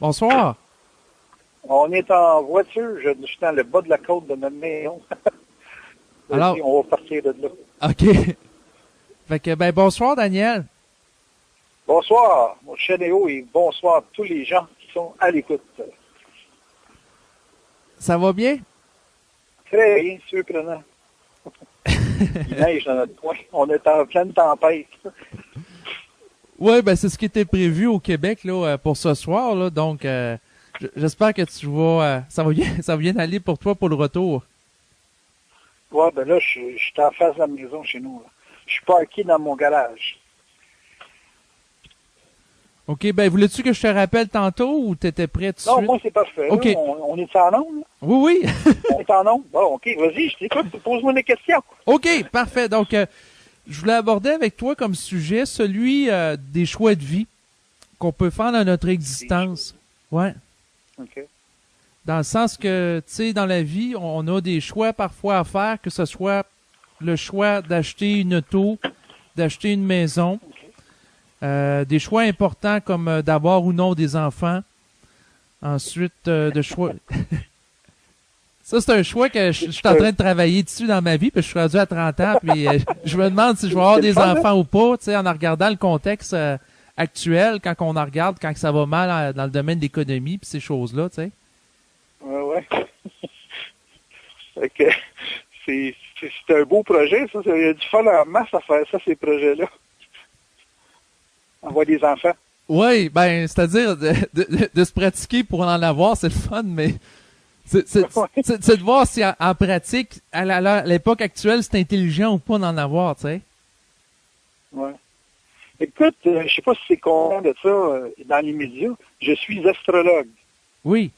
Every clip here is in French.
Bonsoir. On est en voiture. Je suis dans le bas de la côte de notre maison. Alors, on va partir de là. OK. Fait que, ben, bonsoir, Daniel. Bonsoir, mon Chénéo, et bonsoir à tous les gens qui sont à l'écoute. Ça va bien? Très bien, surprenant. Il neige dans notre coin. On est en pleine tempête. Oui, ben, c'est ce qui était prévu au Québec, là, pour ce soir, là. Donc, j'espère que tu vas, ça va bien aller pour toi pour le retour. Ouais, ben là, je suis en face de la maison chez nous, là. Je suis parké dans mon garage. OK, ben, voulais-tu que je te rappelle tantôt ou t'étais prêt tout de Non, suite? moi, c'est parfait. OK. Là. On est en onde, là? Oui, oui. On est en onde? Bon, OK, vas-y, je t'écoute. Pose-moi des questions. OK, parfait. Donc, je voulais aborder avec toi comme sujet celui des choix de vie qu'on peut faire dans notre existence. Ouais. OK. Dans le sens que, tu sais, dans la vie, on a des choix parfois à faire, que ce soit le choix d'acheter une auto, d'acheter une maison, des choix importants comme d'avoir ou non des enfants. Ensuite, de choix... Ça, c'est un choix que je suis en train de travailler dessus dans ma vie, puis je suis rendu à 30 ans, puis je me demande si je vais avoir des enfants ou pas, tu sais, en regardant le contexte actuel, quand on en regarde, quand ça va mal dans le domaine de l'économie, puis ces choses-là, tu sais. Ouais. Fait que c'est un beau projet, ça. Il y a du fun en masse à faire ça, ces projets-là. Avoir des enfants. Oui, ben, c'est-à-dire de se pratiquer pour en avoir, c'est le fun, mais c'est de voir si en pratique, à l'époque actuelle, c'est intelligent ou pas d'en avoir, tu sais. Ouais. Écoute, je sais pas si c'est content de ça dans les médias. Je suis astrologue. Oui.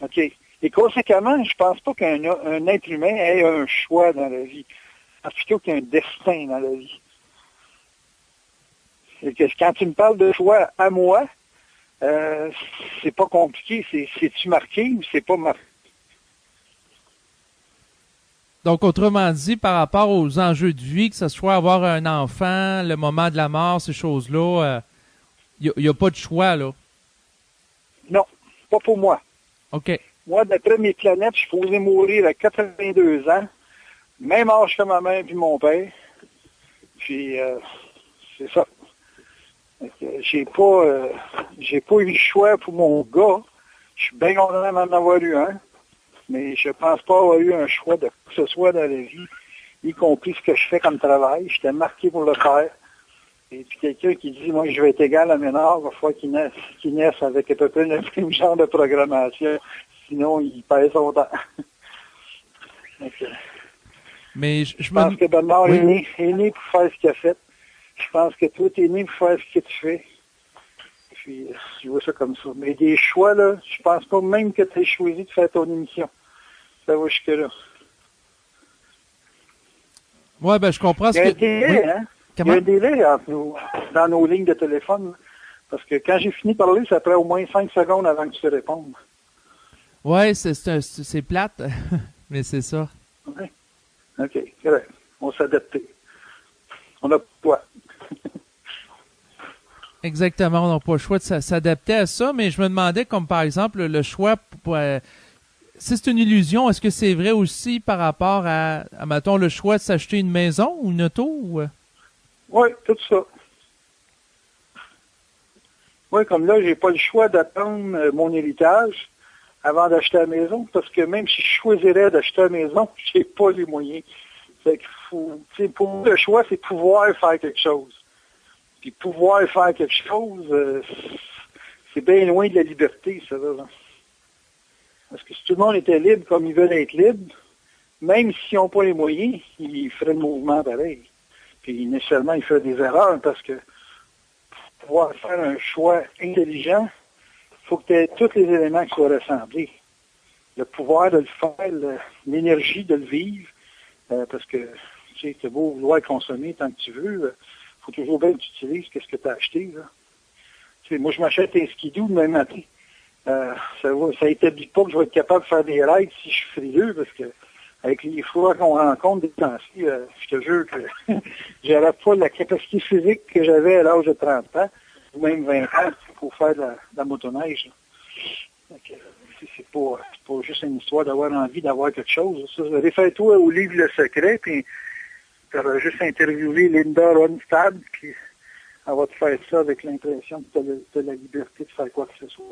OK. Et conséquemment, je pense pas qu'un être humain ait un choix dans la vie. Plutôt qu'un destin dans la vie. C'est que quand tu me parles de choix à moi, c'est pas compliqué. C'est-tu marqué ou c'est pas marqué? Donc, autrement dit, par rapport aux enjeux de vie, que ce soit avoir un enfant, le moment de la mort, ces choses-là, il n'y a pas de choix, là. Non, pas pour moi. OK. Moi, d'après mes planètes, je suis supposé mourir à 82 ans, même âge que ma mère et mon père. Puis, c'est ça. J'ai pas eu le choix pour mon gars. Je suis bien content d'en avoir eu un, mais je pense pas avoir eu un choix de quoi que ce soit dans la vie, y compris ce que je fais comme travail. J'étais marqué pour le faire. Et puis quelqu'un qui dit, moi, je vais être égal à Ménard, il va falloir qu'il naisse avec à peu près le même genre de programmation. Sinon, il perd son temps. Donc, Mais je pense que Bernard oui. est né pour faire ce qu'il a fait. Je pense que toi, tu es né pour faire ce que tu fais. Puis, je vois ça comme ça. Mais des choix, là, je pense pas même que tu aies choisi de faire ton émission. Ça va jusque-là. Ouais, ben, je comprends ce que... Il y a un délai, hein? Il y a un délai dans nos lignes de téléphone. Parce que quand j'ai fini de parler, ça prend au moins 5 secondes avant que tu te répondes. Ouais, c'est plate, mais c'est ça. Ouais. OK, correct. On s'adapte. On n'a pas le choix. Exactement, on n'a pas le choix de s'adapter à ça, mais je me demandais, comme par exemple, le choix, si c'est une illusion, est-ce que c'est vrai aussi par rapport à mettons, le choix de s'acheter une maison ou une auto? Oui, tout ça. Oui, comme là, j'ai pas le choix d'attendre mon héritage avant d'acheter la maison, parce que même si je choisirais d'acheter la maison, j'ai pas les moyens. Fait qu'il faut, pour moi, le choix, c'est pouvoir faire quelque chose. Puis pouvoir faire quelque chose, c'est bien loin de la liberté, ça, là. Parce que si tout le monde était libre comme ils veulent être libres, même s'ils n'ont pas les moyens, ils feraient le mouvement pareil. Puis nécessairement, ils feraient des erreurs, parce que pour pouvoir faire un choix intelligent, il faut que tu aies tous les éléments qui soient rassemblés. Le pouvoir de le faire, l'énergie de le vivre, parce que tu sais, c'est beau vouloir consommer tant que tu veux, faut toujours bien que tu utilises ce que tu as acheté. Là. Tu sais, moi, je m'achète un skidoo le même matin. Ça établit pas que je vais être capable de faire des rides si je suis frileux, parce que avec les froids qu'on rencontre des temps-ci, je te jure que j'aurais pas la capacité physique que j'avais à l'âge de 30 ans. ou même 20 ans pour faire de la motoneige. Donc, c'est pas juste une histoire d'avoir envie d'avoir quelque chose. Réfère-toi au livre Le Secret, puis tu vas juste interviewer Linda Ronstadt, puis elle va te faire ça avec l'impression que tu as la liberté de faire quoi que ce soit.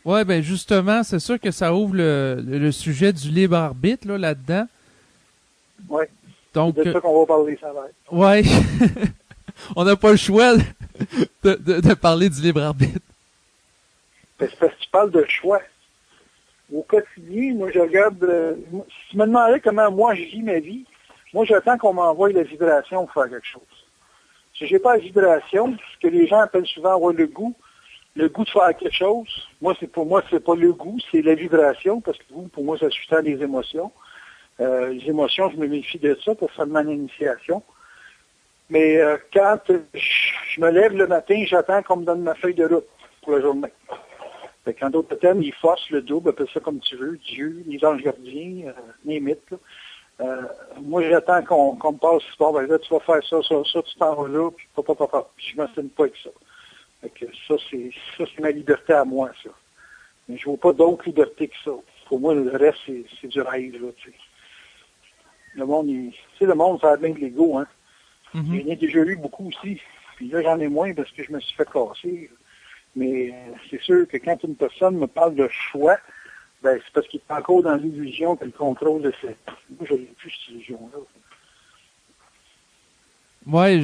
Ouais, ben justement, c'est sûr que ça ouvre le sujet du libre arbitre là-dedans. Oui. Donc, c'est de ça qu'on va parler, ça va être. Ouais. On n'a pas le choix de parler du libre arbitre. C'est parce que tu parles de choix. Au quotidien, moi, je regarde... si tu me demandais comment moi je vis ma vie, moi, j'attends qu'on m'envoie la vibration pour faire quelque chose. Si j'ai pas la vibration, ce que les gens appellent souvent avoir le goût de faire quelque chose, pour moi, c'est pas le goût, c'est la vibration, parce que le goût, pour moi, ça suit les émotions. Les émotions, je me méfie de ça pour faire de mon initiation. Mais quand je me lève le matin, j'attends qu'on me donne ma feuille de route pour la journée. Fait qu'en d'autres termes, ils forcent le double, appelle ça comme tu veux, Dieu, les anges gardiens, les mythes. Moi, j'attends qu'on me passe, bon, ben là, tu vas faire ça, tu t'en vas là, puis papa. Puis je ne m'assine pas avec ça. Fait que ça, c'est ma liberté à moi, ça. Mais je ne veux pas d'autre liberté que ça. Pour moi, le reste, c'est du rêve, là, tu sais. Le monde, ça a bien de l'ego, hein. Mm-hmm. J'en ai déjà eu beaucoup aussi. Puis là, j'en ai moins parce que je me suis fait casser. Mais c'est sûr que quand une personne me parle de choix, ben c'est parce qu'il est encore dans l'illusion que le contrôle de cette... Moi, je n'ai plus cette illusion-là. Ouais,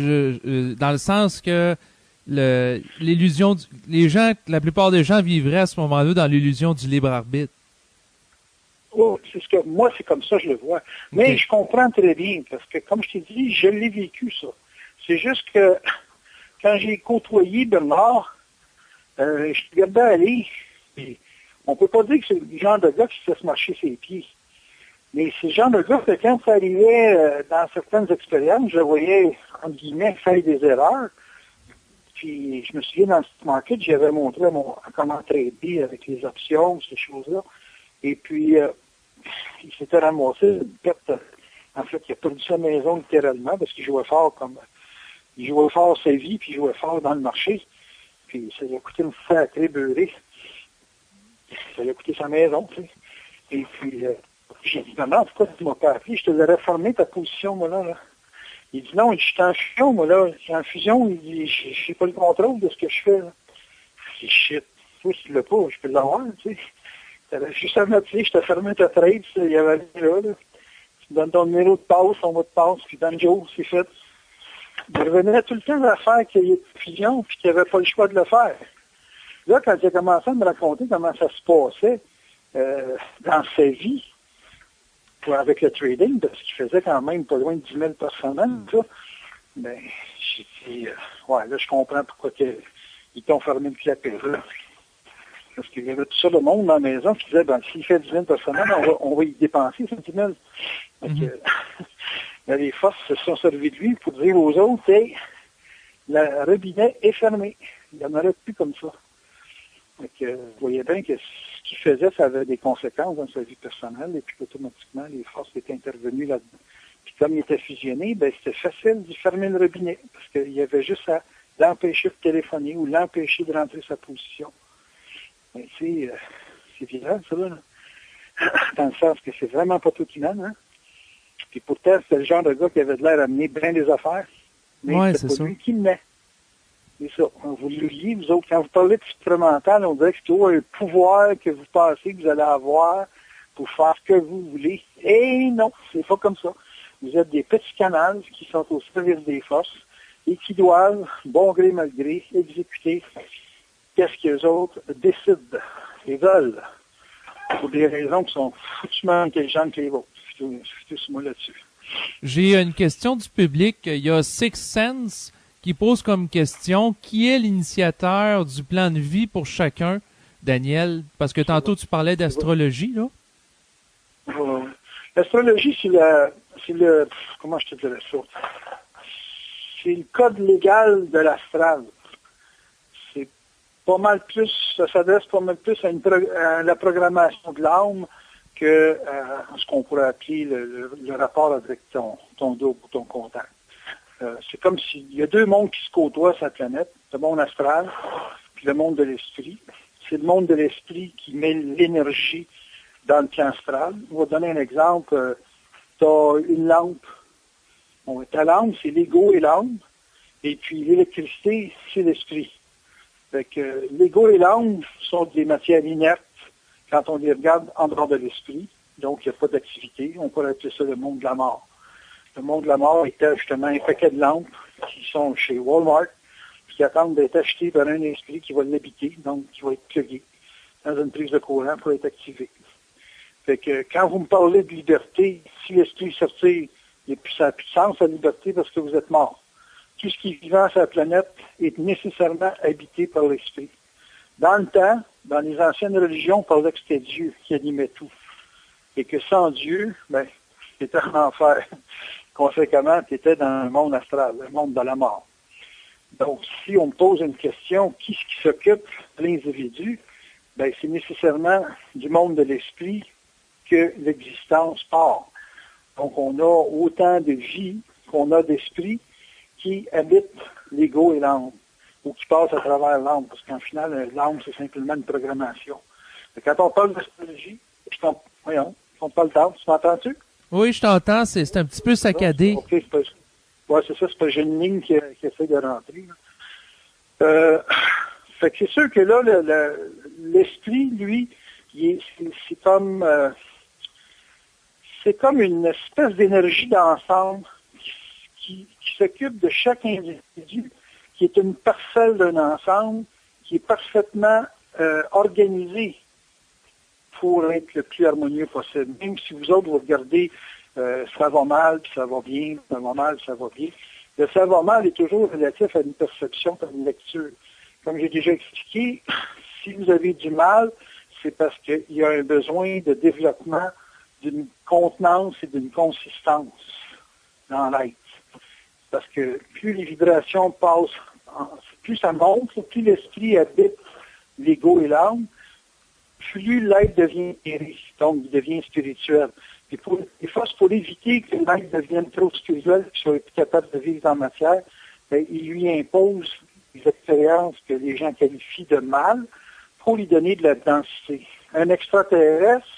dans le sens que l'illusion, la plupart des gens vivraient à ce moment-là dans l'illusion du libre arbitre. Oh, moi, c'est comme ça que je le vois. Mais Okay. Je comprends très bien, parce que, comme je t'ai dit, je l'ai vécu, ça. C'est juste que, quand j'ai côtoyé Bernard, je te regardais aller, puis on peut pas dire que c'est le genre de gars qui se laisse marcher ses pieds. Mais c'est le genre de gars que quand ça arrivait dans certaines expériences, je le voyais, entre guillemets, faire des erreurs. Puis, je me souviens, dans le stock market, j'avais montré comment trader avec les options, ces choses-là. Et puis, il s'était ramassé une perte. En fait, il a perdu sa maison littéralement parce qu'il jouait fort sa vie, puis il jouait fort dans le marché. Puis ça lui a coûté une sacrée beurrée. Ça lui a coûté sa maison, tu sais. Et puis, j'ai dit, maman, pourquoi tu m'as pas appelé? Je te l'aurais fermé ta position, moi, là. Il dit, non, je suis en fusion, moi, là. Je suis en fusion, il dit, je n'ai pas le contrôle de ce que je fais, là. Je dis, shit. Toi, si tu l'as pas, je peux l'avoir, tu sais. T'avais juste à m'appeler, je te fermais ta trade, il y avait rien là. Tu donnes ton numéro de passe, ton mot de passe, puis dans le jour, c'est fait. Il revenait tout le temps à faire qu'il y ait une fusion, puis qu'il n'y avait pas le choix de le faire. Là, quand il a commencé à me raconter comment ça se passait dans sa vie, avec le trading, parce qu'il faisait quand même pas loin de 10 000 par semaine, ça, ben, j'ai dit, ouais, là, je comprends pourquoi ils t'ont fermé le clapet, là. Parce qu'il y avait tout ça le monde dans la maison qui disait, ben, s'il fait 10 000 par semaine, on va y dépenser ces 10 000. Donc, les forces se sont servies de lui pour dire aux autres, hey, le robinet est fermé. Il n'y en aurait plus comme ça. Donc, vous voyez bien que ce qu'il faisait, ça avait des conséquences dans sa vie personnelle, et puis automatiquement, les forces étaient intervenues là-dedans. Puis comme il était fusionné, ben, c'était facile de fermer le robinet, parce qu'il y avait juste à l'empêcher de téléphoner ou l'empêcher de rentrer sa position. Mais c'est violent, ça, là. Dans le sens que c'est vraiment pas tout qui mène, hein. Puis pourtant, c'était le genre de gars qui avait de l'air à mener bien des affaires. Mais c'est pas lui qui menait. C'est ça. Vous le liez, vous autres, quand vous parlez de supramental, on dirait que c'est toujours un pouvoir que vous pensez que vous allez avoir pour faire ce que vous voulez. Et non, c'est pas comme ça. Vous êtes des petits canals qui sont au service des forces et qui doivent, bon gré mal gré, exécuter qu'est-ce que les autres décident et veulent pour des raisons qui sont foutument intelligentes que les vôtres. Je suis tout moi là-dessus. J'ai une question du public. Il y a Six Sense qui pose comme question, qui est l'initiateur du plan de vie pour chacun, Daniel? Parce que tantôt tu parlais d'astrologie, là. L'astrologie, comment je te dirais ça? C'est le code légal de l'astral. C'est pas mal plus, ça s'adresse pas mal plus à la programmation de l'âme que ce qu'on pourrait appeler le rapport avec ton double ou ton contact. C'est comme s'il y a deux mondes qui se côtoient sur la planète, le monde astral puis le monde de l'esprit. C'est le monde de l'esprit qui met l'énergie dans le plan astral. On va donner un exemple. Tu as une lampe. Bon, ta lampe, c'est l'ego et l'âme. Et puis l'électricité, c'est l'esprit. Fait que l'ego et l'âme sont des matières inertes quand on les regarde en dehors de l'esprit. Donc, il n'y a pas d'activité. On pourrait appeler ça le monde de la mort. Le monde de la mort était justement un paquet de lampes qui sont chez Walmart, qui attendent d'être achetées par un esprit qui va l'habiter, donc qui va être plugué dans une prise de courant pour être activé. Fait que quand vous me parlez de liberté, si l'esprit sortit, ça n'a plus de sens, la liberté, parce que vous êtes mort. Tout ce qui est vivant sur la planète est nécessairement habité par l'esprit. Dans le temps, dans les anciennes religions, on parlait que c'était Dieu qui animait tout. Et que sans Dieu, tu étais en enfer. Conséquemment, tu étais dans un monde astral, le monde de la mort. Donc, si on me pose une question, qui est-ce qui s'occupe de l'individu? C'est nécessairement du monde de l'esprit que l'existence part. Donc, on a autant de vie qu'on a d'esprit qui habitent l'ego et l'âme, ou qui passent à travers l'âme, parce qu'en final, l'âme, c'est simplement une programmation. Quand on parle d'astrologie, on parle d'âme, tu m'entends-tu? Oui, je t'entends, c'est un petit peu saccadé. OK, c'est ça, c'est pas j'ai une ligne qui essaie de rentrer. Fait que c'est sûr que là, l'esprit, lui, c'est comme une espèce d'énergie d'ensemble qui s'occupe de chaque individu, qui est une parcelle d'un ensemble, qui est parfaitement organisé pour être le plus harmonieux possible. Même si vous autres, vous regardez, ça va mal, puis ça va bien, ça va mal, puis ça va bien. Le ça va mal est toujours relatif à une perception, à une lecture. Comme j'ai déjà expliqué, si vous avez du mal, c'est parce qu'il y a un besoin de développement d'une contenance et d'une consistance dans l'être. Parce que plus les vibrations passent, plus ça monte, plus l'esprit habite l'ego et l'âme, plus l'être devient éthérique, donc il devient spirituel. Et des fois, pour éviter que l'être devienne trop spirituel, qu'il soit plus capable de vivre en matière, il lui impose des expériences que les gens qualifient de mal pour lui donner de la densité. Un extraterrestre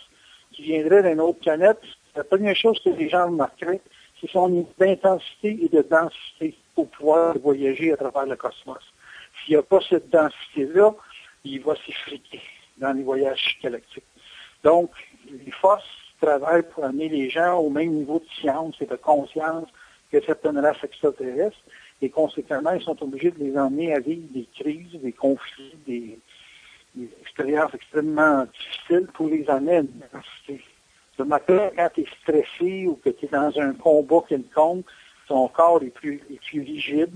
qui viendrait d'une autre planète, la première chose que les gens remarqueraient, c'est son niveau d'intensité et de densité pour pouvoir voyager à travers le cosmos. S'il n'y a pas cette densité-là, il va s'effriter dans les voyages galactiques. Donc, les forces travaillent pour amener les gens au même niveau de science et de conscience que certaines races extraterrestres, et conséquemment, ils sont obligés de les emmener à vivre des crises, des conflits, des expériences extrêmement difficiles pour les amener à une densité. Le matin, quand tu es stressé ou que tu es dans un combat quelconque, ton corps est plus rigide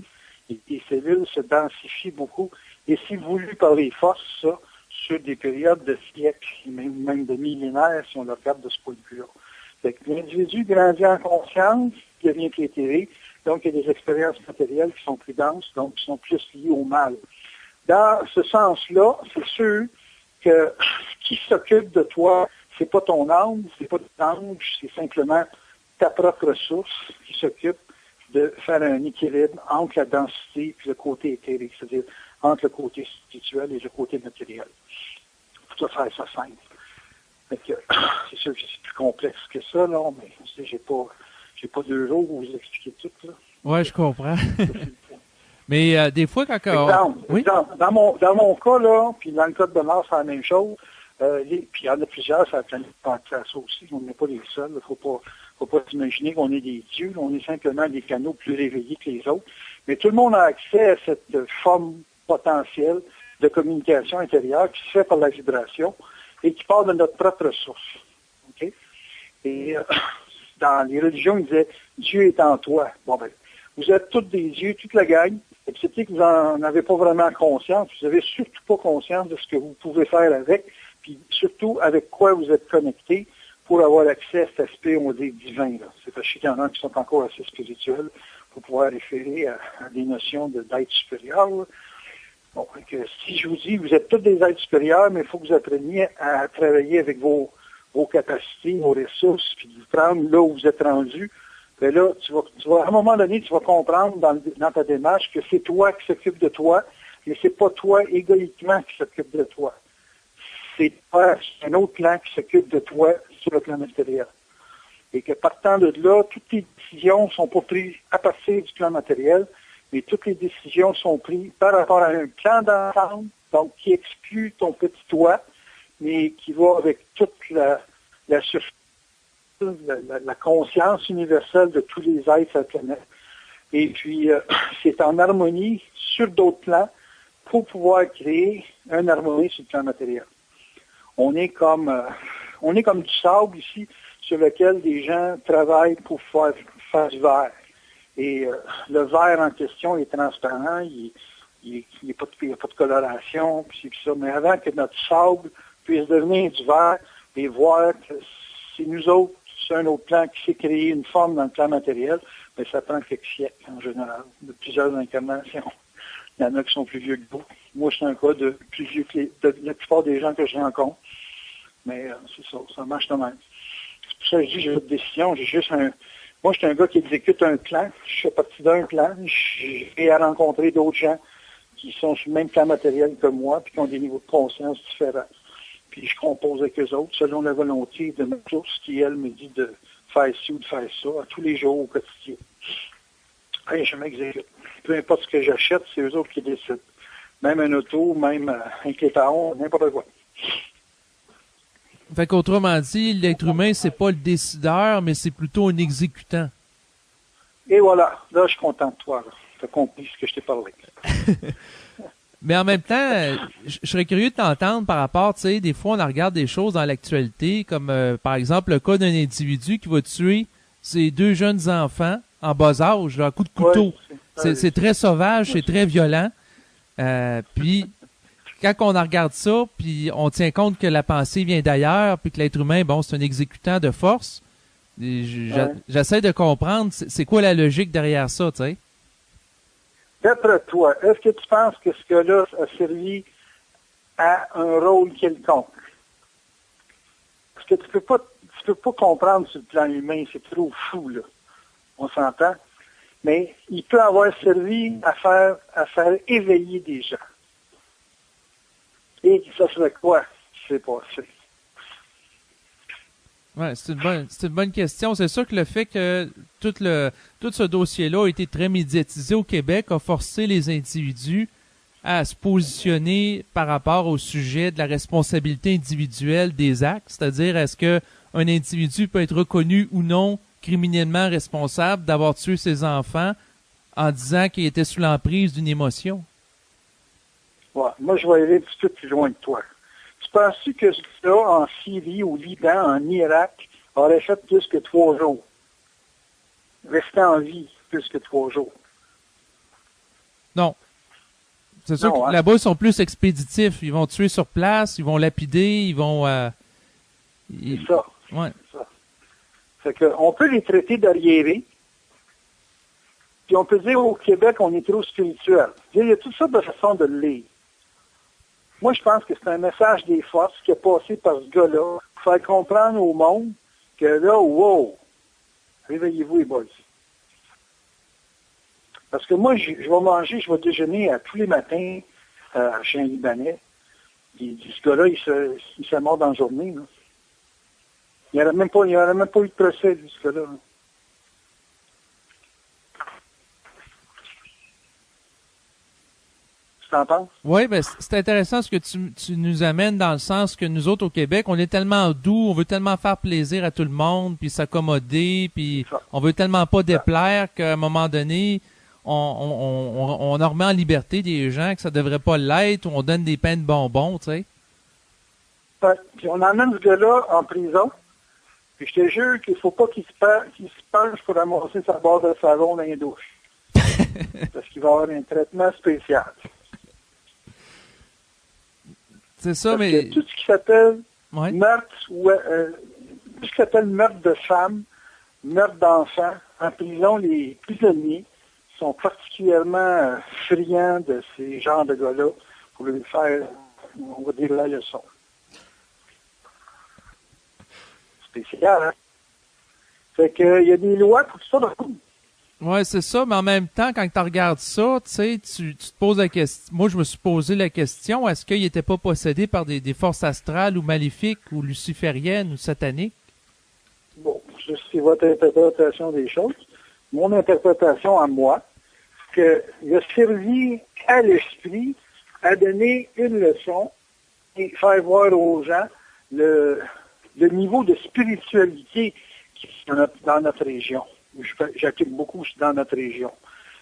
et tes cellules se densifient beaucoup. Et c'est voulu par les forces, ça, sur des périodes de siècles, même de millénaires, si on le regarde de ce point de vue-là. Fait que l'individu grandit en conscience, il devient plus éthéré, donc il y a des expériences matérielles qui sont plus denses, donc qui sont plus liées au mal. Dans ce sens-là, c'est sûr que ce qui s'occupe de toi, c'est pas ton âme, c'est pas ton ange, c'est simplement ta propre source qui s'occupe de faire un équilibre entre la densité et le côté éthérique, c'est-à-dire entre le côté spirituel et le côté matériel. Pour faire ça simple. C'est sûr que c'est plus complexe que ça, là, mais j'ai pas 2 jours pour vous expliquer tout, là. Ouais, je comprends. Mais des fois, quand oui? Dans mon cas, là, puis dans le cas de Mars, c'est la même chose. Puis il y en a plusieurs sur la planète entière, ça aussi. On n'est pas les seuls. Il ne faut pas s'imaginer qu'on est des dieux. On est simplement des canaux plus réveillés que les autres. Mais tout le monde a accès à cette forme potentielle de communication intérieure qui se fait par la vibration et qui part de notre propre source. Okay? Et dans les religions, ils disaient « Dieu est en toi ». Bon, vous êtes tous des dieux, toute la gang, excepté que vous n'en avez pas vraiment conscience. Vous n'avez surtout pas conscience de ce que vous pouvez faire avec, puis surtout avec quoi vous êtes connecté pour avoir accès à cet aspect, on dit, divin. C'est parce qu'il y en a qui sont encore assez spirituels pour pouvoir référer à des notions d'être supérieur. Bon, si je vous dis, vous êtes tous des êtres supérieurs, mais il faut que vous appreniez à travailler avec vos capacités, vos ressources, puis de vous prendre là où vous êtes rendu, Mais là, à un moment donné, tu vas comprendre dans ta démarche que c'est toi qui s'occupe de toi, mais c'est pas toi égoïquement qui s'occupe de toi. C'est un autre plan qui s'occupe de toi sur le plan matériel. Et que partant de là, toutes les décisions ne sont pas prises à partir du plan matériel, mais toutes les décisions sont prises par rapport à un plan d'ensemble, donc qui exclut ton petit toi, mais qui va avec toute la conscience universelle de tous les êtres sur la planète. Et puis, c'est en harmonie sur d'autres plans pour pouvoir créer une harmonie sur le plan matériel. On est comme du sable ici sur lequel des gens travaillent pour faire du verre. Et le verre en question est transparent, il n'y a pas de coloration, puis ça. Mais avant que notre sable puisse devenir du verre et voir que c'est nous autres, c'est un autre plan qui s'est créé une forme dans le plan matériel, mais ça prend quelques siècles en général, de plusieurs incarnations. Il y en a qui sont plus vieux que d'autres. Moi, je suis un cas de plus vieux que la plupart des gens que je rencontre. Mais c'est ça marche de même. C'est pour ça que je dis, j'ai pas de décision, moi, je suis un gars qui exécute un plan, je fais partie d'un plan, j'ai à rencontrer d'autres gens qui sont sur le même plan matériel que moi, puis qui ont des niveaux de conscience différents. Puis je compose avec eux autres, selon la volonté de ma source, qui, elle, me dit de faire ci ou de faire ça, à tous les jours, au quotidien. Et je m'exécute. Peu importe ce que j'achète, c'est eux autres qui décident. Même un auto, même un cléparon, n'importe quoi. Fait qu'autrement dit, l'être humain, c'est pas le décideur, mais c'est plutôt un exécutant. Et voilà. Là, je suis content de toi. Tu as compris ce que je t'ai parlé. Mais en même temps, je serais curieux de t'entendre par rapport, tu sais, des fois, on regarde des choses dans l'actualité, comme par exemple le cas d'un individu qui va tuer ses 2 jeunes enfants en bas âge, là, à coups de couteau. Ouais, c'est très sauvage, c'est très violent. Puis, quand on en regarde ça, puis on tient compte que la pensée vient d'ailleurs, puis que l'être humain, bon, c'est un exécutant de force, j'essaie de comprendre c'est quoi la logique derrière ça, tu sais. D'après toi, est-ce que tu penses que ce gars-là a servi à un rôle quelconque? Parce que tu peux pas comprendre sur le plan humain, c'est trop fou, là. On s'entend. Mais il peut avoir servi à faire éveiller des gens. Et ça serait quoi qui s'est passé? Ouais, c'est une bonne question. C'est sûr que le fait que tout ce dossier-là a été très médiatisé au Québec a forcé les individus à se positionner par rapport au sujet de la responsabilité individuelle des actes, c'est-à-dire est-ce que un individu peut être reconnu ou non criminellement responsable d'avoir tué ses enfants en disant qu'il était sous l'emprise d'une émotion? Ouais, moi, je vais aller un petit peu plus loin que toi. Tu penses-tu que ça, en Syrie, au Liban, en Irak, aurait fait plus que 3 jours? Rester en vie plus que 3 jours? Non. C'est sûr que là-bas, ils sont plus expéditifs. Ils vont tuer sur place, ils vont lapider, ils vont... C'est ça. Ouais. C'est ça. Fait qu'on peut les traiter d'arriérés, puis on peut dire au Québec, on est trop spirituel. Il y a toutes sortes de façons de le lire. Moi, je pense que c'est un message des forces qui a passé par ce gars-là pour faire comprendre au monde que là, wow, réveillez-vous les boys. Parce que moi, je vais déjeuner tous les matins chez un Libanais. Puis ce gars-là, il s'est mort dans la journée. Là. Il n'y aurait même pas eu de procès, lui, ce gars-là. Tu t'en penses? Oui, ben c'est intéressant ce que tu nous amènes dans le sens que nous autres au Québec, on est tellement doux, on veut tellement faire plaisir à tout le monde, puis s'accommoder, puis on veut tellement pas déplaire qu'à un moment donné, on remet en liberté des gens que ça devrait pas l'être, ou on donne des pains de bonbons, tu sais. Ouais, puis on emmène ce gars-là en prison, puis je te jure qu'il faut pas qu'il se penche pour ramasser sa barre de savon dans les douches. Parce qu'il va avoir un traitement spécial. C'est ça, parce mais... que tout ce qui s'appelle meurtre, tout ce qui s'appelle meurtre de femmes, meurtre d'enfants, en prison, les prisonniers sont particulièrement friands de ces genres de gars-là pour lui faire, on va dire, la leçon. Spécial, hein? Fait que, il y a des lois pour tout ça. Ouais, c'est ça, mais en même temps, quand tu regardes ça, tu sais, tu te poses la question. Moi, je me suis posé la question, est-ce qu'il n'était pas possédé par des forces astrales ou maléfiques ou lucifériennes ou sataniques? Bon, c'est votre interprétation des choses. Mon interprétation à moi, qu'il a servi à l'esprit à donner une leçon et faire voir aux gens le niveau de spiritualité qui est dans notre région. J'applique beaucoup dans notre région.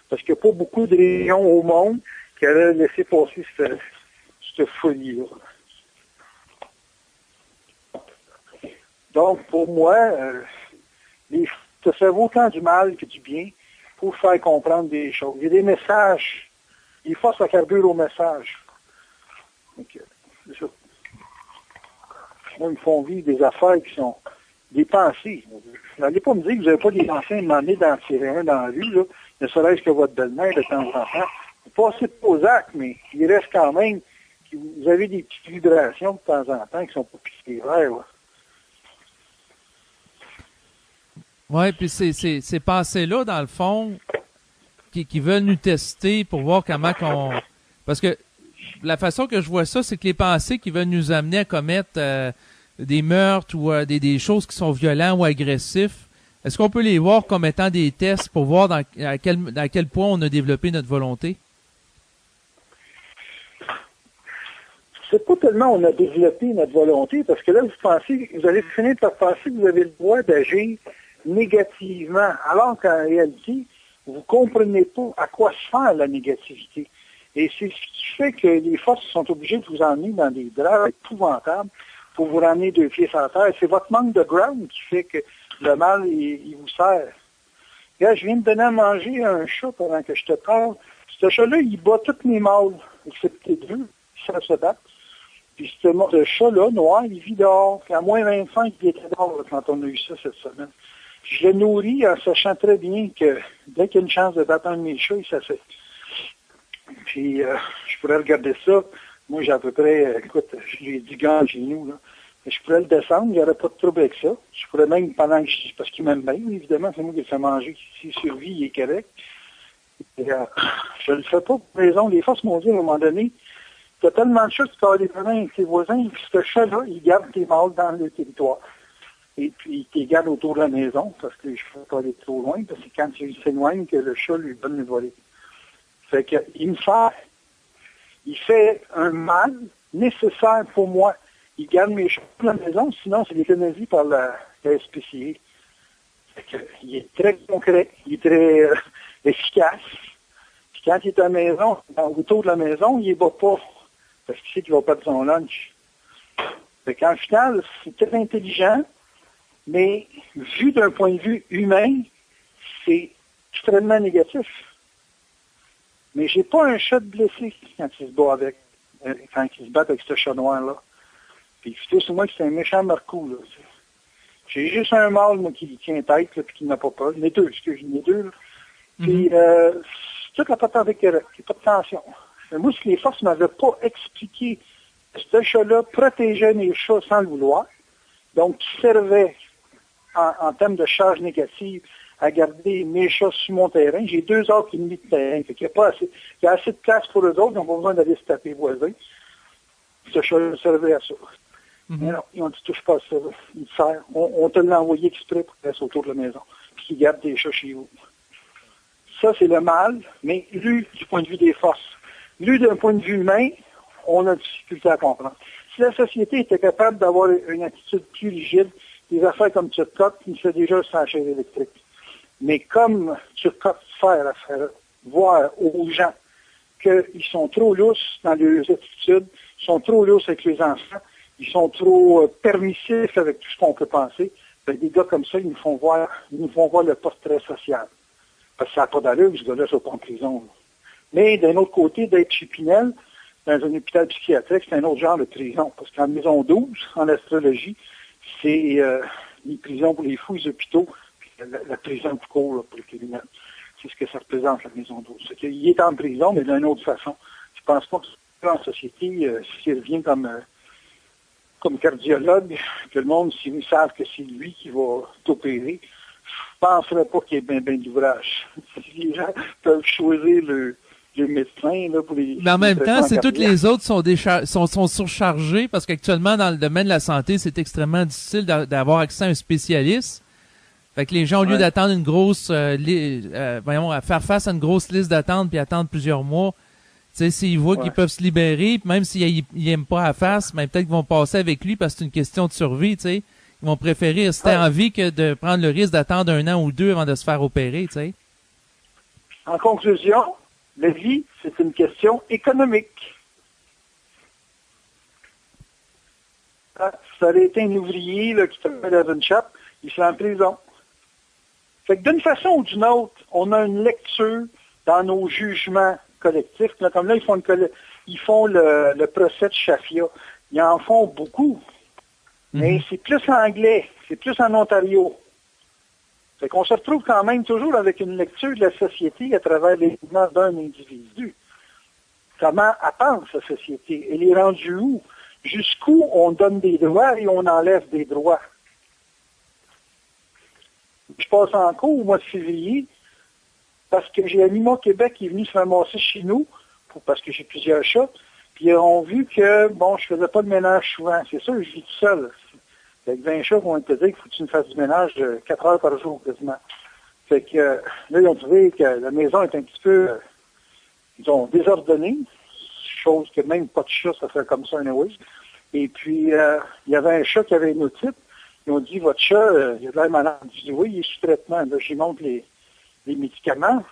Parce qu'il n'y a pas beaucoup de régions au monde qui allaient laisser passer cette folie-là. Donc, pour moi, ça fait autant du mal que du bien pour faire comprendre des choses. Il y a des messages. Il faut se carbure au message. Donc, c'est ça. Moi, ils me font vivre des affaires qui sont des pensées. N'allez pas me dire que vous n'avez pas des pensées à demander d'en tirer un dans la rue, là, ne serait-ce que votre belle-mère de temps en temps. Vous passez pas aux actes, mais il reste quand même que vous avez des petites vibrations de temps en temps qui sont pas piquées verts. Oui, puis ces pensées-là, dans le fond, qui veulent nous tester pour voir comment qu'on... Parce que la façon que je vois ça, c'est que les pensées qui veulent nous amener à commettre des meurtres ou des choses qui sont violentes ou agressifs, est-ce qu'on peut les voir comme étant des tests pour voir à quel point on a développé notre volonté? C'est pas tellement on a développé notre volonté, parce que là, vous allez finir par penser que vous avez le droit d'agir négativement, alors qu'en réalité, vous ne comprenez pas à quoi se faire la négativité. Et c'est ce qui fait que les forces sont obligées de vous emmener dans des draps épouvantables pour vous ramener 2 pieds sur la terre. C'est votre manque de ground qui fait que le mal, il vous sert. Là, je viens de donner à manger à un chat pendant que je te parle. Ce chat-là, il bat tous mes mâles, excepté 2, ça se bat. Puis ce chat-là, noir, il vit dehors. Puis à moins 25, il était dehors là, quand on a eu ça cette semaine. Je le nourris en sachant très bien que dès qu'il y a une chance de battre un de mes chats, il s'assied. Puis je pourrais regarder ça. Moi, j'ai à peu près, écoute, j'ai 10 gants chez nous, là. Je pourrais le descendre, il n'y aurait pas de trouble avec ça. Je pourrais même, parce qu'il m'aime bien, évidemment, c'est moi qui le fais manger. S'il survit, il est correct. Et, je ne le fais pas pour raison. Les forces m'ont dit à un moment donné, tu as tellement de chats que tu peux avoir des problèmes avec tes voisins, et puis ce chat-là, il garde tes mâles dans le territoire. Et puis, il les garde autour de la maison, parce que je ne peux pas aller trop loin, parce que quand il s'éloigne, que le chat lui donne le voler. Fait que, il fait un mal nécessaire pour moi. Il garde mes chats à la maison, sinon c'est l'euthanasie par la SPCA. Fait que, il est très concret, il est très efficace. Puis quand il est à la maison, autour de la maison, il ne bat pas, parce qu'il sait qu'il va perdre son lunch. Fait qu'en final, c'est très intelligent, mais vu d'un point de vue humain, c'est extrêmement négatif. Mais j'ai pas un chat de blessé quand il se bat quand il se bat avec ce chat noir-là. Puis plutôt, c'est moi que c'est un méchant marcou, là. J'ai juste un mâle, moi, qui tient tête, là, puis qui n'a pas peur. Les deux, les deux, là. Puis, c'est toute la patente avec il n'y a pas de tension. Mais moi, ce que les forces ne m'avaient pas expliqué, ce chat-là protégeait mes chats sans le vouloir. Donc, qui servait, en termes de charge négative, à garder mes chats sur mon terrain. J'ai 2 heures et demie de terrain. Fait qu'il y a assez de place pour eux autres. Ils n'ont pas besoin d'aller se taper voisins. Ce chat servait à ça. Mais non, ils ont dit, touche pas à ça. Il sert. On te l'a envoyé exprès pour qu'il reste autour de la maison. Puis qu'il garde tes chats chez vous. Ça, c'est le mal, mais lu du point de vue des forces. Lu d'un point de vue humain, on a des difficultés à comprendre. Si la société était capable d'avoir une attitude plus rigide, des affaires comme Turcotte, il fait déjà sans chaise électrique. Mais comme Turcotte fait à faire voir aux gens qu'ils sont trop lousses dans leurs attitudes, ils sont trop lousses avec les enfants, ils sont trop permissifs avec tout ce qu'on peut penser, ben, des gars comme ça, ils nous font voir le portrait social. Parce que ça n'a pas d'allure, ce gars-là ne soit pas en prison. Là. Mais d'un autre côté, d'être chez Pinel, dans un hôpital psychiatrique, c'est un autre genre de prison. Parce qu'en maison 12, en astrologie, c'est les prisons pour les fous, les hôpitaux, puis la prison tout court là, pour les criminels. C'est ce que ça représente, la maison 12. C'est qu'il est en prison, mais d'une autre façon. Je pense pas que en société, s'il revient comme cardiologue, que le monde, s'ils savent que c'est lui qui va t'opérer, je penserais pas qu'il y ait bien d'ouvrage. Les gens peuvent choisir le médecin là, pour les... Mais en même temps, c'est toutes cardiaques. les autres sont surchargés parce qu'actuellement, dans le domaine de la santé, c'est extrêmement difficile d'avoir accès à un spécialiste. Fait que les gens, au lieu d'attendre une grosse, à faire face à une grosse liste d'attente puis attendre plusieurs mois, tu sais, s'ils voient qu'ils peuvent se libérer, même s'ils n'aiment pas la face, mais peut-être qu'ils vont passer avec lui parce que c'est une question de survie, tu sais. Ils vont préférer rester en vie que de prendre le risque d'attendre 1 an ou 2 avant de se faire opérer, tu sais. En conclusion, la vie, c'est une question économique. Ça aurait été un ouvrier là, qui travaillait dans une shop, il serait en prison. Fait que d'une façon ou d'une autre, on a une lecture dans nos jugements collectifs. Là, comme là, ils font le procès de Shafia. Ils en font beaucoup. Mais c'est plus anglais, c'est plus en Ontario. Fait qu'on se retrouve quand même toujours avec une lecture de la société à travers les mouvements d'un individu. Comment elle pense la société? Elle est rendue où? Jusqu'où on donne des droits et on enlève des droits? Je passe en cours au mois de février parce que j'ai Anima Québec qui est venu se ramasser chez nous, parce que j'ai plusieurs chats, puis ils ont vu que, je faisais pas de ménage souvent. C'est sûr, je vis tout seul. Avec 20 chats, on te dire qu'il faut que tu me fasses du ménage 4 heures par jour, quasiment. Fait que là, ils ont trouvé que la maison est un petit peu, désordonnée, chose que même pas de chat, ça fait comme ça, anyway. Et puis, il y avait un chat qui avait une otite. Ils ont dit, votre chat, il a de l'air malade. Je dis, oui, il est sous traitement. Là, j'y montre les médicaments.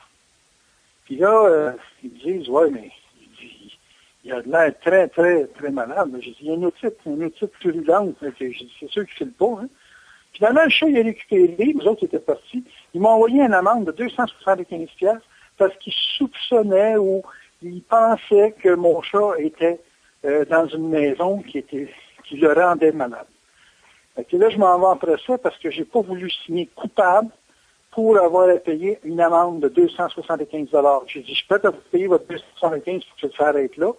Puis là, ils disent, ouais, mais il a de l'air très, très, très malade. J'ai dit, il y a une otite purulente. J'ai dit, c'est sûr qu'il ne file pas. Hein. Finalement, le chat, il a récupéré. Les autres étaient partis. Ils m'ont envoyé une amende de 275$ parce qu'ils soupçonnaient ou ils pensaient que mon chat était dans une maison qui le rendait malade. Et là, je m'en vais après ça parce que j'ai pas voulu signer coupable pour avoir à payer une amende de 275$. J'ai dit, je peux te payer votre 275$ pour que ça s'arrête là,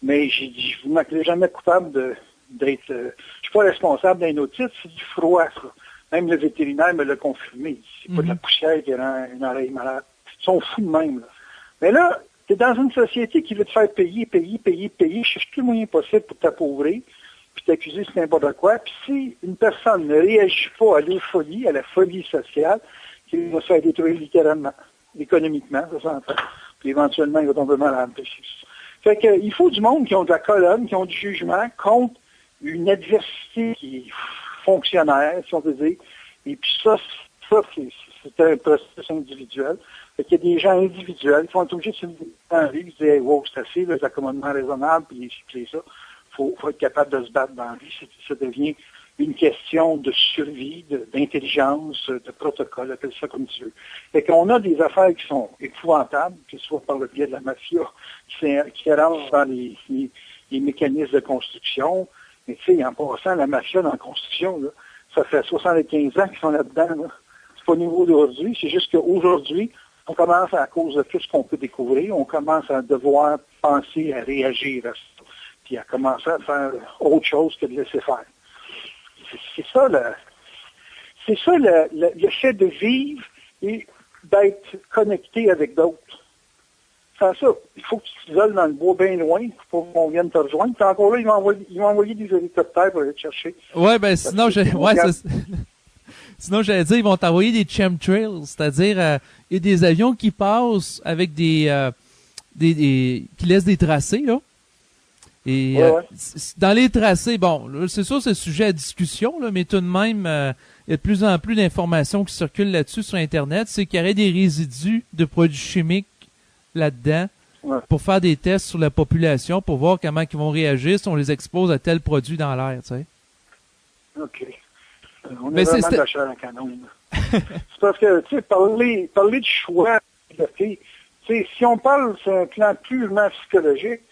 mais j'ai dit, je vous m'appelez jamais coupable d'être... je suis pas responsable d'un otite, c'est du froid, ça. Même le vétérinaire me l'a confirmé. C'est pas de la poussière qui rend une oreille malade. Ils sont fous de même, là. Mais là, tu es dans une société qui veut te faire payer, cherche tout le moyen possible pour t'appauvrir, puis t'accuser c'est n'importe quoi. Puis si une personne ne réagit pas à l'euphorie, à la folie sociale, il va se faire détruire littéralement, économiquement, ça s'entend. Puis éventuellement, il va tomber malade. Fait que, il faut du monde qui ont de la colonne, qui ont du jugement contre une adversité qui est fonctionnaire, si on veut dire. Et puis ça c'est un processus individuel. Fait qu'il y a des gens individuels qui vont être obligés de se dire en vie, ils disent, hey, wow, c'est assez, les accommodements raisonnables, puis ça. Faut être capable de se battre dans la vie. Ça devient une question de survie, d'intelligence, de protocole, appelle ça comme tu veux. Fait qu'on a des affaires qui sont épouvantables, que ce soit par le biais de la mafia, qui rentre dans les mécanismes de construction. Mais tu sais, en passant, la mafia dans la construction, là, ça fait 75 ans qu'ils sont là-dedans. Là. C'est pas au niveau d'aujourd'hui, c'est juste qu'aujourd'hui, on commence, à cause de tout ce qu'on peut découvrir, on commence à devoir penser à réagir à ça, puis à commencer à faire autre chose que de laisser faire. C'est ça le fait de vivre et d'être connecté avec d'autres. Sans ça, il faut que tu t'isoles dans le bois bien loin pour qu'on vienne te rejoindre. Puis encore là, ils m'ont envoyé des hélicoptères pour aller te chercher. Ouais, ben sinon, sinon j'allais dire, ils vont t'envoyer des chemtrails, c'est-à-dire il y a des avions qui passent avec qui laissent des tracés, là. Et dans les tracés, bon, là, c'est sûr c'est sujet à discussion, là, mais tout de même, il y a de plus en plus d'informations qui circulent là-dessus sur Internet, c'est qu'il y aurait des résidus de produits chimiques là-dedans pour faire des tests sur la population pour voir comment ils vont réagir si on les expose à tel produit dans l'air, tu sais. OK. On est vraiment de la chair à canon. C'est parce que, tu sais, parler de choix, tu sais, si on parle sur un plan purement psychologique,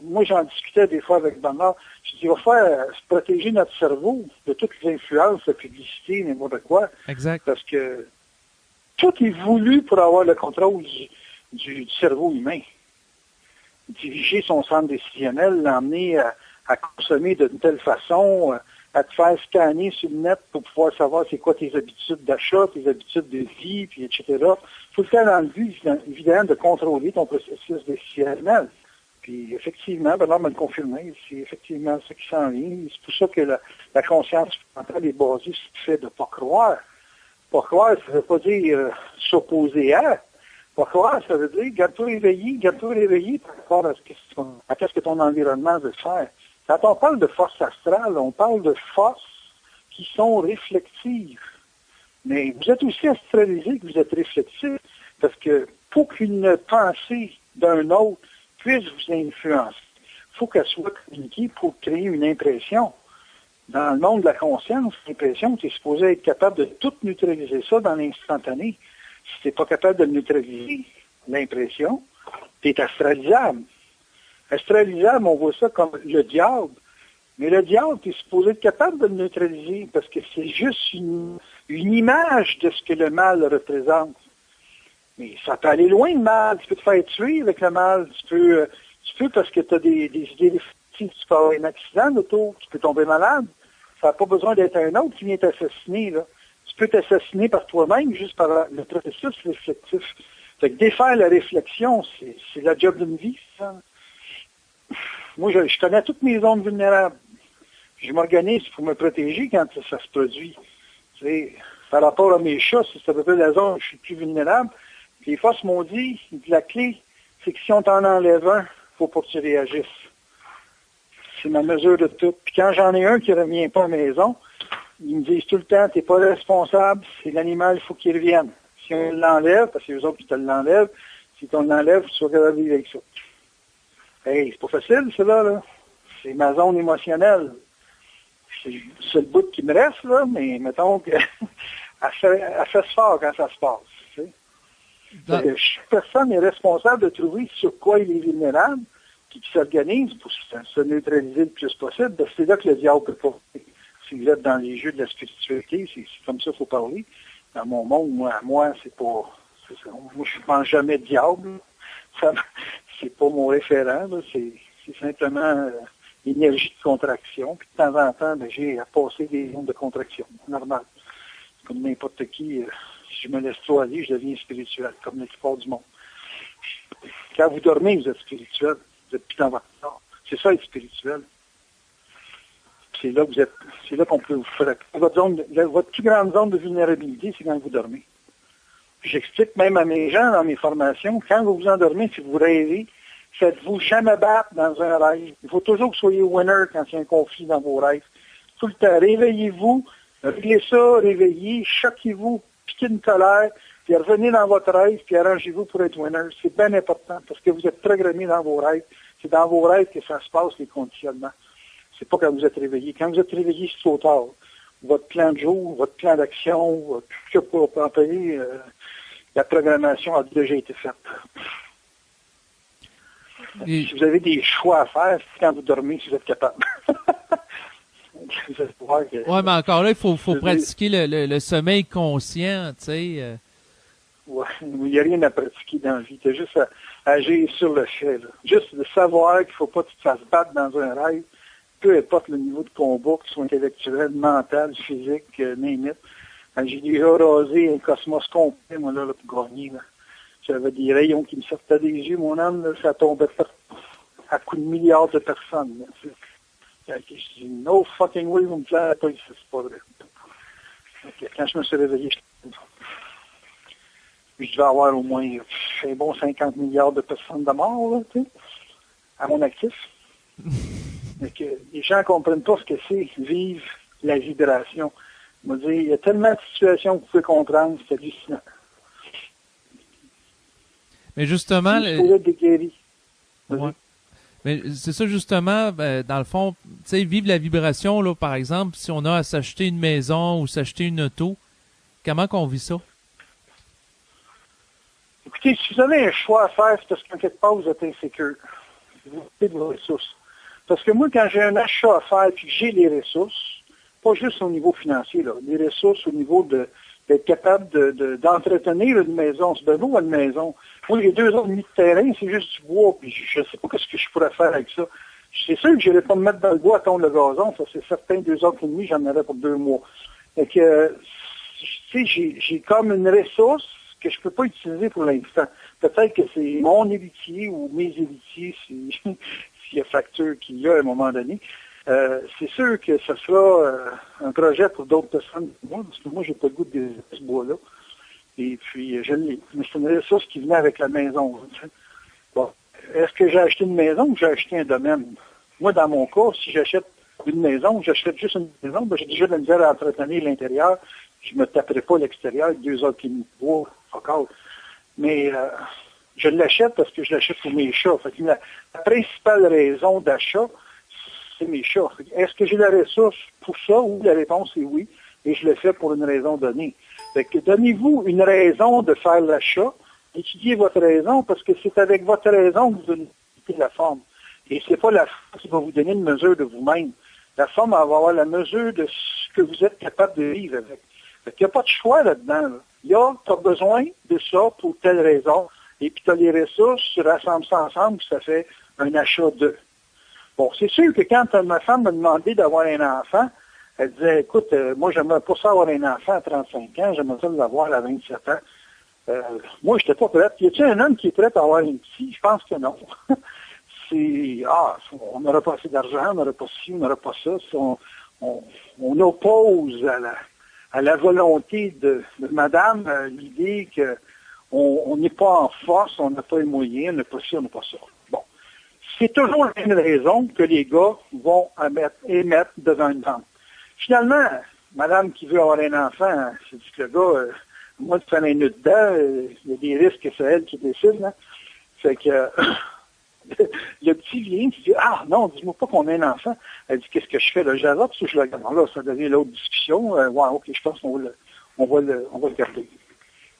moi, j'en discutais des fois avec Bernard. Je dis, il va faire se protéger notre cerveau de toutes les influences, la publicité, n'importe quoi. Exact. Parce que tout est voulu pour avoir le contrôle du cerveau humain. Diriger son centre décisionnel, l'emmener à consommer d'une telle façon, à te faire scanner sur le net pour pouvoir savoir c'est quoi tes habitudes d'achat, tes habitudes de vie, puis etc. Tout le temps dans le but, évidemment, de contrôler ton processus décisionnel. Puis effectivement, Bernard m'a le confirmé, c'est effectivement ça qui s'en vient. C'est pour ça que la conscience mentale est basée sur le fait de ne pas croire. Pas croire, ça ne veut pas dire s'opposer à. Pas croire, ça veut dire garde-toi réveillé par rapport à ce que ton environnement veut faire. Quand on parle de force astrale, on parle de forces qui sont réflectives. Mais vous êtes aussi astralisé que vous êtes réflexif, parce que pour qu'une pensée d'un autre puisse vous influencer, il faut qu'elle soit communiquée pour créer une impression. Dans le monde de la conscience, l'impression, tu es supposé être capable de tout neutraliser ça dans l'instantané. Si tu n'es pas capable de neutraliser l'impression, tu es astralisable. Astralisable, on voit ça comme le diable. Mais le diable, tu es supposé être capable de le neutraliser parce que c'est juste une image de ce que le mal représente. Mais ça peut aller loin, le mal. Tu peux te faire tuer avec le mal. Tu peux parce que tu as des idées réflexives. Tu peux avoir un accident d'auto. Tu peux tomber malade. Ça n'a pas besoin d'être un autre qui vient t'assassiner, là. Tu peux t'assassiner par toi-même juste par le processus réflexif. Fait que défaire la réflexion, c'est la job d'une vie, ça. Moi, je connais toutes mes zones vulnérables. Je m'organise pour me protéger quand ça se produit. Tu sais, par rapport à mes chats, c'est à peu près la zone où je suis plus vulnérable. Les forces m'ont dit, la clé, c'est que si on t'en enlève un, il faut pas que tu réagisses. C'est ma mesure de tout. Puis quand j'en ai un qui ne revient pas à la maison, ils me disent tout le temps, t'es pas responsable, c'est l'animal, il faut qu'il revienne. Si on l'enlève, parce que c'est eux autres qui te l'enlèvent, si on l'enlève, tu seras capable de vivre avec ça. Hey, c'est pas facile, cela, là. C'est ma zone émotionnelle. C'est le bout qui me reste, là, mais mettons que elle fait fort quand ça se passe. Tu sais. Chaque personne est responsable de trouver sur quoi il est vulnérable, puis qui s'organise pour se neutraliser le plus possible. C'est là que le diable peut pas. Si vous êtes dans les jeux de la spiritualité, c'est comme ça qu'il faut parler. Dans mon monde, moi, c'est pas. Ça. Moi, je ne pense jamais diable. C'est pas mon référent. C'est simplement l'énergie de contraction. Puis de temps en temps, j'ai à passer des zones de contraction. Normal. Comme n'importe qui, si je me laisse trop aller, je deviens spirituel, comme la plupart du monde. Quand vous dormez, vous êtes spirituel. Vous êtes plus dans votre corps. C'est ça être spirituel. C'est là qu'on peut vous faire. Votre plus grande zone de vulnérabilité, c'est quand vous dormez. J'explique même à mes gens dans mes formations, quand vous vous endormez, si vous rêvez, faites-vous jamais battre dans un rêve. Il faut toujours que vous soyez winner quand il y a un conflit dans vos rêves. Tout le temps, réveillez-vous, réglez ça, réveillez, choquez-vous, piquez une colère, puis revenez dans votre rêve, puis arrangez-vous pour être winner. C'est bien important parce que vous êtes programmé dans vos rêves. C'est dans vos rêves que ça se passe, les conditionnements. C'est pas quand vous êtes réveillé. Quand vous êtes réveillé, c'est trop tard. Votre plan de jour, votre plan d'action, tout ce que vous pouvez employer, la programmation a déjà été faite. Et si vous avez des choix à faire, c'est quand vous dormez si vous êtes capable. Oui, mais encore là, il faut pratiquer le sommeil conscient, tu sais. Ouais, il n'y a rien à pratiquer dans la vie. Tu as juste à agir sur le fait. Là. Juste de savoir qu'il ne faut pas que tu te fasses battre dans un rêve, peu importe le niveau de combat, que ce soit intellectuel, mental, physique, limite. J'ai déjà rasé un cosmos complet, moi, là pour gagner. Là. J'avais des rayons qui me sortaient des yeux, mon âme, là, ça tombait à coups de milliards de personnes. Là, je dis, no fucking way, vous me plaît pas ici, c'est pas vrai. Quand je me suis réveillé, je devais avoir au moins un bon 50 milliards de personnes de mort, là, tu sais, à mon actif. Mais que les gens ne comprennent pas ce que c'est vivre la vibration. Je me dis, il y a tellement de situations que vous pouvez comprendre, c'est hallucinant. Mais justement... Ouais. Mais c'est ça justement, dans le fond, tu sais, vivre la vibration, là, par exemple, si on a à s'acheter une maison ou s'acheter une auto, comment qu'on vit ça? Écoutez, si vous avez un choix à faire, c'est parce qu'en quelque part, vous êtes insécure. Vous avez de vos ressources. Parce que moi, quand j'ai un achat à faire et que j'ai les ressources, pas juste au niveau financier, là, les ressources au niveau d'être capable d'entretenir une maison, c'est de l'eau à une maison. Moi, j'ai 2 ans et demi de terrain, c'est juste du bois, puis je ne sais pas ce que je pourrais faire avec ça. C'est sûr que je n'allais pas me mettre dans le bois à tondre le gazon, ça c'est certain, 2 heures et demie, j'en aurais pour 2 mois. Fait que, tu sais, j'ai comme une ressource que je peux pas utiliser pour l'instant. Peut-être que c'est mon héritier ou mes héritiers, s'il y a facture qu'il y a à un moment donné. C'est sûr que ce sera un projet pour d'autres personnes que moi, parce que moi, j'ai pas le goût de désirer ce bois-là. Et puis, je l'ai. Mais c'est une ressource qui venait avec la maison. Tu sais. Bon. Est-ce que j'ai acheté une maison ou j'ai acheté un domaine? Moi, dans mon cas, si j'achète une maison ou j'achète juste une maison, ben, j'ai déjà de la misère à entretenir l'intérieur. Je me taperai pas l'extérieur 2 heures et demie de bois, encore. Mais je l'achète parce que je l'achète pour mes chats. Fait que la principale raison d'achat, c'est mes chats. Est-ce que j'ai la ressource pour ça? Ou la réponse est oui. Et je le fais pour une raison donnée. Fait que donnez-vous une raison de faire l'achat. Étudiez votre raison parce que c'est avec votre raison que vous allez la forme. Et c'est pas la forme qui va vous donner une mesure de vous-même. La forme va avoir la mesure de ce que vous êtes capable de vivre avec. Fait qu'il n'y a pas de choix là-dedans. Là. Tu as besoin de ça pour telle raison. Et puis tu as les ressources, tu rassembles ça ensemble, puis ça fait un achat de. Bon, c'est sûr que quand ma femme m'a demandé d'avoir un enfant, elle disait, écoute, moi, j'aimerais pas ça avoir un enfant à 35 ans, j'aimerais ça l'avoir à 27 ans. Moi, je n'étais pas prête. Y a-t-il un homme qui est prêt à avoir une fille? Je pense que non. On n'aura pas assez d'argent, on n'aura pas ci, on n'aura pas ça. On oppose à la volonté de madame l'idée qu'on n'est pas en force, on n'a pas les moyens, on n'a pas ci, on n'a pas ça. Bon. C'est toujours la même raison que les gars vont émettre devant une femme. Finalement, madame qui veut avoir un enfant, c'est dit que le gars, moi, de faire un nœud dedans, il y a des risques que c'est elle qui décide. Hein. Fait que le petit vient, il dit, ah non, dis-moi pas qu'on a un enfant. Elle dit, qu'est-ce que je fais là? J'arrête, parce que je le garde. Là, ça devient l'autre discussion. Ouais, ok, je pense qu'on va le garder.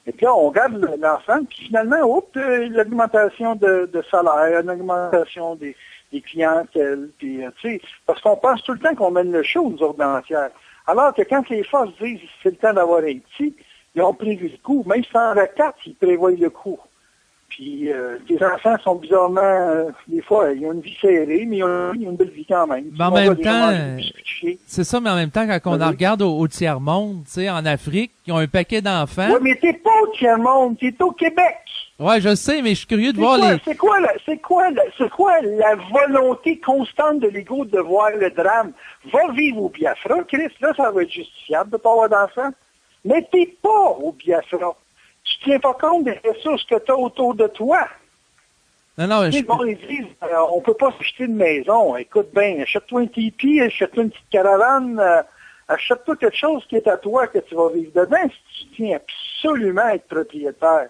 Et puis là, on garde l'enfant, puis finalement, l'augmentation de salaire, l'augmentation des clientèles, puis tu sais, parce qu'on pense tout le temps qu'on mène le show, nous autres, dans l'entière. Alors que quand les forces disent c'est le temps d'avoir un petit, ils ont prévu le coup. Même si c'est en quatre, ils prévoient le coup. Puis les enfants sont bizarrement, des fois, ils ont une vie serrée, mais ils ont une belle vie quand même. Mais en même temps, c'est ça, mais en même temps, quand on en regarde au tiers-monde, tu sais, en Afrique, ils ont un paquet d'enfants. Oui, mais t'es pas au tiers-monde, t'es au Québec. Ouais, je sais, mais je suis curieux de voir les... C'est quoi la volonté constante de l'ego de voir le drame? Va vivre au Biafra, Chris, là, ça va être justifiable de pas avoir d'enfants. Mais t'es pas au Biafra. Tu tiens pas compte des ressources que tu as autour de toi. Non, Ils disent, on peut pas s'acheter une maison. Écoute bien, achète-toi un tipi, achète-toi une petite caravane, achète-toi quelque chose qui est à toi, que tu vas vivre dedans, si tu tiens absolument à être propriétaire.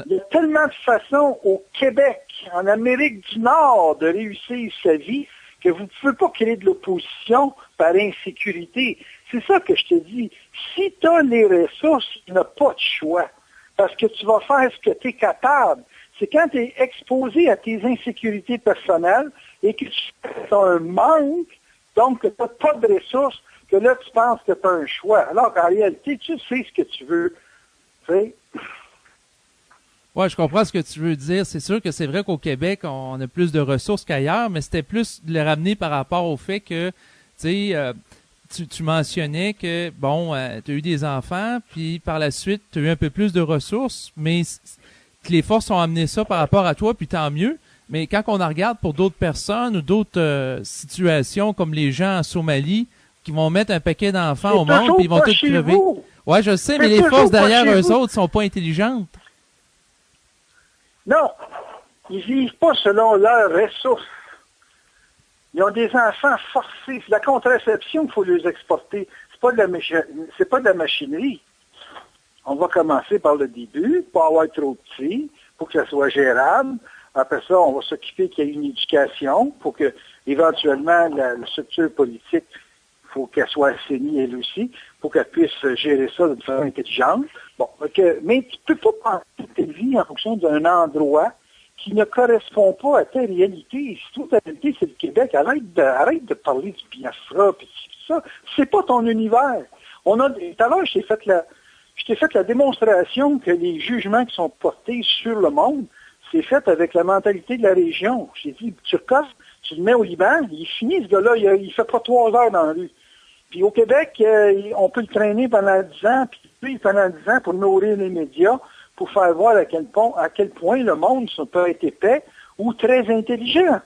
Il y a tellement de façons au Québec, en Amérique du Nord, de réussir sa vie, que vous ne pouvez pas créer de l'opposition par insécurité. C'est ça que je te dis. Si tu as les ressources, tu n'as pas de choix. Parce que tu vas faire ce que tu es capable. C'est quand tu es exposé à tes insécurités personnelles et que tu as un manque, donc que tu n'as pas de ressources, que là, tu penses que tu as un choix. Alors qu'en réalité, tu sais ce que tu veux. Tu sais? Oui, je comprends ce que tu veux dire. C'est sûr que c'est vrai qu'au Québec, on a plus de ressources qu'ailleurs, mais c'était plus de le ramener par rapport au fait que, tu sais, tu mentionnais que, bon, tu as eu des enfants, puis par la suite, tu as eu un peu plus de ressources, mais que les forces ont amené ça par rapport à toi, puis tant mieux. Mais quand on en regarde pour d'autres personnes ou d'autres situations, comme les gens en Somalie, qui vont mettre un paquet d'enfants au monde, puis ils vont tous crever. Ouais, je sais, mais les forces derrière eux autres sont pas intelligentes. Non, ils vivent pas selon leurs ressources. Ils ont des enfants forcés. La contraception, il faut les exporter. C'est pas de la machinerie. On va commencer par le début, pas avoir trop petit, pour que ça soit gérable. Après ça, on va s'occuper qu'il y ait une éducation pour que, éventuellement, la structure politique, il faut qu'elle soit assainie elle aussi, pour qu'elle puisse gérer ça d'une façon intelligente. Bon, mais tu peux pas penser ta vie en fonction d'un endroit qui ne correspond pas à ta réalité. Si toute ta réalité, c'est le Québec, arrête de parler du Biafra, puis tout ça. C'est pas ton univers. Tout à l'heure, je t'ai fait la démonstration que les jugements qui sont portés sur le monde, c'est fait avec la mentalité de la région. J'ai dit, Tu le mets au Liban, il finit, ce gars-là, il fait pas 3 heures dans la rue. Puis au Québec, on peut le traîner pendant 10 ans, puis pendant 10 ans pour nourrir les médias, pour faire voir à quel point le monde peut être épais ou très intelligent.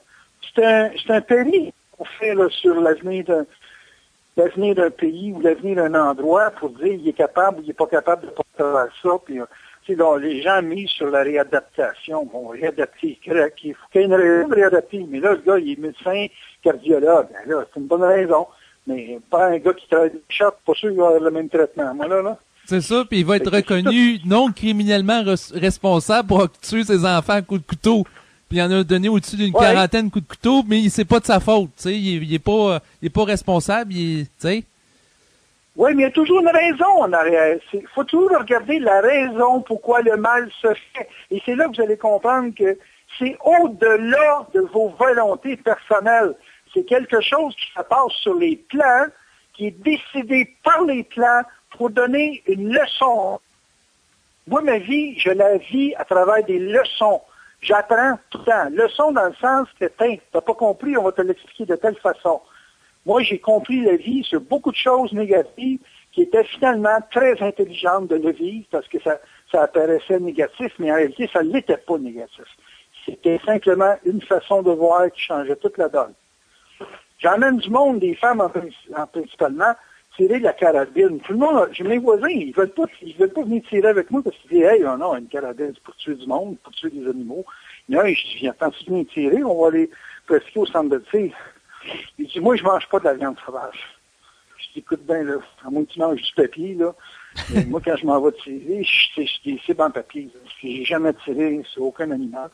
C'est un pari qu'on fait là, sur l'avenir d'un pays ou l'avenir d'un endroit pour dire il est capable ou il n'est pas capable de faire ça. Puis, donc, les gens misent sur la réadaptation. Bon, réadapter, il faut qu'il y ait une raison de réadapter. Mais là, le gars, il est médecin, cardiologue. Ben là, c'est une bonne raison. Mais pas un gars qui travaille des shops, pas sûr qu'il va avoir le même traitement. Moi, là. C'est ça, puis il va être reconnu non criminellement responsable pour tuer ses enfants à coups de couteau. Puis il en a donné au-dessus d'une quarantaine de coups de couteau, mais c'est pas de sa faute, tu sais, il est pas responsable, tu sais. Oui, mais il y a toujours une raison en arrière. Il faut toujours regarder la raison pourquoi le mal se fait. Et c'est là que vous allez comprendre que c'est au-delà de vos volontés personnelles. C'est quelque chose qui se passe sur les plans, qui est décidé par les plans pour donner une leçon. Moi, ma vie, je la vis à travers des leçons. J'apprends tout le temps. Leçon dans le sens que, t'as pas compris, on va te l'expliquer de telle façon. Moi, j'ai compris la vie sur beaucoup de choses négatives qui étaient finalement très intelligentes de le vivre parce que ça apparaissait négatif, mais en réalité, ça ne l'était pas négatif. C'était simplement une façon de voir qui changeait toute la donne. J'emmène du monde, des femmes principalement, tirer de la carabine. Tout le monde, j'ai mes voisins, ils veulent pas venir tirer avec moi parce qu'ils disent, hey, non, une carabine, c'est pour tuer du monde, pour tuer des animaux. Il y en a, je dis, viens, quand tu viens tirer, on va aller pratiquer au centre de tir. Il dit, moi, je mange pas de la viande sauvage. Je dis, écoute bien, là, à moins que tu manges du papier, là. Mais moi, quand je m'en vais tirer, je des cibles en papier. Là, parce que j'ai jamais tiré sur aucun animal.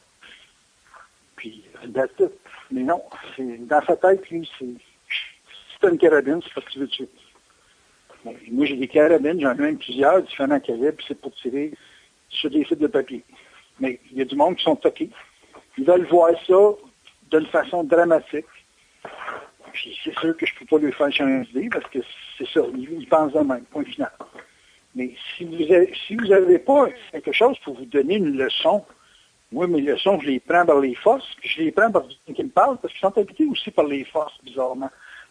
Puis, that's it. Mais non, c'est dans sa tête, lui, si t'as une carabine, c'est parce que tu veux tuer. Bon, moi, j'ai des carabines, j'en ai même plusieurs, différents calibres, c'est pour tirer sur des cibles de papier. Mais il y a du monde qui sont toqués. Ils veulent voir ça d'une façon dramatique. Puis c'est sûr que je ne peux pas lui faire changer parce que c'est ça, ils pensent de même, point final. Mais si vous n'avez pas quelque chose pour vous donner une leçon, moi, mes leçons, je les prends par les forces, puis je les prends par des qui me parlent, parce qu'ils sont habités aussi par les forces, bizarrement.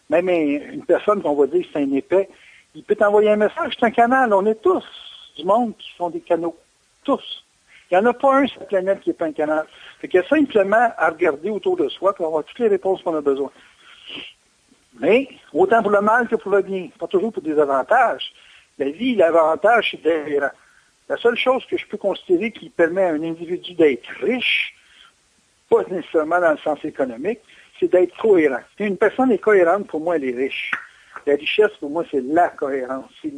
Même une personne qu'on va dire c'est un épais, il peut t'envoyer un message, c'est un canal, on est tous du monde qui font des canaux. Tous. Il n'y en a pas un sur la planète qui n'est pas un canal. Fait qu'il y a simplement à regarder autour de soi pour avoir toutes les réponses qu'on a besoin. Mais, autant pour le mal que pour le bien. Pas toujours pour des avantages. La vie, l'avantage, c'est d'être. La seule chose que je peux considérer qui permet à un individu d'être riche, pas nécessairement dans le sens économique, c'est d'être cohérent. Si une personne est cohérente, pour moi, elle est riche. La richesse, pour moi, c'est la cohérence. C'est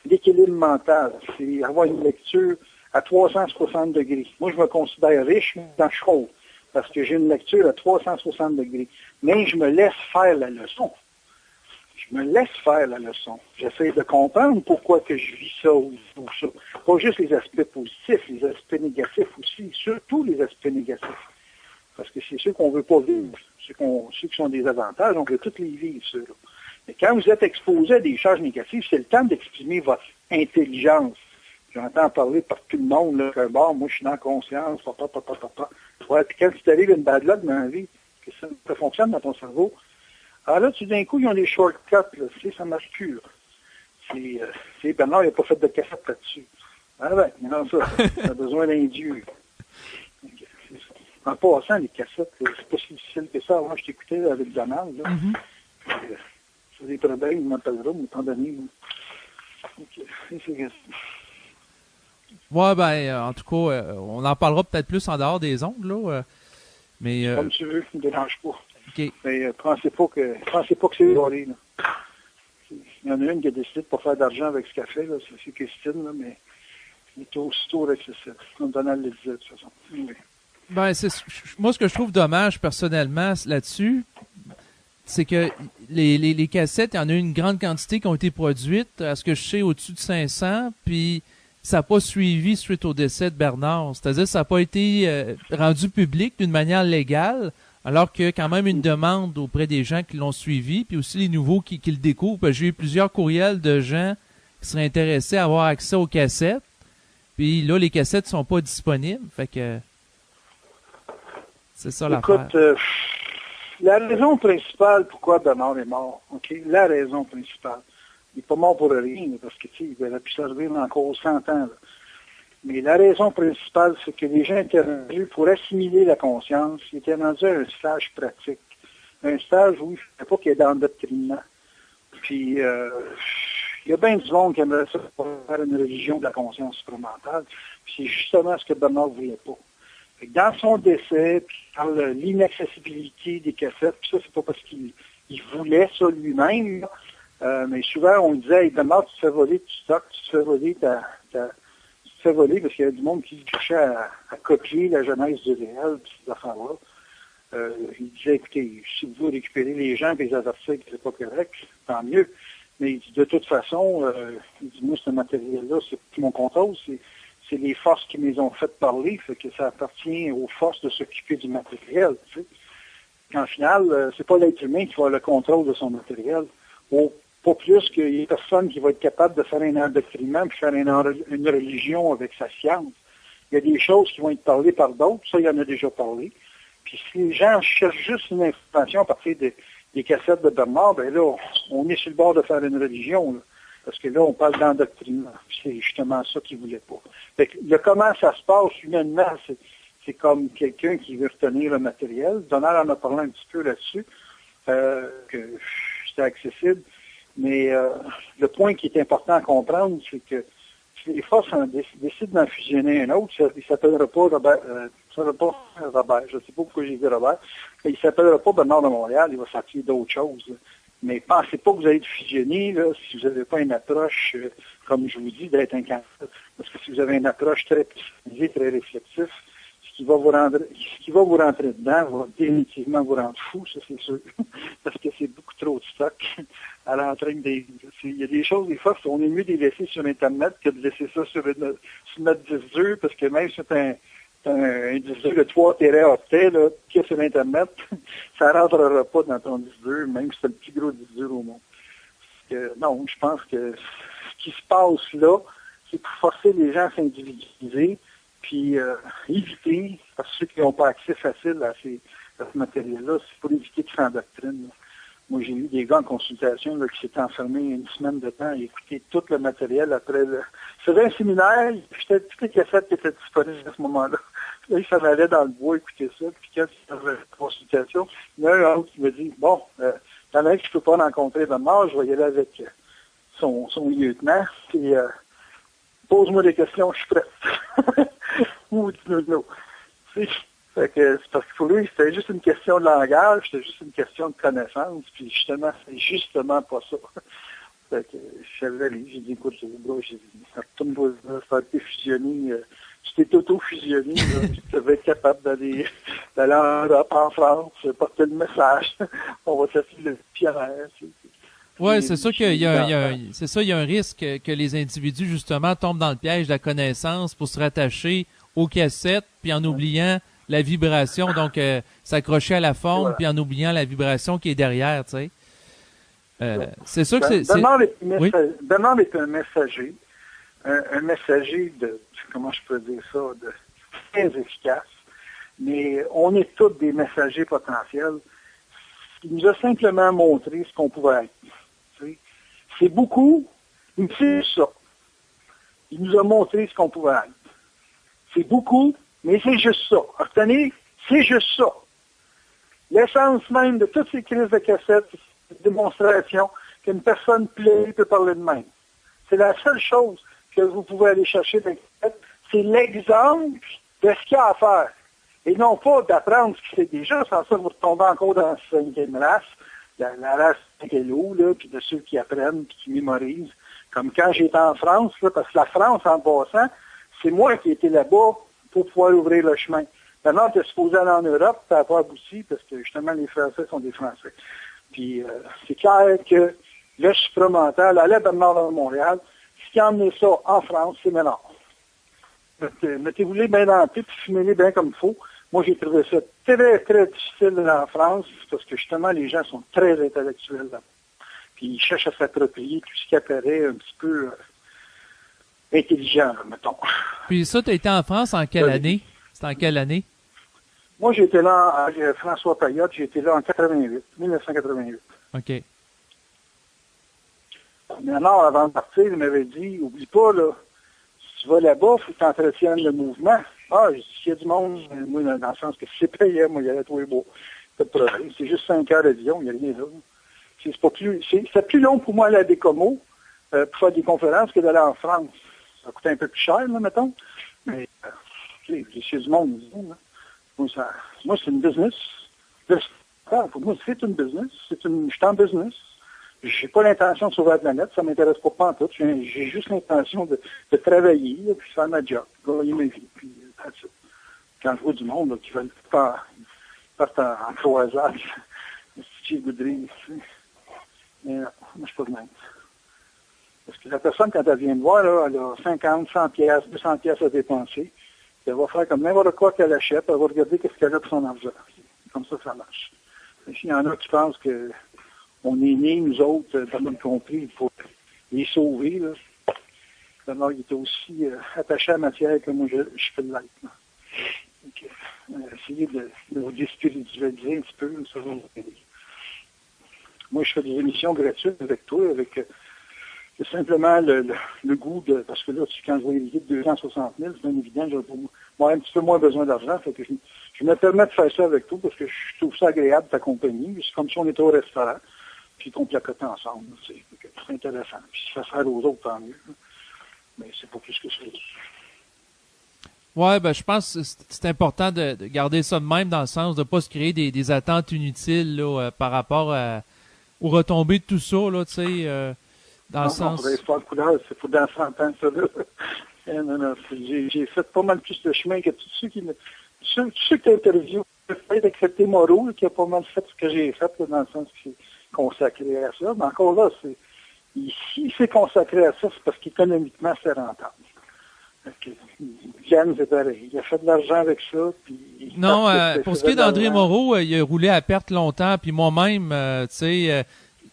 l'équilibre mental. C'est avoir une lecture à 360 degrés. Moi, je me considère riche dans chose, parce que j'ai une lecture à 360 degrés. Mais je me laisse faire la leçon. Je me laisse faire la leçon. J'essaie de comprendre pourquoi que je vis ça ou ça. Pas juste les aspects positifs, les aspects négatifs aussi, surtout les aspects négatifs. Parce que c'est ceux qu'on ne veut pas vivre. Ceux qui sont des avantages, on veut tous les vivre, ceux-là. Mais quand vous êtes exposé à des charges négatives, c'est le temps d'exprimer votre intelligence. J'entends parler par tout le monde, là, que bon, moi je suis dans la conscience, papa. Ouais, puis quand tu t'arrives une bad luck dans la vie, que ça fonctionne dans ton cerveau, alors là, tout d'un coup, ils ont des shortcuts, là, tu sais, ça marche plus, là. Bernard, il n'a pas fait de cassette là-dessus. Ah ben, non, ça, on a besoin d'un dieu. En passant, les cassettes, c'est pas si difficile que ça. Avant, je t'écoutais avec Donald, là. C'est des problèmes, il m'appellera, mais étant donné. Ouais, ben, en tout cas, on en parlera peut-être plus en dehors des ondes, là. Mais, comme tu veux, ne me dérange pas. OK. Mais pensez pas que c'est volé, là. Il y en a une qui a décidé de ne pas faire d'argent avec ce qu'elle fait, là. C'est Christine, là, mais il est aussitôt accessible. Comme Donald le disait, de toute façon. Oui. Ben, moi, ce que je trouve dommage, personnellement, là-dessus, c'est que les cassettes, il y en a une grande quantité qui ont été produites, à ce que je sais, au-dessus de 500, puis ça n'a pas suivi suite au décès de Bernard. C'est-à-dire que ça n'a pas été rendu public d'une manière légale, alors qu'il y a quand même une demande auprès des gens qui l'ont suivi, puis aussi les nouveaux qui le découvrent. J'ai eu plusieurs courriels de gens qui seraient intéressés à avoir accès aux cassettes, puis là, les cassettes ne sont pas disponibles, fait que c'est ça l'affaire. Écoute, La raison principale pourquoi Bernard est mort, OK? La raison principale. Il n'est pas mort pour rien, parce que, tu sais, il aurait pu servir encore 100 ans, là. Mais la raison principale, c'est que les gens étaient rendus pour assimiler la conscience, ils étaient rendus à un stage pratique. Un stage où il ne fallait pas qu'il y ait d'endoctrinement. Puis, il y a bien du monde qui aimerait ça pour faire une religion de la conscience supramentale. Puis c'est justement ce que Bernard ne voulait pas. Fait que dans son décès, puis dans l'inaccessibilité des cassettes, puis ça, c'est pas parce qu'il voulait ça lui-même, mais souvent, on disait, hey, Bernard, tu te fais voler du stock, tu te fais voler tu te fais voler parce qu'il y a du monde qui cherchait à copier la genèse du réel, puis ces affaires-là. Il disait, écoutez, si vous voulez récupérer les gens et les avertir que c'est pas correct, tant mieux. Mais il dit, de toute façon, il dit, moi, ce matériel-là, c'est plus mon contrôle, c'est les forces qui me les ont fait parler, fait que ça appartient aux forces de s'occuper du matériel. Tu sais. En final, c'est pas l'être humain qui va avoir le contrôle de son matériel. Pas plus qu'il y ait personne qui va être capable de faire un endoctrinement puis faire une religion avec sa science. Il y a des choses qui vont être parlées par d'autres, ça, il y en a déjà parlé. Puis si les gens cherchent juste une information à partir des cassettes de Bernard, ben là, on est sur le bord de faire une religion, là. Parce que là, on parle d'endoctrinement. C'est justement ça qu'ils ne voulaient pas. Fait que comment ça se passe humainement, c'est comme quelqu'un qui veut retenir le matériel. Donald en a parlé un petit peu là-dessus, que c'était accessible. Mais le point qui est important à comprendre, c'est que si les forces décident d'en fusionner un autre, il ne s'appellera pas Robert, je ne sais pas pourquoi j'ai dit Robert, mais il ne s'appellera pas Bernard de Montréal, il va s'appeler d'autres choses. Là. Mais pensez pas que vous allez être fusionné là, si vous n'avez pas une approche, comme je vous dis, d'être un candidat. Parce que si vous avez une approche très personnalisée, très réflexive, ce qui va vous rentrer dedans va définitivement vous rendre fou, ça c'est sûr. Parce que c'est beaucoup trop de stock à l'entraîne des. Il y a des choses, des fois, on est mieux de les laisser sur Internet que de laisser ça sur notre disque dur, parce que même si c'est un disque dur de 3 téraoctets là, qui est sur Internet, ça ne rentrera pas dans ton disque dur, même si c'est le plus gros disque dur au monde. Non, je pense que ce qui se passe là, c'est pour forcer les gens à s'individualiser, puis éviter, parce que ceux qui n'ont pas accès facile à ce matériel-là, c'est pour éviter qu'ils s'endoctrinent. Moi, j'ai eu des gars en consultation là, qui s'étaient enfermés une semaine de temps à écouter tout le matériel après le. Je faisais un séminaire, j'étais toutes les cassettes qui étaient disponibles à ce moment-là. Là, ils s'en allaient dans le bois écouter ça, puis quand ils faisaient la consultation, il y en a un autre qui me dit, bon, t'en as que je peux pas rencontrer de mort, je vais y aller avec son lieutenant, puis pose-moi des questions, je suis prêt. Ou dis-nous. Fait que c'est parce que pour lui, c'était juste une question de langage, c'était juste une question de connaissance, puis justement, c'est justement pas ça. Fait que je savais, j'ai dit, écoute, j'ai dit, retourne-toi là, ça a été fusionné, tu t'es auto-fusionné, tu devais être capable d'aller en Europe, en France, porter le message, on va s'appuyer le Pierre. Oui, c'est sûr qu'il y a un risque que les individus, justement, tombent dans le piège de la connaissance pour se rattacher aux cassettes, puis en oubliant la vibration, donc s'accrocher à la forme, voilà. Puis en oubliant la vibration qui est derrière, tu sais. C'est sûr que c'est... Bernard est un messager, un messager de, comment je peux dire ça, de très efficace, mais on est tous des messagers potentiels. Il nous a simplement montré ce qu'on pouvait être. Tu sais. C'est beaucoup, mais c'est ça. Il nous a montré ce qu'on pouvait être. C'est beaucoup, mais c'est juste ça. Retenez, c'est juste ça. L'essence même de toutes ces crises de cassettes, c'est une démonstration qu'une personne plaît peut parler de même. C'est la seule chose que vous pouvez aller chercher dans les cassettes. C'est l'exemple de ce qu'il y a à faire. Et non pas d'apprendre ce qu'il sait déjà, sans ça, vous retombez encore dans la cinquième race, la race intello, là, puis de ceux qui apprennent, puis qui mémorisent. Comme quand j'étais en France, là, parce que la France, en passant, c'est moi qui étais là-bas pour pouvoir ouvrir le chemin. Maintenant, tu es supposé aller en Europe, ça n'a pas abouti, parce que justement, les Français sont des Français. Puis, c'est clair que le supramental allait à Bernard de Montréal. Ce qui a emmené ça en France, c'est Ménard. Mettez-vous-les bien dans la tête, puis fumez-les bien comme il faut. Moi, j'ai trouvé ça très, très difficile en France, parce que justement, les gens sont très intellectuels là. Puis ils cherchent à s'approprier tout ce qui apparaît un petit peu intelligent, mettons. Puis ça, tu as été en France en quelle année? C'était en quelle année? Moi, j'étais là, François Payotte, j'ai été là en 1988. OK. Mais alors, avant de partir, il m'avait dit, oublie pas, là, si tu vas là-bas, il faut que tu entretiennes le mouvement. Ah, j'ai dit, s'il y a du monde, moi, dans le sens que si c'est payé, moi, il y allait tous les beaux. Pas de problème. C'est juste 5 heures d'avion, il n'y a rien là. C'est plus long pour moi aller à Bécomo pour faire des conférences que d'aller en France. Ça coûte un peu plus cher, là, mettons. Mais, c'est du monde, disons, là. Moi, c'est une business. Pour moi, c'est une business. Je suis en business. J'ai pas l'intention de sauver la planète, ça m'intéresse pas en tout. J'ai juste l'intention de travailler, là, puis faire ma job, gagner ma vie, puis that's it. Quand je vois du monde là, qui veulent partent en croisade, c'est goudry, mais non, moi, je suis pas de même. Parce que la personne, quand elle vient me voir, là, elle a 50, 100 pièces, 200 pièces à dépenser. Elle va faire comme n'importe quoi qu'elle achète, elle va regarder qu'est-ce qu'elle a pour son argent. Comme ça marche. Et s'il y en a qui pensent que on est nés, nous autres, dans le compris, pour les sauver, là. Alors, il était aussi attaché à la matière que moi, je peux l'être. Donc, essayer de vous déspiritualiser un petit peu, ça va vous aider. Moi, je fais des émissions gratuites avec toi, avec simplement le goût de... Parce que là, quand je vois les guides de 260 000, c'est bien évident, j'ai un petit peu moins besoin d'argent. Fait que je me permets de faire ça avec toi parce que je trouve ça agréable, ta compagnie. C'est comme si on était au restaurant, puis qu'on placote ensemble. C'est intéressant. Puis si ça sert aux autres, tant mieux. Mais c'est pas plus que ça. Ouais, ben je pense que c'est important de garder ça de même dans le sens de pas se créer des attentes inutiles là, par rapport aux retombées de tout ça, là, tu sais, dans le sens... Non, faudrait faire couleur, c'est pour dans 100 ans, ça, là. Non, j'ai fait pas mal plus de chemin que tous ceux qui t'interviewent. Peut-être accepter Moreau, qui a pas mal fait ce que j'ai fait, là, dans le sens qu'il est consacré à ça. Mais encore là, s'il s'est consacré à ça, c'est parce qu'économiquement, c'est rentable. Yann, c'est pareil. Il a fait de l'argent avec ça. Puis non, pour ce qui est d'André Moreau, il a roulé à perte longtemps. Puis moi-même, tu sais,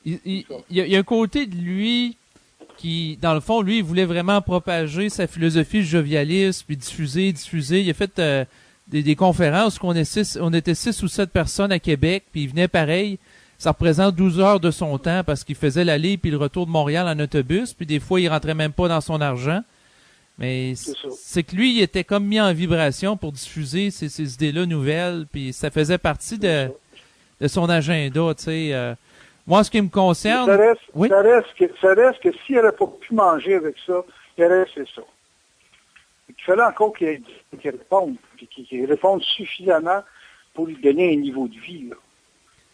il y a un côté de lui qui, dans le fond, lui, il voulait vraiment propager sa philosophie de jovialisme, puis diffuser. Il a fait des conférences où on était 6 ou 7 personnes à Québec, puis il venait pareil. Ça représente 12 heures de son temps parce qu'il faisait l'aller puis le retour de Montréal en autobus. Puis des fois, il rentrait même pas dans son argent. Mais c'est que lui, il était comme mis en vibration pour diffuser ces idées-là nouvelles, puis ça faisait partie de son agenda, tu sais. Moi, ce qui me concerne... Ça reste que s'il n'aurait pas pu manger avec ça, il aurait fait ça. Il fallait encore qu'il réponde, puis qu'il réponde suffisamment pour lui donner un niveau de vie, là.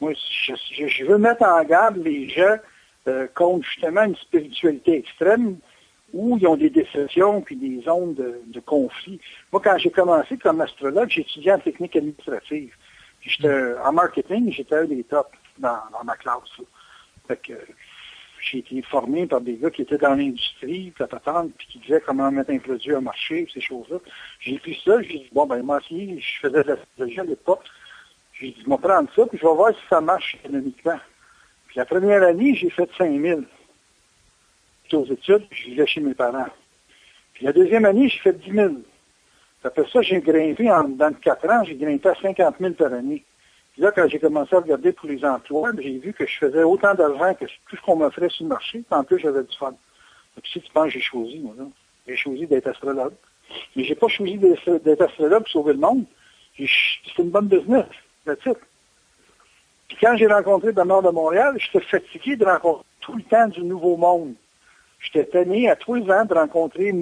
Moi, je veux mettre en garde les gens contre justement une spiritualité extrême, où ils ont des déceptions puis des zones de conflit. Moi, quand j'ai commencé comme astrologue, j'ai étudié en technique administrative. Puis j'étais en marketing, j'étais un des tops dans ma classe. Là. Fait que j'ai été formé par des gars qui étaient dans l'industrie, puis qui disaient comment mettre un produit à marché, ces choses-là. J'ai pris ça, j'ai dit, bon, ben, moi aussi, je faisais de l'astrologie à l'époque. J'ai dit, je vais prendre ça, puis je vais voir si ça marche économiquement. Puis la première année, j'ai fait 5 000. Aux études, je vivais chez mes parents. Puis la deuxième année, j'ai fait 10 000. Après ça, j'ai grimpé, dans 4 ans, j'ai grimpé à 50 000 par année. Puis là, quand j'ai commencé à regarder pour les emplois, j'ai vu que je faisais autant d'argent que tout ce qu'on m'offrait sur le marché, puis en plus, j'avais du fun. Puis si tu penses, j'ai choisi, moi, là. J'ai choisi d'être astrologue. Mais j'ai pas choisi d'être astrologue pour sauver le monde. C'est une bonne business, that's it. Puis quand j'ai rencontré le nord de Montréal, j'étais fatigué de rencontrer tout le temps du nouveau monde. J'étais tanné à tous les ans de rencontrer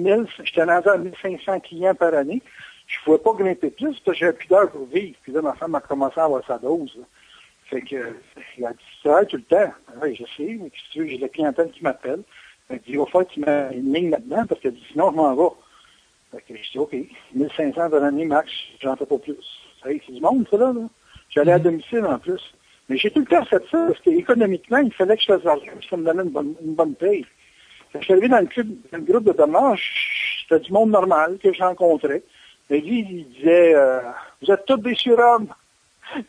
j'étais rendu à 1500 clients par année. Je ne pouvais pas grimper plus parce que j'avais plus d'heures pour vivre. Puis là, ma femme a commencé à avoir sa dose. Là. Fait que, il a dit, ça tout le temps. Oui, je sais, mais si tu veux, j'ai la clientèle qui m'appelle. Fait que, il va falloir que tu mets une ligne là-dedans parce que sinon, je m'en vais. Fait que, je dis, OK, 1500 par année max, j'en fais pas plus. C'est du monde, ça, là. J'allais à domicile en plus. Mais j'ai tout le temps fait ça parce qu'économiquement, il fallait que je fasse de l'argent, ça me donnait une bonne paye. Quand je suis arrivé dans le groupe de Bernard, c'était du monde normal que je rencontrais. Et lui, il disait, vous êtes tous des surhommes.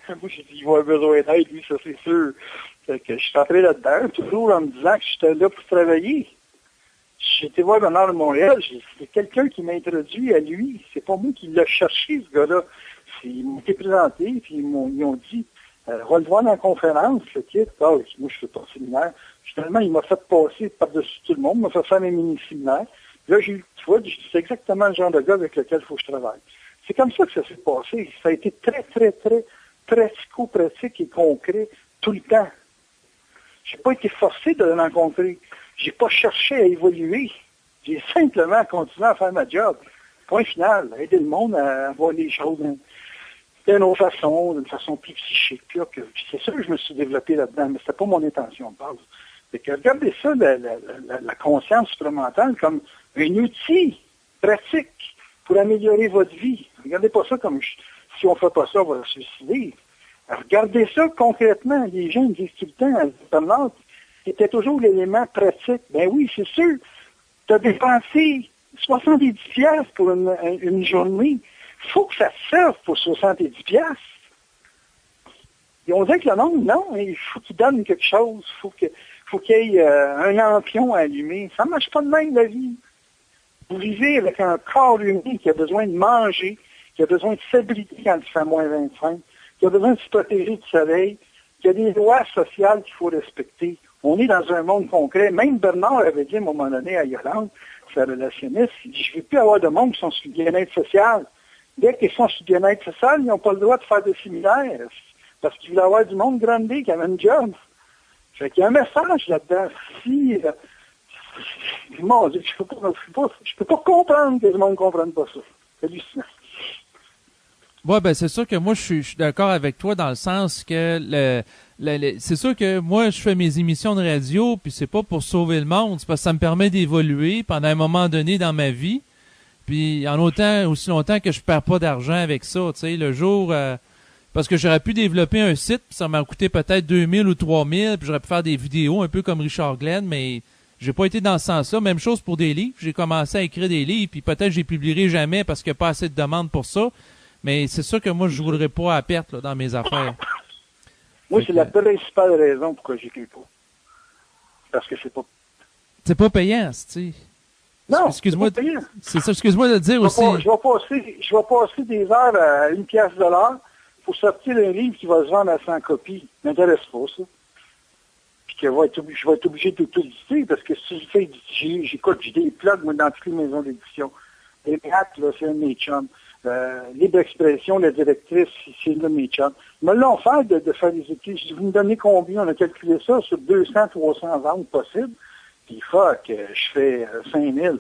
Moi, j'ai dit, il va avoir besoin d'aide, lui, ça c'est sûr. Fait que je suis entré là-dedans, toujours en me disant que j'étais là pour travailler. J'étais voir Bernard de Montréal, c'est quelqu'un qui m'a introduit à lui. C'est pas moi qui l'ai cherché, ce gars-là. Ils m'ont été présentés, puis ils ont dit, va le voir dans la conférence, le kit. Ah, moi, je ne fais pas de séminaire. Finalement, il m'a fait passer par-dessus tout le monde, il m'a fait faire mes mini-séminaires. Là, tu vois, c'est exactement le genre de gars avec lequel il faut que je travaille. C'est comme ça que ça s'est passé. Ça a été très, très, très pratico-pratique et concret tout le temps. J'ai pas été forcé de le rencontrer. J'ai pas cherché à évoluer. J'ai simplement continué à faire ma job. Point final. Aider le monde à voir les choses d'une autre façon, d'une façon plus psychique. Là, c'est sûr que je me suis développé là-dedans, mais c'était pas mon intention de base. Fait que regardez ça, la conscience supplémentaire, comme un outil pratique pour améliorer votre vie. Regardez pas ça comme si on fait pas ça, on va se suicider. Regardez ça concrètement. Les gens me disent tout le temps, c'était toujours l'élément pratique. Ben oui, c'est sûr. Tu as dépensé 70 piastres pour une journée. Il faut que ça te serve pour 70 piastres. Et on dit que le monde, non, il faut qu'il donne quelque chose. Il faut qu'il y ait un lampion à allumer. Ça ne marche pas de même, la vie. Vous vivez avec un corps humain qui a besoin de manger, qui a besoin de s'abriter quand il fait moins 25, qui a besoin de se protéger du soleil, qui a des lois sociales qu'il faut respecter. On est dans un monde concret. Même Bernard avait dit à un moment donné à Yolande, sa relationniste, il dit, je ne veux plus avoir de monde qui sont sur le bien-être social. Dès qu'ils sont sur le bien-être social, ils n'ont pas le droit de faire des séminaires. Parce qu'ils voulaient avoir du monde grandé qui avait un job. Fait qu'il y a un message là-dedans. Mon Dieu, je peux pas comprendre que le monde ne comprenne pas ça. C'est hallucinant. Ouais, ben c'est sûr que moi je suis d'accord avec toi dans le sens que c'est sûr que moi je fais mes émissions de radio puis c'est pas pour sauver le monde, c'est parce que ça me permet d'évoluer pendant un moment donné dans ma vie. Puis en aussi longtemps que je perds pas d'argent avec ça, tu sais, le jour parce que j'aurais pu développer un site, puis ça m'a coûté peut-être 2000 ou 3000, puis j'aurais pu faire des vidéos un peu comme Richard Glenn, mais j'ai pas été dans ce sens-là. Même chose pour des livres, j'ai commencé à écrire des livres, puis peut-être je les publierai jamais parce qu'il n'y a pas assez de demandes pour ça. Mais c'est sûr que moi, je ne voudrais pas à perte là, dans mes affaires. Moi, c'est la principale raison pourquoi j'écris pas. Parce que c'est pas... C'est pas payant, tu sais. Non, excuse-moi, c'est pas payant. C'est ça, excuse-moi de le dire aussi. Je vais passer des heures à 1 piastre de l'heure pour sortir un livre qui va se vendre à 100 copies. Ça m'intéresse pas, ça. Puis que je vais être obligé de tout éditer parce que si je fais j'écoute, j'ai des plugs, moi, dans toutes les maisons d'édition. Les maths, là, c'est un de mes chums. Libre expression, la directrice, c'est une de mes chums. Me l'ont fait de faire des études. Je dis, vous me donnez combien? On a calculé ça sur 200, 300 ventes possibles. Puis, fuck, je fais 5000.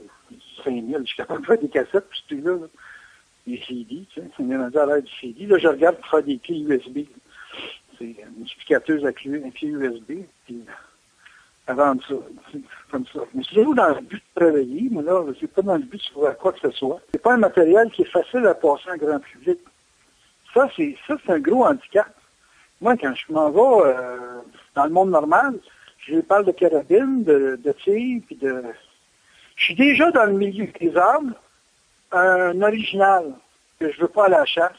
5000, je suis capable de faire des cassettes, puis c'est là. Des CD, tu sais. On est rendu à l'heure du CD. Là, je regarde pour faire des clés USB. C'est une multiplicateuse à clé, un clé USB. Puis, avant ça, comme ça. Mais c'est toujours dans le but de travailler, mais là, c'est pas dans le but de trouver quoi que ce soit. C'est pas un matériel qui est facile à passer en grand public. Ça, c'est un gros handicap. Moi, quand je m'en vais dans le monde normal, je parle de carabine, de tir, puis de... Je suis déjà dans le milieu des armes, un original, que je veux pas aller à la chasse,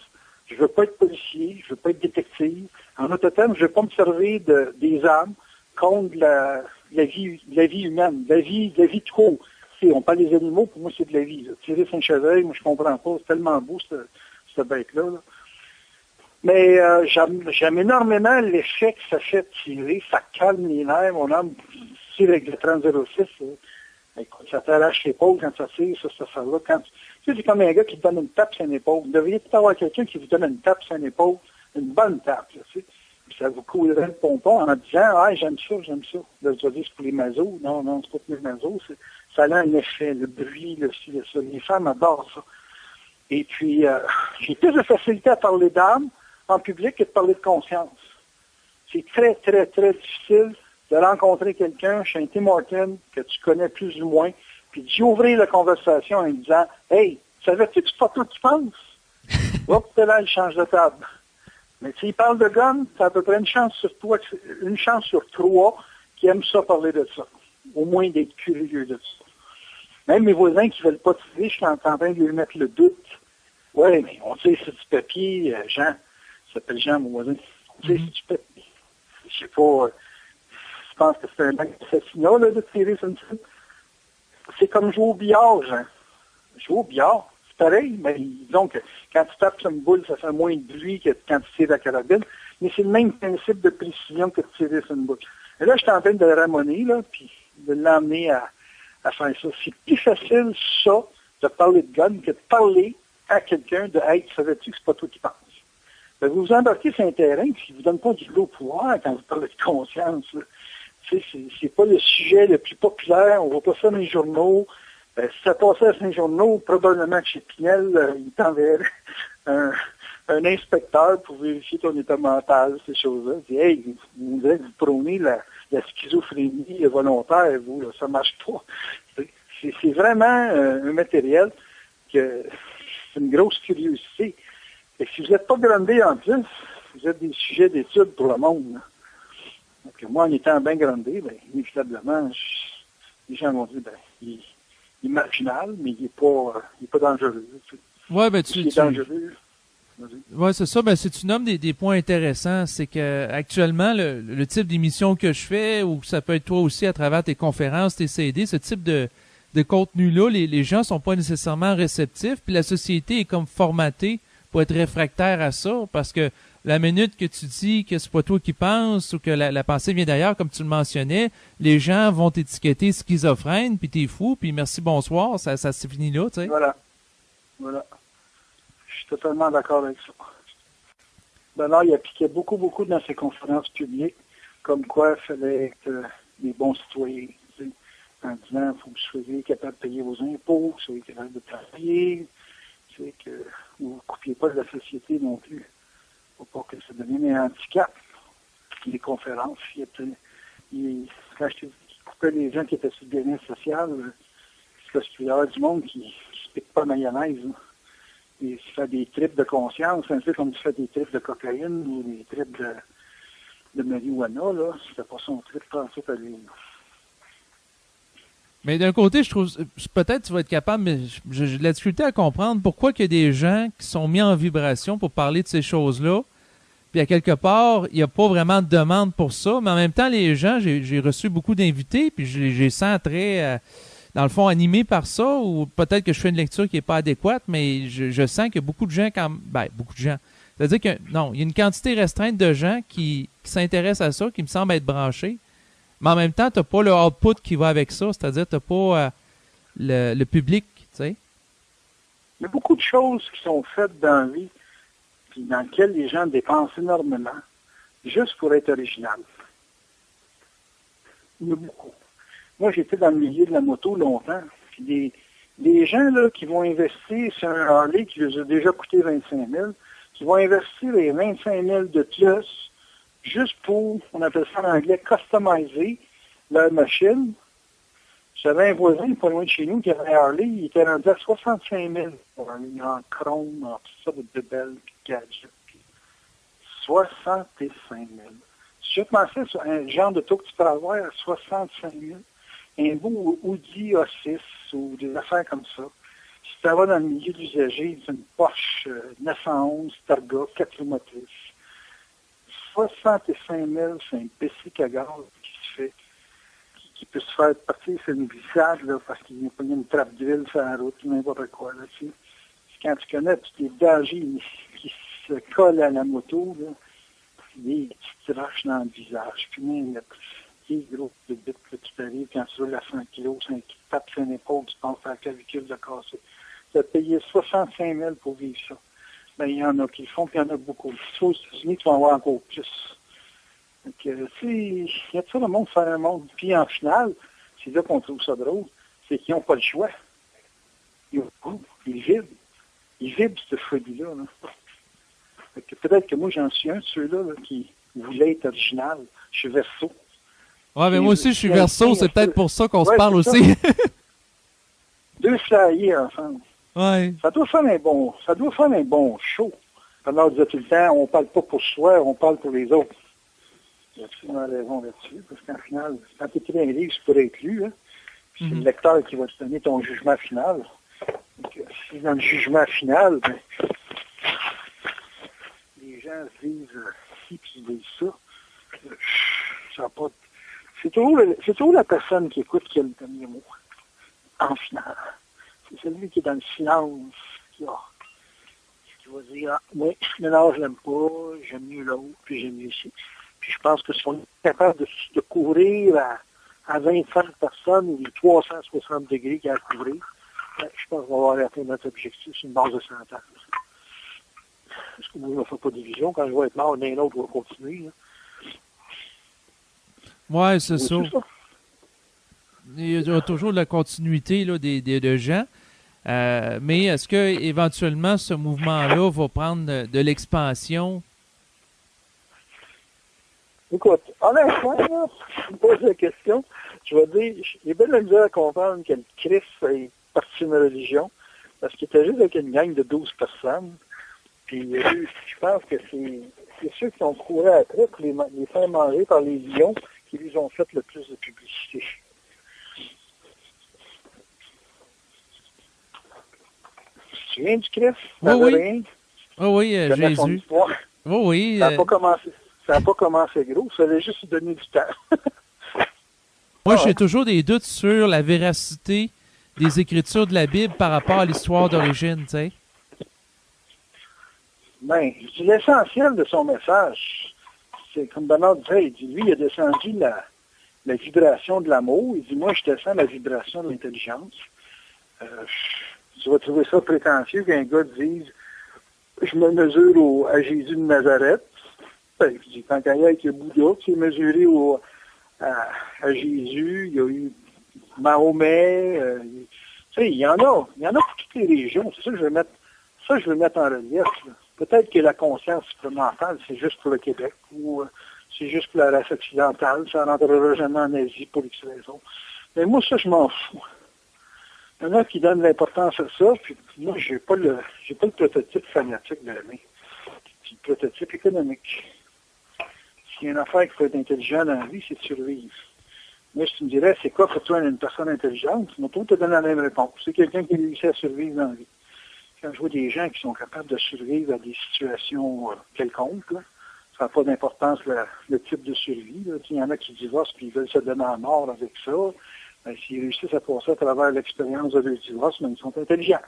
je veux pas être policier, je veux pas être détective. En autotome, je veux pas me servir des armes contre la vie humaine, la vie de trop. On parle des animaux, pour moi, c'est de la vie. Là. Tirer sur un cheval, moi, je comprends pas. C'est tellement beau, cette bête-là. Là. Mais j'aime énormément l'effet que ça fait tirer. Ça calme les nerfs. Mon homme tire avec le 30-06. Écoute, ça t'arrache l'épaule quand ça tire, ça là. Tu sais, c'est comme un gars qui te donne une tape sur l'épaule. Vous devriez peut-être avoir quelqu'un qui vous donne une tape sur l'épaule. Une bonne tape, là, tu sais. Ça vous coulerait le pompon en disant, ah, j'aime ça. Là, je vais dire, c'est pour les masos. Non, c'est pas pour les masos. Ça a un effet, le bruit, ça. Les femmes adorent ça. Et puis, j'ai plus de facilité à parler d'âme en public que de parler de conscience. C'est très, très, très difficile de rencontrer quelqu'un chez un Tim Hortons que tu connais plus ou moins, puis d'y ouvrir la conversation en disant, hey, savais-tu que c'est pas toi qui penses? Hop, là, il change de table. Mais s'il parle de gun, c'est à peu près une chance sur 3 qui aiment ça parler de ça. Au moins d'être curieux de ça. Même mes voisins qui ne veulent pas tirer, je suis en train de lui mettre le doute. Oui, mais on sait c'est du papier, Jean. Il s'appelle Jean, mon voisin. On sait c'est du papier. Je sais pas, je pense que c'est un assassinat, là, de tirer sur une cible. C'est comme jouer au billard, Jean. Jouer au billard, c'est pareil, mais disons que quand tu tapes sur une boule, ça fait moins de bruit que quand tu tires la carabine, mais c'est le même principe de précision que de tirer sur une boule. Et là, je suis en train de le ramoner, là, puis de l'emmener à faire ça. C'est plus facile, ça, de parler de gun que de parler à quelqu'un de « Hey, savais-tu que c'est pas toi qui penses? » Ben, vous vous embarquez sur un terrain, puis il ne vous donne pas du lot au pouvoir quand vous parlez de conscience. Là. C'est pas le sujet le plus populaire, on ne voit pas ça dans les journaux. Si ça passait à Saint-Journaux, probablement que chez Pinel, il t'enverrait un inspecteur pour vérifier ton état mental, ces choses-là. Il dit « Hey, vous prônez la schizophrénie volontaire, vous, là, ça ne marche pas. » C'est vraiment un matériel que c'est une grosse curiosité. Et si vous n'êtes pas grandé en plus, vous êtes des sujets d'étude pour le monde. Là. Donc, moi, en étant bien grandé, ben, inévitablement, les gens vont dire, ben, il est marginal, mais il n'est pas dangereux. Ouais, ben, il est dangereux. Oui, c'est ça. Ben, si tu nommes des points intéressants, c'est que actuellement, le type d'émission que je fais, ou ça peut être toi aussi à travers tes conférences, tes CD, ce type de contenu-là, les gens sont pas nécessairement réceptifs, puis la société est comme formatée pour être réfractaire à ça, parce que la minute que tu dis que c'est pas toi qui penses ou que la pensée vient d'ailleurs, comme tu le mentionnais, les gens vont t'étiqueter schizophrène, puis t'es fou, puis merci, bonsoir, ça c'est fini là, tu sais. Voilà. Je suis totalement d'accord avec ça. Bernard, il appliquait beaucoup dans ses conférences publiques, comme quoi il fallait être des bons citoyens, tu sais, en disant il faut que vous soyez capable de payer vos impôts, que vous soyez capable de travailler, tu sais, que vous ne coupiez pas de la société non plus. Faut pas que ça devienne un handicap. Les conférences, quand je te dis qu'il coupait les gens qui étaient sur le bien-être social, c'est parce qu'il y a du monde qui se pique pas mayonnaise. Là. Et tu fais des tripes de conscience, un peu comme tu fais des tripes de cocaïne ou des tripes de marijuana, là. C'était pas son trip, pas en fait à lui. Mais d'un côté, je trouve, peut-être tu vas être capable, mais j'ai de la difficulté à comprendre pourquoi il y a des gens qui sont mis en vibration pour parler de ces choses-là. Puis à quelque part, il n'y a pas vraiment de demande pour ça, mais en même temps, les gens, j'ai reçu beaucoup d'invités, puis je les sens très, dans le fond, animés par ça, ou peut-être que je fais une lecture qui n'est pas adéquate, mais je sens qu'il y a beaucoup de gens, beaucoup de gens. C'est-à-dire que, non, il y a une quantité restreinte de gens qui s'intéressent à ça, qui me semblent être branchés, mais en même temps, tu n'as pas le output qui va avec ça, c'est-à-dire tu n'as pas le public, tu sais. Il y a beaucoup de choses qui sont faites dans la vie, puis dans lesquelles les gens dépensent énormément, juste pour être original. Il y en a beaucoup. Moi, j'étais dans le milieu de la moto longtemps, puis des gens là, qui vont investir sur un Harley qui les a déjà coûté 25 000, qui vont investir les 25 000 de plus juste pour, on appelle ça en anglais, customiser leur machine. J'avais un voisin pas loin de chez nous qui avait un Harley, il était rendu à 65 000 en chrome, en tout ça, de belles gadgets. 65 000. Si je pensais sur un genre de taux que tu peux avoir à 65 000, un beau Audi A6 ou des affaires comme ça. Si tu vas dans le milieu de l'usager, c'est une Porsche 911 Targa 4 roues motrices. 65 000, c'est un PC Cagaz qui se fait, qui peut se faire partir sur une glissade, là, parce qu'il n'y a pas une trappe d'huile sur la route, n'importe quoi, là, tu sais. Quand tu connais tous les dangers qui se collent à la moto, là, des petites roches dans le visage, puis même des gros de bits que tu arrives quand tu roules à 100 kilos, tu tapes sur une épaule, tu penses à la clavicule de casser. Tu as payé 65 000 pour vivre ça. Ben, il y en a qui le font, puis il y en a beaucoup. Si tu vas aux États-Unis, tu vas en avoir encore plus. Donc, tu sais, il y a tout le monde faire un monde. Puis en finale, c'est là qu'on trouve ça drôle, c'est qu'ils n'ont pas le choix. Ils vibrent. Ils vibrent, cette folie-là. Là. Peut-être que moi, j'en suis un de ceux-là là, qui voulait être original. Je suis Verseau. Ouais, mais moi aussi, je suis Verseau. C'est peut-être pour ça qu'on se parle aussi. Deux flyers ensemble. Ouais. Ça doit faire un bon show. Alors, on disait tout le temps, on parle pas pour soi, on parle pour les autres. Il y a absolument raison là-dessus, parce qu'en final, quand tu écris un livre, c'est pour être lu, hein. Puis c'est le lecteur qui va te donner ton jugement final. Donc, si dans le jugement final, ben, les gens disent ci, puis ils disent ça, ça n'a pas... C'est toujours la personne qui écoute qui a le dernier mot, en finale. C'est celui qui est dans le silence, là, qui va dire, ah, oui, ce ménage, je l'aime pas, j'aime mieux l'autre, puis j'aime mieux ici. Puis je pense que si on est capable de couvrir à 25 personnes les 360 degrés qu'il y a à couvrir, je pense qu'on va avoir atteint notre objectif sur une base de 100 ans. Parce que moi, je ne me fais pas de division. Quand je vais être mort, l'un et l'autre va continuer. Là. Ouais, c'est Oui, ça. c'est ça. Il y a toujours de la continuité là, de gens. Mais est-ce que éventuellement ce mouvement-là va prendre de l'expansion? Écoute, honnêtement, là, tu me poses la question, je vais dire, j'ai bien de la misère à comprendre que le Christ est parti d'une religion, parce qu'il était juste avec une gang de 12 personnes. Puis je pense que c'est ceux qui ont couru après pour les faire manger par les lions qui lui ont fait le plus de publicité. Tu te souviens du Christ? Oui, oui. Rien. Oh oui, Tu connais son Jésus. histoire. Oh oui. Ça n'a pas commencé. Ça n'a pas commencé gros, ça allait juste lui donner du temps. Moi, Ah j'ai ouais. toujours des doutes sur la véracité des écritures de la Bible par rapport à l'histoire d'origine, tu sais. Ben, je dis l'essentiel de son message. C'est comme Bernard disait, il dit, lui, il a descendu la vibration de l'amour. Il dit, moi, je descends la vibration de l'intelligence. Tu vas trouver ça prétentieux qu'un gars dise, je me mesure à Jésus de Nazareth. Ben, je dis, quand il y a avec le Bouddha qui est mesuré à Jésus, il y a eu Mahomet, tu sais, il y en a pour toutes les régions. C'est ça que je veux mettre en relief. Là. Peut-être que la conscience supplémentaire, c'est juste pour le Québec ou c'est juste pour la race occidentale, ça rentrera jamais en Asie pour X raisons. Mais moi, ça, je m'en fous. Il y en a qui donnent l'importance à ça, puis moi, j'ai pas le prototype fanatique de l'année. C'est le prototype économique. S'il y a une affaire qu'il faut être intelligent dans la vie, c'est de survivre. Moi, si tu me dirais, c'est quoi pour toi une personne intelligente? Mon tour te donne la même réponse. C'est quelqu'un qui réussit à survivre dans la vie. Quand je vois des gens qui sont capables de survivre à des situations quelconques, là, ça n'a pas d'importance le type de survie. Là. Il y en a qui divorcent et ils veulent se donner à mort avec ça. Ben, s'ils réussissent à passer à travers l'expérience de leur divorce, ben, ils sont intelligents.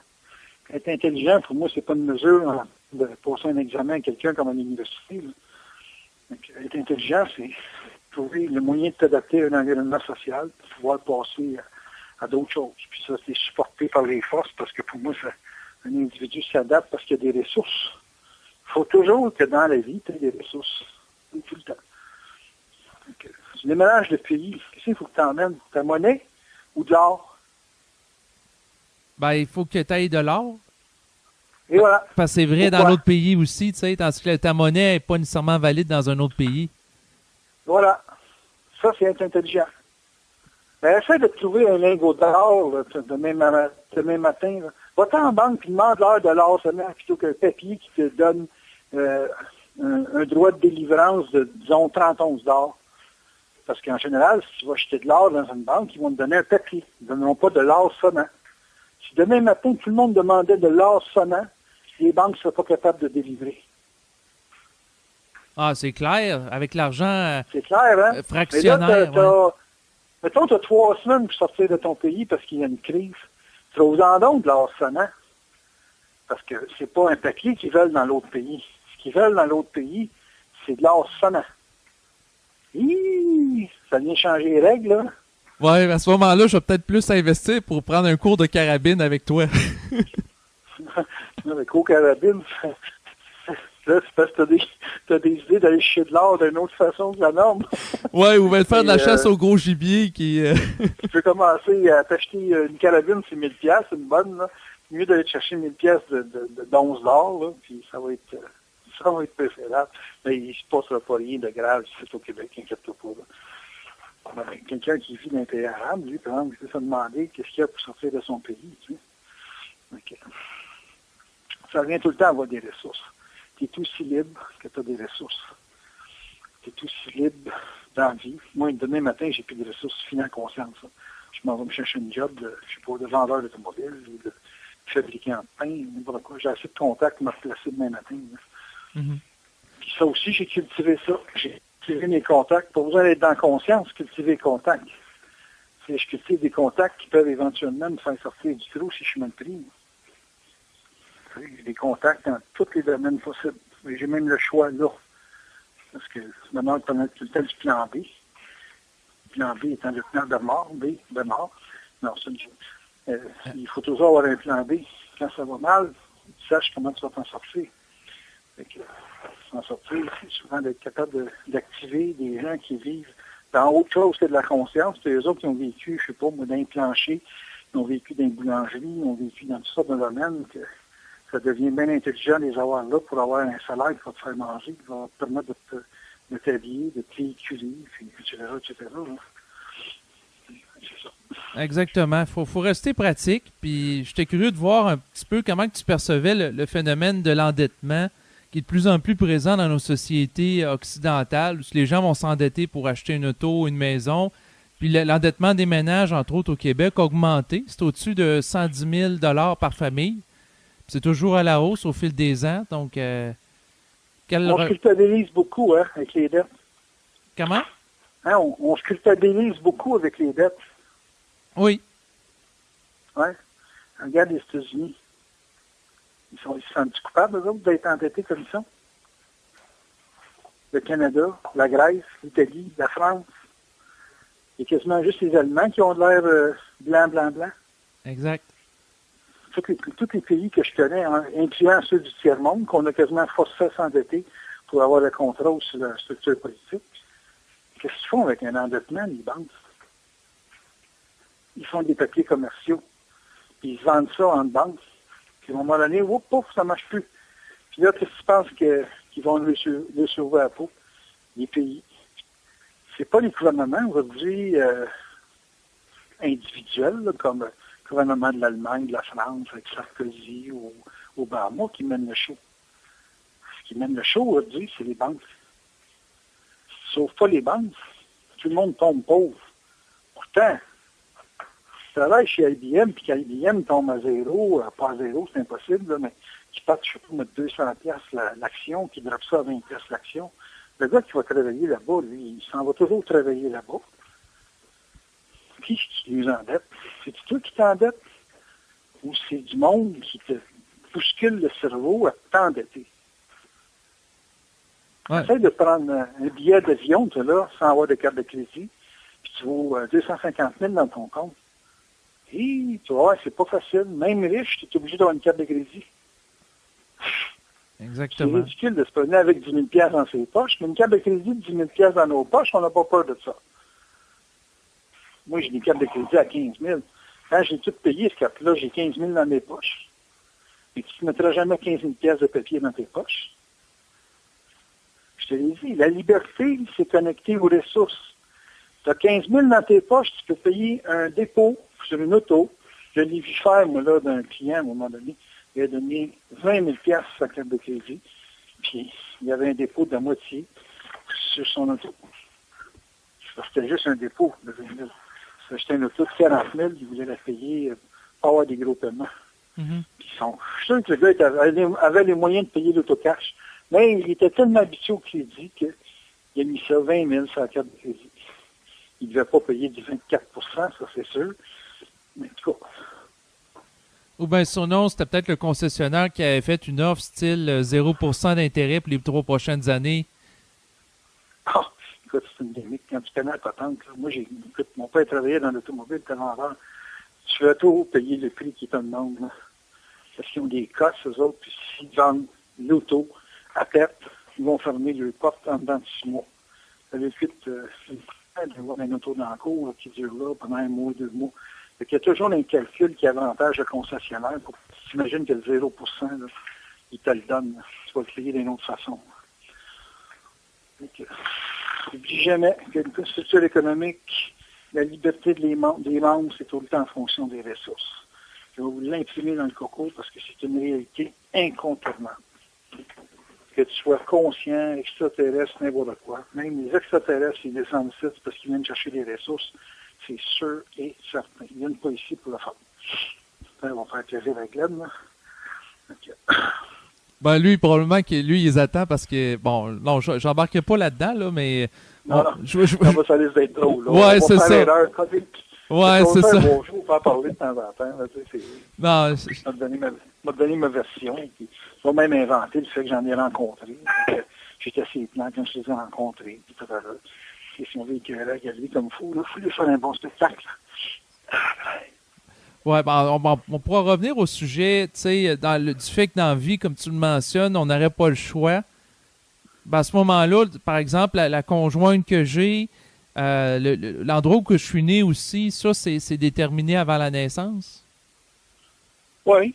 Être intelligent, pour moi, c'est pas une mesure de passer un examen à quelqu'un comme à l'université. Là. Donc, être intelligent, c'est trouver le moyen de t'adapter à un environnement social pour pouvoir passer à d'autres choses. Puis ça, c'est supporté par les forces parce que pour moi, un individu s'adapte parce qu'il y a des ressources. Il faut toujours que dans la vie, tu aies des ressources. Tout le temps. Donc, tu déménages de pays. Qu'est-ce qu'il faut que tu emmènes? Ta monnaie ou de l'or? Ben, il faut que tu ailles de l'or. Et voilà. Parce que c'est vrai Pourquoi? dans l'autre pays aussi, tu sais, tandis que ta monnaie n'est pas nécessairement valide dans un autre pays. Voilà. Ça, c'est être intelligent. Ben, essaie de trouver un lingot d'or demain matin. Là. Va-t'en en banque et demande l'heure de l'or seulement plutôt qu'un papier qui te donne un droit de délivrance de, disons, 30 onces d'or. Parce qu'en général, si tu vas acheter de l'or dans une banque, ils vont te donner un papier. Ils ne donneront pas de l'or sonnant. Si demain matin, tout le monde demandait de l'or sonnant, les banques ne seraient pas capables de délivrer. Ah, c'est clair. Avec l'argent C'est clair, hein? fractionnaire. Mais là, mettons, tu as 3 semaines pour sortir de ton pays parce qu'il y a une crise. Trouve-en donc de l'or sonnant. Parce que c'est pas un papier qu'ils veulent dans l'autre pays. Ce qu'ils veulent dans l'autre pays, c'est de l'or sonnant. Hi! Ça vient changer les règles, là. Ouais, à ce moment-là, je vais peut-être plus investir pour prendre un cours de carabine avec toi. Avec au carabine, là, c'est parce que t'as des idées d'aller chercher de l'or d'une autre façon que la norme. Ouais, ou bien de faire de la Et, chasse au gros gibier qui... Tu peux commencer à t'acheter une carabine, c'est 1000 pièces, une bonne, là. C'est mieux d'aller te chercher 1000 pièces d'once d'or, là, puis ça va être préférable. Mais il se passera pas rien de grave si c'est au Québec, inquiète-toi pas, là. Ben, quelqu'un qui vit dans un pays arabe, lui, par exemple, il peut se demander qu'est-ce qu'il y a pour sortir de son pays, tu sais. Donc, ça revient tout le temps à avoir des ressources. Tu es aussi libre que tu as des ressources. Tu es aussi libre dans la vie. Moi, demain matin, j'ai plus de ressources finales conscientes. Ça. Je m'en vais me chercher un job je sais pas, de vendeur d'automobile ou de fabricant de pain, n'importe quoi. J'ai assez de contacts pour me replacer demain matin. Mhm. Puis ça aussi, j'ai cultivé ça. J'ai cultivé mes contacts. Pas besoin d'être dans la conscience, cultiver les contacts. Je cultive des contacts qui peuvent éventuellement me faire sortir du trou si je suis mal pris. J'ai des contacts dans tous les domaines possibles. Et j'ai même le choix là. Parce que je me demande pendant tout le temps du plan B. Plan B étant le plan de mort, B de mort. Non, c'est une chose. Il faut toujours avoir un plan B. Quand ça va mal, tu saches comment tu vas t'en sortir. Fait que, s'en sortir, c'est souvent d'être capable d'activer des gens qui vivent dans autre chose que de la conscience. C'est eux autres qui ont vécu, je sais pas, moi, dans les planchers, qui ont vécu dans les boulangeries, qui ont vécu dans toutes sortes de domaines, que ça devient bien intelligent de les avoir là pour avoir un salaire qui va te faire manger, qui va te permettre de t'habiller, de te véhiculer, puis, etc., etc. Là. C'est ça. Exactement. Faut rester pratique. Puis j'étais curieux de voir un petit peu comment que tu percevais le phénomène de l'endettement qui est de plus en plus présent dans nos sociétés occidentales, où les gens vont s'endetter pour acheter une auto, une maison. Puis l'endettement des ménages, entre autres au Québec, a augmenté. C'est au-dessus de 110 000 par famille. Puis c'est toujours à la hausse au fil des ans. Donc, on se culpabilise beaucoup avec les dettes. Comment? Hein, on se culpabilise beaucoup avec les dettes. Oui. Oui. Regarde les États-Unis. Ils se sentent coupables, eux autres, d'être endettés comme ça? Le Canada, la Grèce, l'Italie, la France. Il y a quasiment juste les Allemands qui ont de l'air blanc, blanc, blanc. Exact. Tous les pays que je connais, incluant ceux du tiers-monde, qu'on a quasiment forcé à s'endetter pour avoir le contrôle sur la structure politique. Qu'est-ce qu'ils font avec un endettement, les banques? Ils font des papiers commerciaux. Puis ils se vendent ça en banque. Puis à un moment donné, pouf, ça ne marche plus. Puis là, qu'est-ce que tu penses qu'ils vont le sauver à la peau? Les pays. C'est pas les gouvernements aujourd'hui individuels, là, comme le gouvernement de l'Allemagne, de la France, avec Sarkozy ou Obama, qui mènent le show. Ce qui mène le show aujourd'hui, c'est les banques. Sauf pas les banques. Tout le monde tombe pauvre. Pourtant, si tu travailles chez IBM, puis qu'IBM tombe à zéro, pas à zéro, c'est impossible, là, mais qui part, je sais pas, mettre 200$ l'action, qui droppe ça à 20$ l'action, le gars qui va travailler là-bas, lui, il s'en va toujours travailler là-bas. Qui nous endette? C'est-tu toi qui t'endette? Ou c'est du monde qui te bouscule le cerveau à t'endetter? Ouais. Essaye de prendre un billet d'avion, tu là, sans avoir de carte de crédit, puis tu vaux 250 000 dans ton compte. Et tu vois, c'est pas facile. Même riche, tu es obligé d'avoir une carte de crédit. Exactement. C'est ridicule de se promener avec 10 000 dans ses poches, mais une carte de crédit de 10 000 dans nos poches, on n'a pas peur de ça. Moi, j'ai des cartes de crédit à 15 000. Quand j'ai tout payé, ce carte-là, j'ai 15 000 dans mes poches. Et tu ne mettras jamais 15 000 de papier dans tes poches. Je te l'ai dit, la liberté, c'est connecté aux ressources. Tu as 15 000 dans tes poches, tu peux payer un dépôt sur une auto. Je l'ai vu faire, moi, là, d'un client, à un moment donné. Il a donné 20 000 sur sa carte de crédit. Puis, il y avait un dépôt de la moitié sur son auto. C'était juste un dépôt de 20 000. C'était une auto de 40 000, il voulait la payer, pas avoir des gros paiements. Mm-hmm. Puis je suis sûr que le gars avait les moyens de payer l'autocash. Mais il était tellement habitué au crédit qu'il a mis ça 20 000 sur la carte de crédit. Il ne devait pas payer du 24 ça c'est sûr. Mais en tout cas. Ou bien son nom, c'était peut-être le concessionnaire qui avait fait une offre style 0% d'intérêt pour les 3 prochaines années. Ah, écoute, c'est une gimmick. Quand tu connais la patente, là, moi, écoute, mon père travaillait dans l'automobile, était vendeur. Tu vas tout payer le prix qu'ils te demandent. Là. Parce qu'ils ont des cotes, eux autres, puis s'ils vendent l'auto à perte, ils vont fermer leurs portes en dedans de 6 mois. Ça veut dire d'avoir un auto dans le cours là, qui dure là pendant 1 mois, 2 mois. Fait qu'il y a toujours un calcul qui avantage le concessionnaire. Pour t'imagines que le 0%, là, il te le donne. Tu vas le payer d'une autre façon. N'oublie jamais qu'une structure économique, la liberté des membres, c'est tout le temps en fonction des ressources. Je vais vous l'imprimer dans le coco parce que c'est une réalité incontournable. Que tu sois conscient, extraterrestre, n'importe quoi. Même les extraterrestres, ils descendent ici parce qu'ils viennent chercher des ressources. C'est sûr et certain. Ils ne viennent pas ici pour le faire. Ils vont faire plaisir avec l'aide, là. Okay. Ben lui, probablement que lui, il les attend parce que, bon, non, j'embarquerai pas là-dedans, là, mais... Non, non. Ça va, ça risque d'être drôle, là. Ouais, c'est ça. Ouais, c'est ça. Bonjour, on va parler de temps en temps. Là, tu sais, non, ça va donner m'a donné ma version. Puis, je vais même inventer le fait que j'en ai rencontré. J'étais assez plans quand je les ai rencontrés. Puis, et si on veut écœurer à regarder comme fou, il faut lui faire un bon spectacle. Ouais, ben, on pourra revenir au sujet, tu sais, du fait que dans la vie, comme tu le mentionnes, on n'aurait pas le choix. Ben, à ce moment-là, par exemple, la conjointe que j'ai, l'endroit où que je suis né aussi, ça, c'est déterminé avant la naissance? Oui,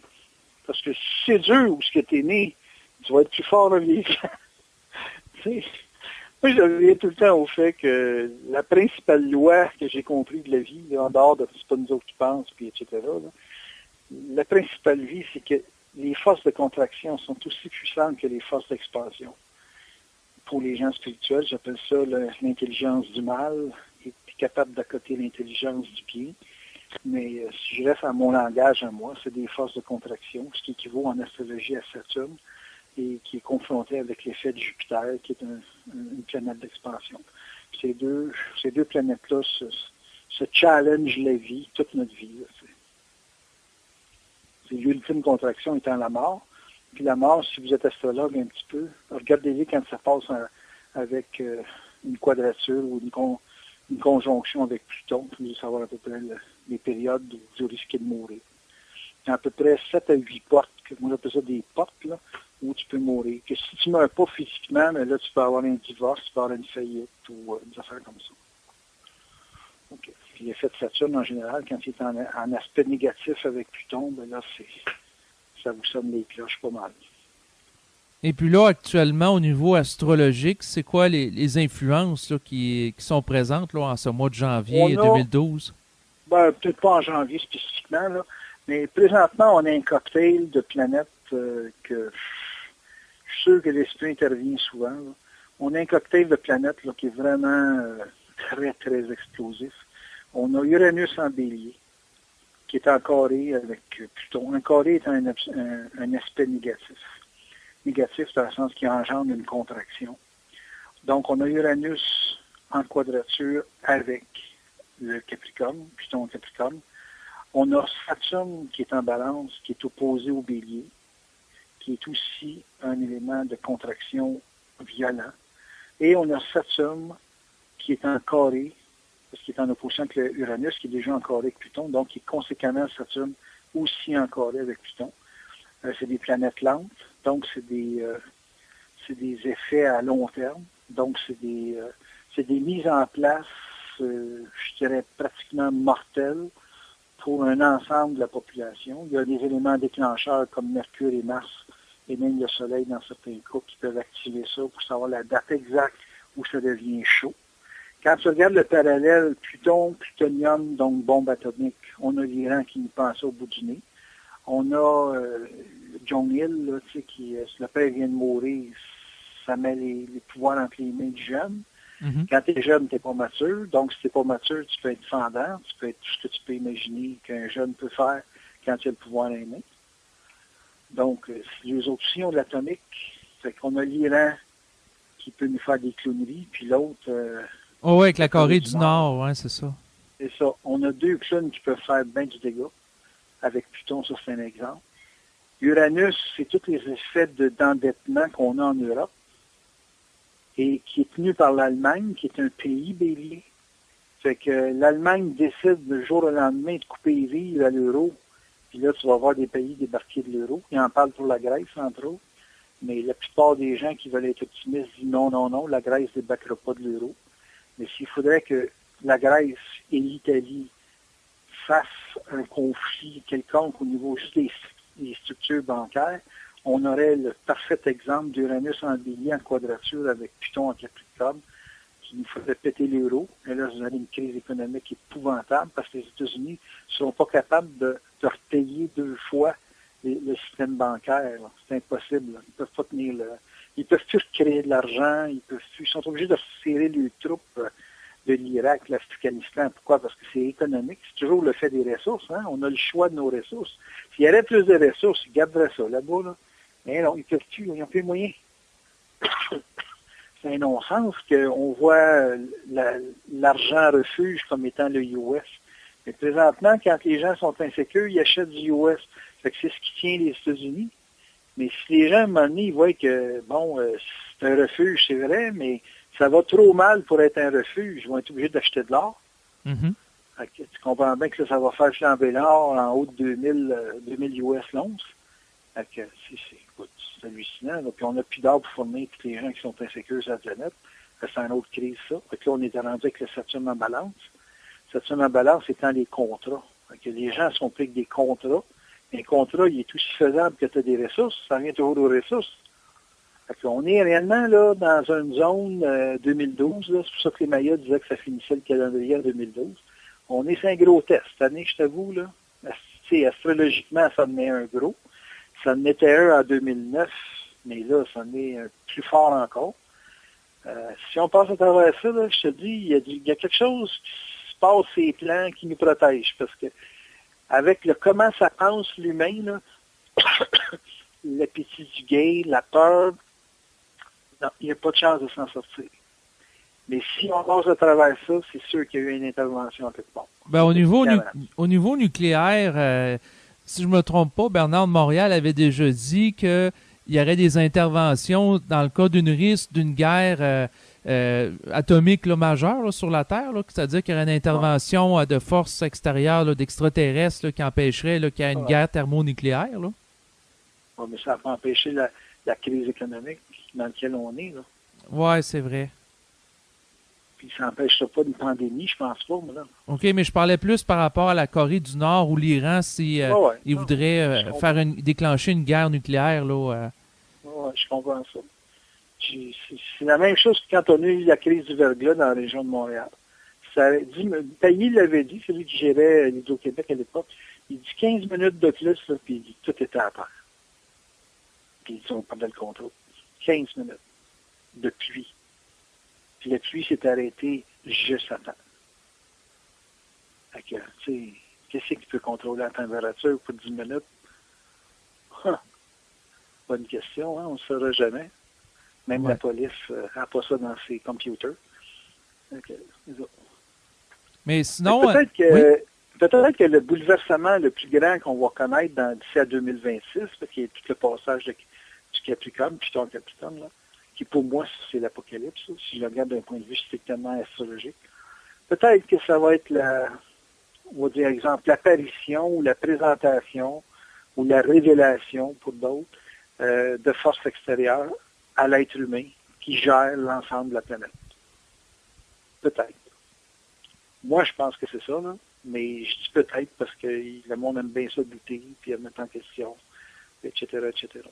parce que si c'est dur où ce que tu es né, tu vas être plus fort en vieillissant. Moi, je reviens tout le temps au fait que la principale loi que j'ai compris de la vie, là, en dehors de c'est pas nous autres qui pensent, puis etc., là, la principale vie, c'est que les forces de contraction sont aussi puissantes que les forces d'expansion. Pour les gens spirituels, j'appelle ça l'intelligence du mal, et capable d'accoter l'intelligence du bien. Mais si je reste à mon langage à moi, c'est des forces de contraction, ce qui équivaut en astrologie à Saturne, et qui est confronté avec l'effet de Jupiter, qui est une planète d'expansion. Ces deux planètes-là se challengent la vie, toute notre vie. C'est l'ultime contraction étant la mort. Puis la mort, si vous êtes astrologue un petit peu, regardez-les quand ça passe avec une quadrature ou une conjonction avec Pluton, puis vous allez savoir à peu près les périodes où vous risquez de mourir. Il y a à peu près 7 à 8 portes, moi j'appelle ça des portes, là, où tu peux mourir. Que si tu ne meurs pas physiquement, mais là, tu peux avoir un divorce, tu peux avoir une faillite ou des affaires comme ça. Okay. Puis l'effet de Saturne, en général, quand il est en aspect négatif avec Pluton, ben là, ça vous sonne les cloches pas mal. Et puis là, actuellement, au niveau astrologique, c'est quoi les influences là, qui sont présentes là, en ce mois de janvier 2012? Peut-être pas en janvier spécifiquement, là, mais présentement, on a un cocktail de planètes que je suis sûr que l'esprit intervient souvent. Là. On a un cocktail de planètes là, qui est vraiment très, très explosif. On a Uranus en bélier, qui est en carré avec Pluton. Un carré est un aspect négatif. Négatif dans le sens qu'il engendre une contraction. Donc, on a Uranus en quadrature avec le Capricorne, Pluton Capricorne. On a Saturne qui est en balance, qui est opposé au bélier, qui est aussi un élément de contraction violent. Et on a Saturne qui est en carré, parce qu'il est en opposition avec Uranus, qui est déjà en carré avec Pluton, donc qui est conséquemment Saturne aussi en carré avec Pluton. C'est des planètes lentes, donc c'est des effets à long terme. Donc c'est des mises en place, je dirais, pratiquement mortelles pour un ensemble de la population. Il y a des éléments déclencheurs comme Mercure et Mars, et même le Soleil dans certains cas, qui peuvent activer ça pour savoir la date exacte où ça devient chaud. Quand tu regardes le parallèle Pluton, plutonium, donc bombe atomique, on a l'Iran qui nous pense au bout du nez. On a Jong-il, là, qui, si le père vient de mourir, ça met les pouvoirs entre les mains du jeune. Mm-hmm. Quand tu es jeune, tu n'es pas mature. Donc, si tu n'es pas mature, tu peux être fendant, tu peux être tout ce que tu peux imaginer qu'un jeune peut faire quand il a le pouvoir dans les mains. Donc, les autres aussi ont de l'atomique. Fait qu'on a l'Iran qui peut nous faire des clowneries, puis l'autre... oui, avec la Corée du Nord, oui, c'est ça. C'est ça. On a 2 clowns qui peuvent faire bien du dégât. Avec Pluton, ça c'est un exemple. Uranus, c'est tous les effets d'endettement qu'on a en Europe et qui est tenu par l'Allemagne, qui est un pays bélier. Fait que l'Allemagne décide le jour au lendemain de couper les vivres à l'euro. Puis là, tu vas voir des pays débarquer de l'euro. Ils en parlent pour la Grèce, entre autres. Mais la plupart des gens qui veulent être optimistes disent non, non, non, la Grèce ne débarquera pas de l'euro. Mais s'il faudrait que la Grèce et l'Italie fassent un conflit quelconque au niveau juste des structures bancaires, on aurait le parfait exemple d'Uranus en bélier en quadrature avec Pluton en Capricorne, qui nous ferait péter l'euro. Et là, vous avez une crise économique épouvantable parce que les États-Unis ne seront pas capables de repayer 2 fois le système bancaire. Là. C'est impossible. Là. Ils ne peuvent pas tenir ils peuvent plus créer de l'argent, ils sont obligés de serrer les troupes de l'Irak, l'Afghanistan. Pourquoi? Parce que c'est économique. C'est toujours le fait des ressources. Hein? On a le choix de nos ressources. S'il y avait plus de ressources, ils garderaient ça là-bas. Là. Mais non, ils peuvent plus. Ils n'ont plus de moyens. C'est un non-sens qu'on voit l'argent refuge comme étant le US. Mais présentement, quand les gens sont insécures, ils achètent du US. Fait que c'est ce qui tient les États-Unis. Mais si les gens, à un moment donné, ils voient que, c'est un refuge, c'est vrai, mais ça va trop mal pour être un refuge, ils vont être obligés d'acheter de l'or. Mhm. Fait que tu comprends bien que ça va faire flamber l'or en haut de 2000 US l'once. Fait que écoute, c'est hallucinant. Là. Puis on n'a plus d'or pour fournir tous les gens qui sont insécures sur la planète. C'est une autre crise, ça. Fait que là, on est rendu avec le Saturne en balance. Saturne en balance étant les contrats. Fait que les gens sont pris avec des contrats. Un contrat, il est aussi faisable que tu as des ressources. Ça revient toujours aux ressources. Fait qu'on est réellement là dans une zone 2012. Là. C'est pour ça que les Mayas disaient que ça finissait le calendrier en 2012. On est sur un gros test. Cette année, je t'avoue, là, astrologiquement, ça en est un gros. Ça en était un en 2009, mais là, ça en est un plus fort encore. Si on passe à travers ça, là, je te dis, il y a quelque chose qui se passe sur les plans qui nous protège. Parce que avec le comment ça pense l'humain, là, l'appétit du gay, la peur, non, il n'y a pas de chance de s'en sortir. Mais si on passe à travers ça, c'est sûr qu'il y a eu une intervention à quelque part. Ben, au niveau nucléaire, si je me trompe pas, Bernard de Montréal avait déjà dit qu'il y aurait des interventions dans le cas d'une risque d'une guerre atomique là, majeure là, sur la Terre, là, c'est-à-dire qu'il y aurait une intervention de forces extérieures, là, d'extraterrestres là, qui empêcherait là, qu'il y ait une guerre thermonucléaire. Là. Ouais, mais ça peut empêcher la crise économique dans laquelle on est. Là. Ouais, c'est vrai. Puis ça n'empêchera pas une pandémie, je pense pas, moi, là. OK, mais je parlais plus par rapport à la Corée du Nord ou l'Iran si ils voudraient déclencher une guerre nucléaire. Là, je comprends ça. C'est la même chose que quand on a eu la crise du verglas dans la région de Montréal. Tailly l'avait dit, celui qui gérait l'Hydro-Québec à l'époque, il dit 15 minutes de plus, là, puis il dit tout était à terre. Puis il dit on perdait le contrôle. 15 minutes de pluie. Puis la pluie s'est arrêtée juste à temps. Fait que, tu sais, qu'est-ce qui peut contrôler la température pour 10 minutes? Bonne question, hein? On ne le saura jamais. Même la police n'a pas ça dans ses computers. Mais sinon... Peut-être que le bouleversement le plus grand qu'on va connaître d'ici à 2026, parce qu'il y a tout le passage du Capricorne, puis ton Capricorne, là, qui pour moi, c'est l'apocalypse, si je le regarde d'un point de vue strictement astrologique. Peut-être que ça va être on va dire, exemple, l'apparition ou la présentation ou la révélation, pour d'autres, de forces extérieures à l'être humain qui gère l'ensemble de la planète. Peut-être. Moi, je pense que c'est ça, là. Mais je dis peut-être parce que le monde aime bien ça douter, puis mettre en question, etc., etc.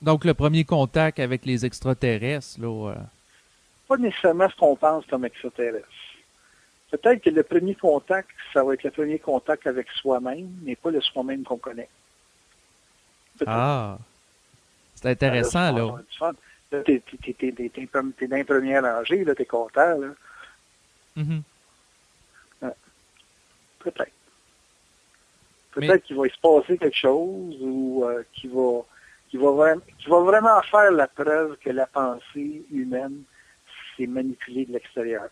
Donc, le premier contact avec les extraterrestres, là... Pas nécessairement ce qu'on pense comme extraterrestre. Peut-être que le premier contact, ça va être le premier contact avec soi-même, mais pas le soi-même qu'on connaît. Ah! C'est intéressant, là. Là, t'es dans les premières rangées, là, t'es content, là. Mm-hmm. Peut-être. Peut-être qu'il va se passer quelque chose ou qui va vraiment faire la preuve que la pensée humaine s'est manipulée de l'extérieur.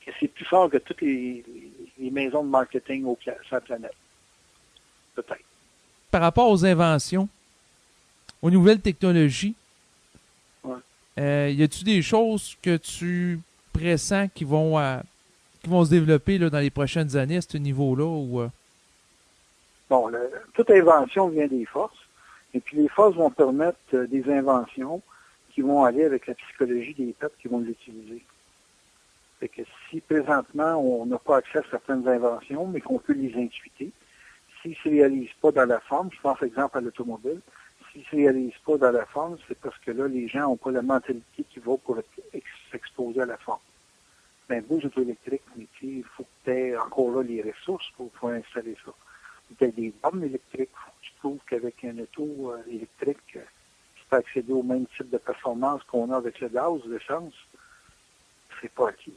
Que c'est plus fort que toutes les maisons de marketing sur la planète. Peut-être. Par rapport aux inventions, aux nouvelles technologies, y a-t-il des choses que tu pressens qui vont se développer là, dans les prochaines années à ce niveau-là? Ou, Bon, toute invention vient des forces. Et puis les forces vont permettre des inventions qui vont aller avec la psychologie des peuples qui vont l'utiliser. Fait que si présentement on n'a pas accès à certaines inventions, mais qu'on peut les intuiter, s'ils ne se réalisent pas dans la forme, je pense exemple à l'automobile, s'ils ne se réalisent pas dans la forme, c'est parce que là, les gens n'ont pas la mentalité qui va pour s'exposer à la forme. Ben, beaux auto électriques, mais il faut que tu aies encore là les ressources pour pouvoir installer ça. Tu as des bornes électriques, il faut que tu trouves qu'avec un auto électrique, tu peux accéder au même type de performance qu'on a avec le gaz, l'essence. C'est pas acquis.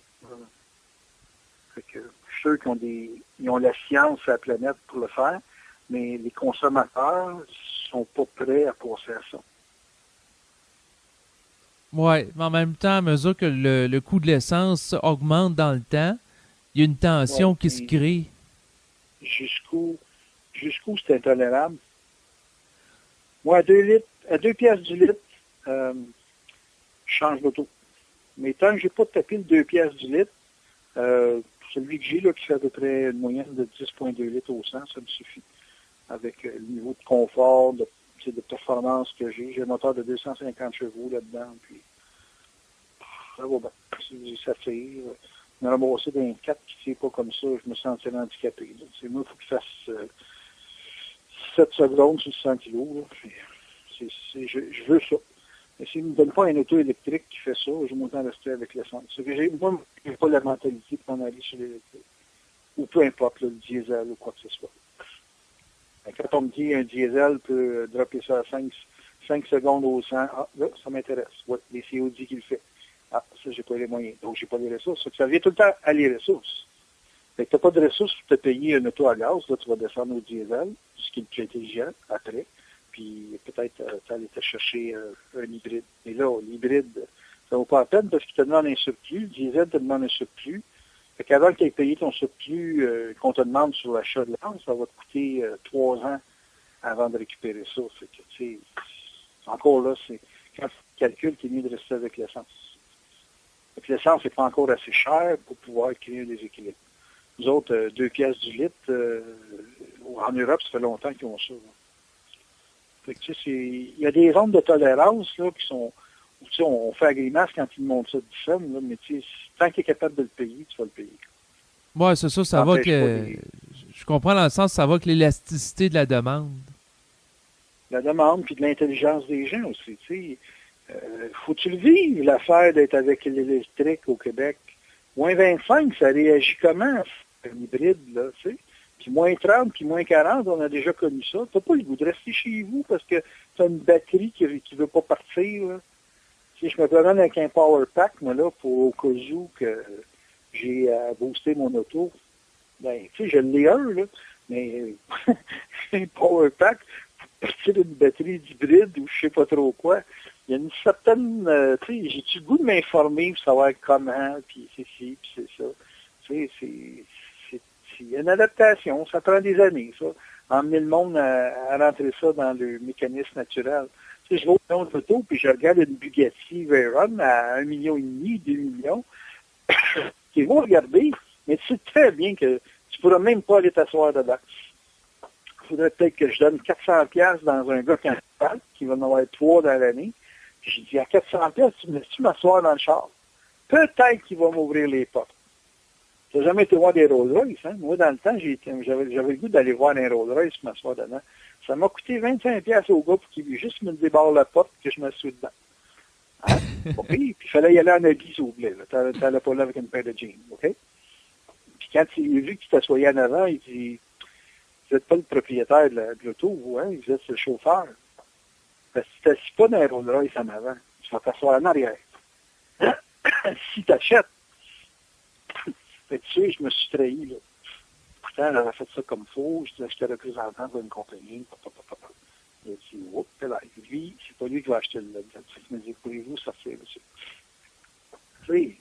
Fait que, je suis sûr qu'ils ont la science à la planète pour le faire, mais les consommateurs sont pas prêts à passer à ça. Oui, mais en même temps, à mesure que le coût de l'essence augmente dans le temps, Il y a une tension Ouais, qui se crée. jusqu'où, jusqu'où c'est intolérable. Moi, à 2 piastres du litre, euh, je change l'auto. Mais tant que j'ai pas tapé le 2 piastres du litre, celui que j'ai, là, qui fait à peu près une moyenne de 10,2 litres au 100, ça me suffit. Avec le niveau de confort, de performance que j'ai. J'ai un moteur de 250 chevaux là-dedans, puis ça va bien. Ça tire. Me ramasser d'un 4 qui ne tire pas comme ça, je me sentirais handicapé. Là. Moi, il faut qu'il fasse 7 secondes sur 100 kilos. Là. Je veux ça. Mais s'il ne me donne pas un auto électrique qui fait ça, je m'entends rester avec l'essence. Moi, je n'ai pas la mentalité de m'en aller sur l'électrique. Ou peu importe, là, le diesel ou quoi que ce soit. Quand on me dit un diesel peut dropper ça à 5 secondes au 100, là, ça m'intéresse. Ouais, les COD qui le fait. Ah, ça, j'ai pas les moyens. Donc, j'ai pas les ressources. Ça vient tout le temps à les ressources. Fait que t'as pas de ressources pour te payer un auto à gaz. Là, tu vas descendre au diesel, ce qui est le plus intelligent après. Puis, peut-être, tu aller te chercher un hybride. Mais là, l'hybride, ça vaut pas la peine parce qu'il te demande un surplus. Le diesel te demande un surplus. Fait qu'avant que tu aies payé ton surplus qu'on te demande sur l'achat de l'an, ça va te coûter 3 ans avant de récupérer ça. Fait que, tu sais, encore là, c'est quand tu calcules, tu es mieux de rester avec l'essence. Fait que l'essence n'est pas encore assez cher pour pouvoir créer un déséquilibre. Nous autres, 2 piastres du litre, en Europe, ça fait longtemps qu'ils ont ça. Là. Fait que, tu sais, il y a des zones de tolérance là, qui sont. Tu sais, on fait la grimace quand ils montrent ça du somme, là, mais tu sais, tant que tu es capable de le payer, tu vas le payer. Ouais, c'est ça, ça Ça va n'empêche pas que. Je comprends dans le sens, ça va que l'élasticité de la demande. la demande puis de l'intelligence des gens aussi. Tu sais. Faut-tu le vivre, l'affaire d'être avec l'électrique au Québec? Moins 25, ça réagit comment? Un hybride, là, tu sais? Puis moins 30, puis moins 40, on a déjà connu ça. T'as pas le goût de rester chez vous parce que t'as une batterie qui veut pas partir, là. Si je me promène avec un power pack, moi, là, pour au cas où que j'ai à booster mon auto, ben, tu sais, je l'ai un, là, mais un power pack, pour partir d'une batterie d'hybride ou je sais pas trop quoi, il y a une certaine, tu sais, j'ai-tu le goût de m'informer pour savoir comment, puis c'est ci, puis c'est ça. Tu sais, il y a une adaptation, ça prend des années, ça. Emmener le monde à rentrer ça dans le mécanisme naturel. Tu sais, je vais au salon de l'auto, puis je regarde une Bugatti Veyron à 1,5 million, 2 millions, qui vont regarder, mais tu sais très bien que tu ne pourras même pas aller t'asseoir dedans. Il faudrait peut-être que je donne 400 pièces dans un gars qui va en avoir 3 dans l'année. Puis je dis, à 400 pièces, tu me laisses-tu m'asseoir dans le char? Peut-être qu'il va m'ouvrir les portes. Tu n'as jamais été voir des Rolls-Royce, hein? Moi, dans le temps, j'avais le goût d'aller voir un Rolls-Royce et m'asseoir dedans. Ça m'a coûté 25 pièces au gars pour qu'il juste me débarre la porte et que je m'assoie dedans. Hein? OK? Puis il fallait y aller en habit, s'il vous plaît. Tu n'allais pas là avec une paire de jeans. OK? Puis quand il a vu que tu t'assoyais en avant, il dit, vous n'êtes pas le propriétaire de l'auto, vous, hein? Vous êtes le chauffeur. Parce que si tu t'assis pas dans un Rolls-Royce en avant, tu vas t'asseoir en arrière. Si tu achètes, fait que, tu sais, je me suis trahi, là. Pourtant, j'avais fait ça comme faux. Je disais que j'étais représentant d'une compagnie. Il a dit, oups, là, lui, c'est pas lui qui va acheter le logement. Il me dit, pourriez-vous sortir, monsieur? Tu sais,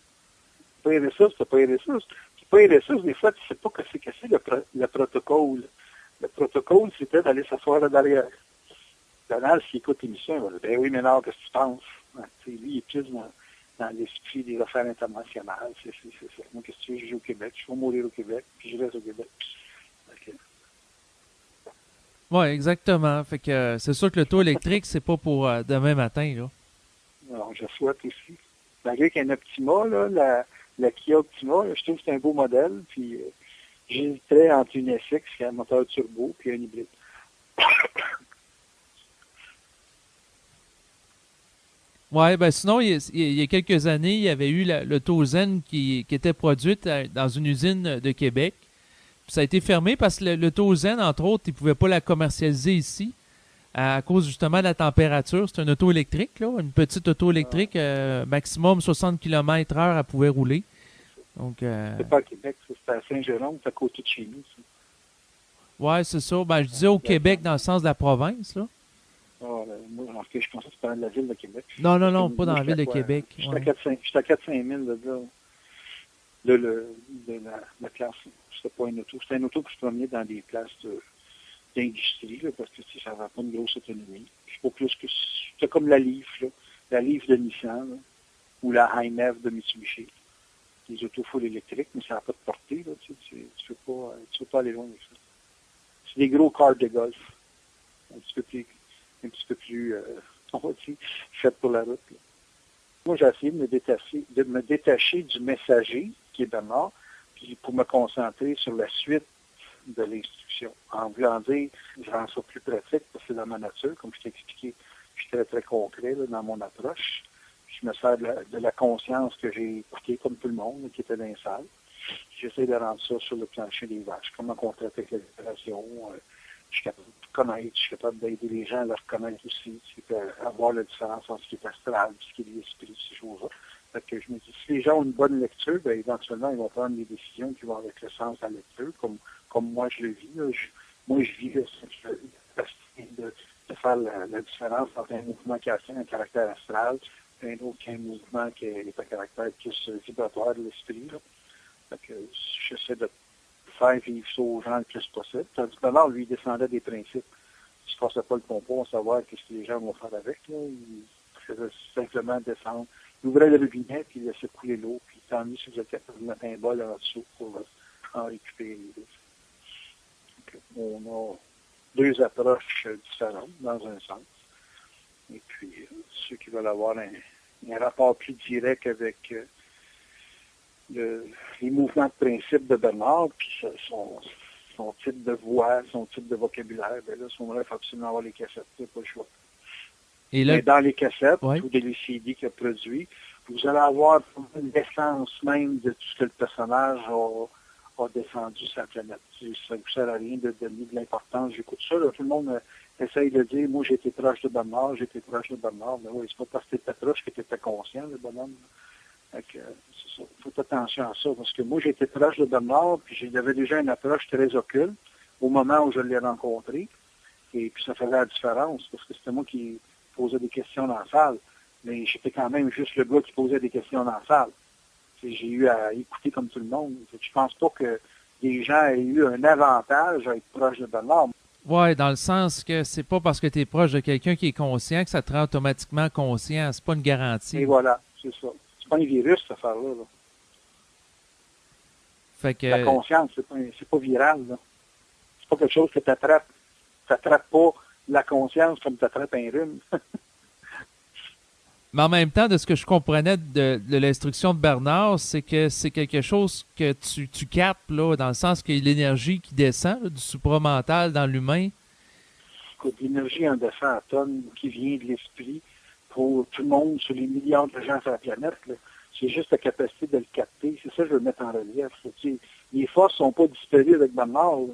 pas les ressources, c'est pas les ressources. Puis pas les ressources, des fois, tu sais pas que c'est le protocole. Le protocole, c'était d'aller s'asseoir là derrière. Donald, s'il écoute l'émission, il va dire, ben oui, mais non, qu'est-ce que tu penses? Hein, lui, il est plus dans l'esprit des affaires internationales. C'est ça. Moi, qu'est-ce que tu veux, je vis au Québec, je vais mourir au Québec, puis je reste au Québec. Okay. Oui, exactement. Fait que c'est sûr que l'auto électrique, c'est pas pour demain matin, là. Alors, je souhaite aussi. Malgré qu'il y a un Optima, là, la Kia Optima, là, je trouve que c'est un beau modèle, puis j'hésiterais entre une SX, qui a un moteur turbo, puis un hybride. Ouais, ben sinon, il y a quelques années, il y avait eu l'auto Zen qui était produite dans une usine de Québec. Puis ça a été fermé parce que l'auto Zen, entre autres, ils ne pouvaient pas la commercialiser ici à cause justement de la température. C'est une auto électrique, là, une petite auto électrique, maximum 60 km/h, elle pouvait rouler. Donc, C'est pas à Québec, c'est à Saint-Jérôme, c'est à côté de chez nous. Ça. ouais, c'est ça. Ben, je disais au Québec dans le sens de la province, là. Ah, moi, en fait, je pensais que c'était dans la ville de Québec. Non, non, Parce que non, pas moi, dans la ville de Québec. J'étais Ouais. à 4-5 000 de là. la classe. C'était pas une auto. C'était une auto que je promenais dans des places d'industrie, là, parce que ça n'avait pas une grosse autonomie. C'est pas plus que c'était comme la Leaf, là, la Leaf de Nissan, là, ou la High-Nev de Mitsubishi. Des autos full électriques, mais ça n'a pas de portée, là, tu peux pas aller loin avec ça. C'est des gros cars de golf. Un petit peu plus on va dire, fait pour la route. Là. Moi, j'ai essayé de me détacher du messager, qui est Bernard, puis pour me concentrer sur la suite de l'instruction. En voulant dire, je rends ça plus pratique, parce que c'est dans ma nature, comme je t'ai expliqué, je suis très, très concret là, dans mon approche. Je me sers de la conscience que j'ai écoutée, comme tout le monde, qui était dans les salles. J'essaie de rendre ça sur le plancher des vaches. Comment on traite avec la libération, je suis capable de connaître, je suis capable d'aider les gens à le reconnaître aussi, avoir la différence entre ce qui est astral et ce qui est l'esprit, ces choses-là. Fait que je me dis, si les gens ont une bonne lecture, bien, éventuellement, ils vont prendre des décisions qui vont avec le sens de la lecture, comme moi je le vis. Là. Moi, je vis de faire la différence entre un mouvement qui a un caractère astral et un autre qui a un mouvement qui est un caractère plus vibratoire de l'esprit. Là. Fait que j'essaie de faire vivre ça aux gens le plus possible. Tandis que Bernard, lui, il descendait des principes. Il ne se passait pas le pompon à savoir ce que les gens vont faire avec. Là. Il faisait simplement descendre. Il ouvrait le robinet, puis il laissait couler l'eau, puis tant mieux si vous êtes capable de mettre un bol en dessous pour en récupérer. Donc, on a deux approches différentes, dans un sens. Et puis, ceux qui veulent avoir un rapport plus direct avec les mouvements de principe de Bernard, puis son type de voix, son type de vocabulaire, bien là, à ce moment-là, il faut absolument avoir les cassettes, c'est pas le choix. Et là, mais dans les cassettes, ouais, ou des CD qu'il a produits, vous allez avoir l'essence même de tout ce que le personnage a descendu sur la planète. Ça ne vous sert à rien de donner de l'importance. J'écoute ça, là, tout le monde essaye de dire, moi, j'étais proche de Bernard, mais oui, c'est pas parce que t'étais proche que t'étais conscient, le bonhomme. Donc, c'est ça. Faut attention à ça, parce que moi, j'étais proche de Bernard, puis j'avais déjà une approche très occulte au moment où je l'ai rencontré. Et puis ça faisait la différence, parce que c'était moi qui posais des questions dans la salle. Mais j'étais quand même juste le gars qui posait des questions dans la salle. J'ai eu à écouter comme tout le monde. Je pense pas que les gens aient eu un avantage à être proche de Bernard. Oui, dans le sens que c'est pas parce que tu es proche de quelqu'un qui est conscient que ça te rend automatiquement conscient. C'est pas une garantie. Et voilà, c'est ça. C'est pas un virus, cette affaire-là. Là. Fait que... La conscience, c'est pas viral. Là. C'est pas quelque chose que tu attrapes. Tu n'attrapes pas la conscience comme tu attrapes un rhume. Mais en même temps, de ce que je comprenais de l'instruction de Bernard, c'est que c'est quelque chose que tu captes, là, dans le sens qu'il y a l'énergie qui descend là, du supramental dans l'humain. L'énergie en descend à tonnes qui vient de l'esprit pour tout le monde, sur les milliards de gens sur la planète. Là. C'est juste la capacité de le capter. C'est ça que je veux mettre en relief. Les forces ne sont pas disparues avec Bernard. Là.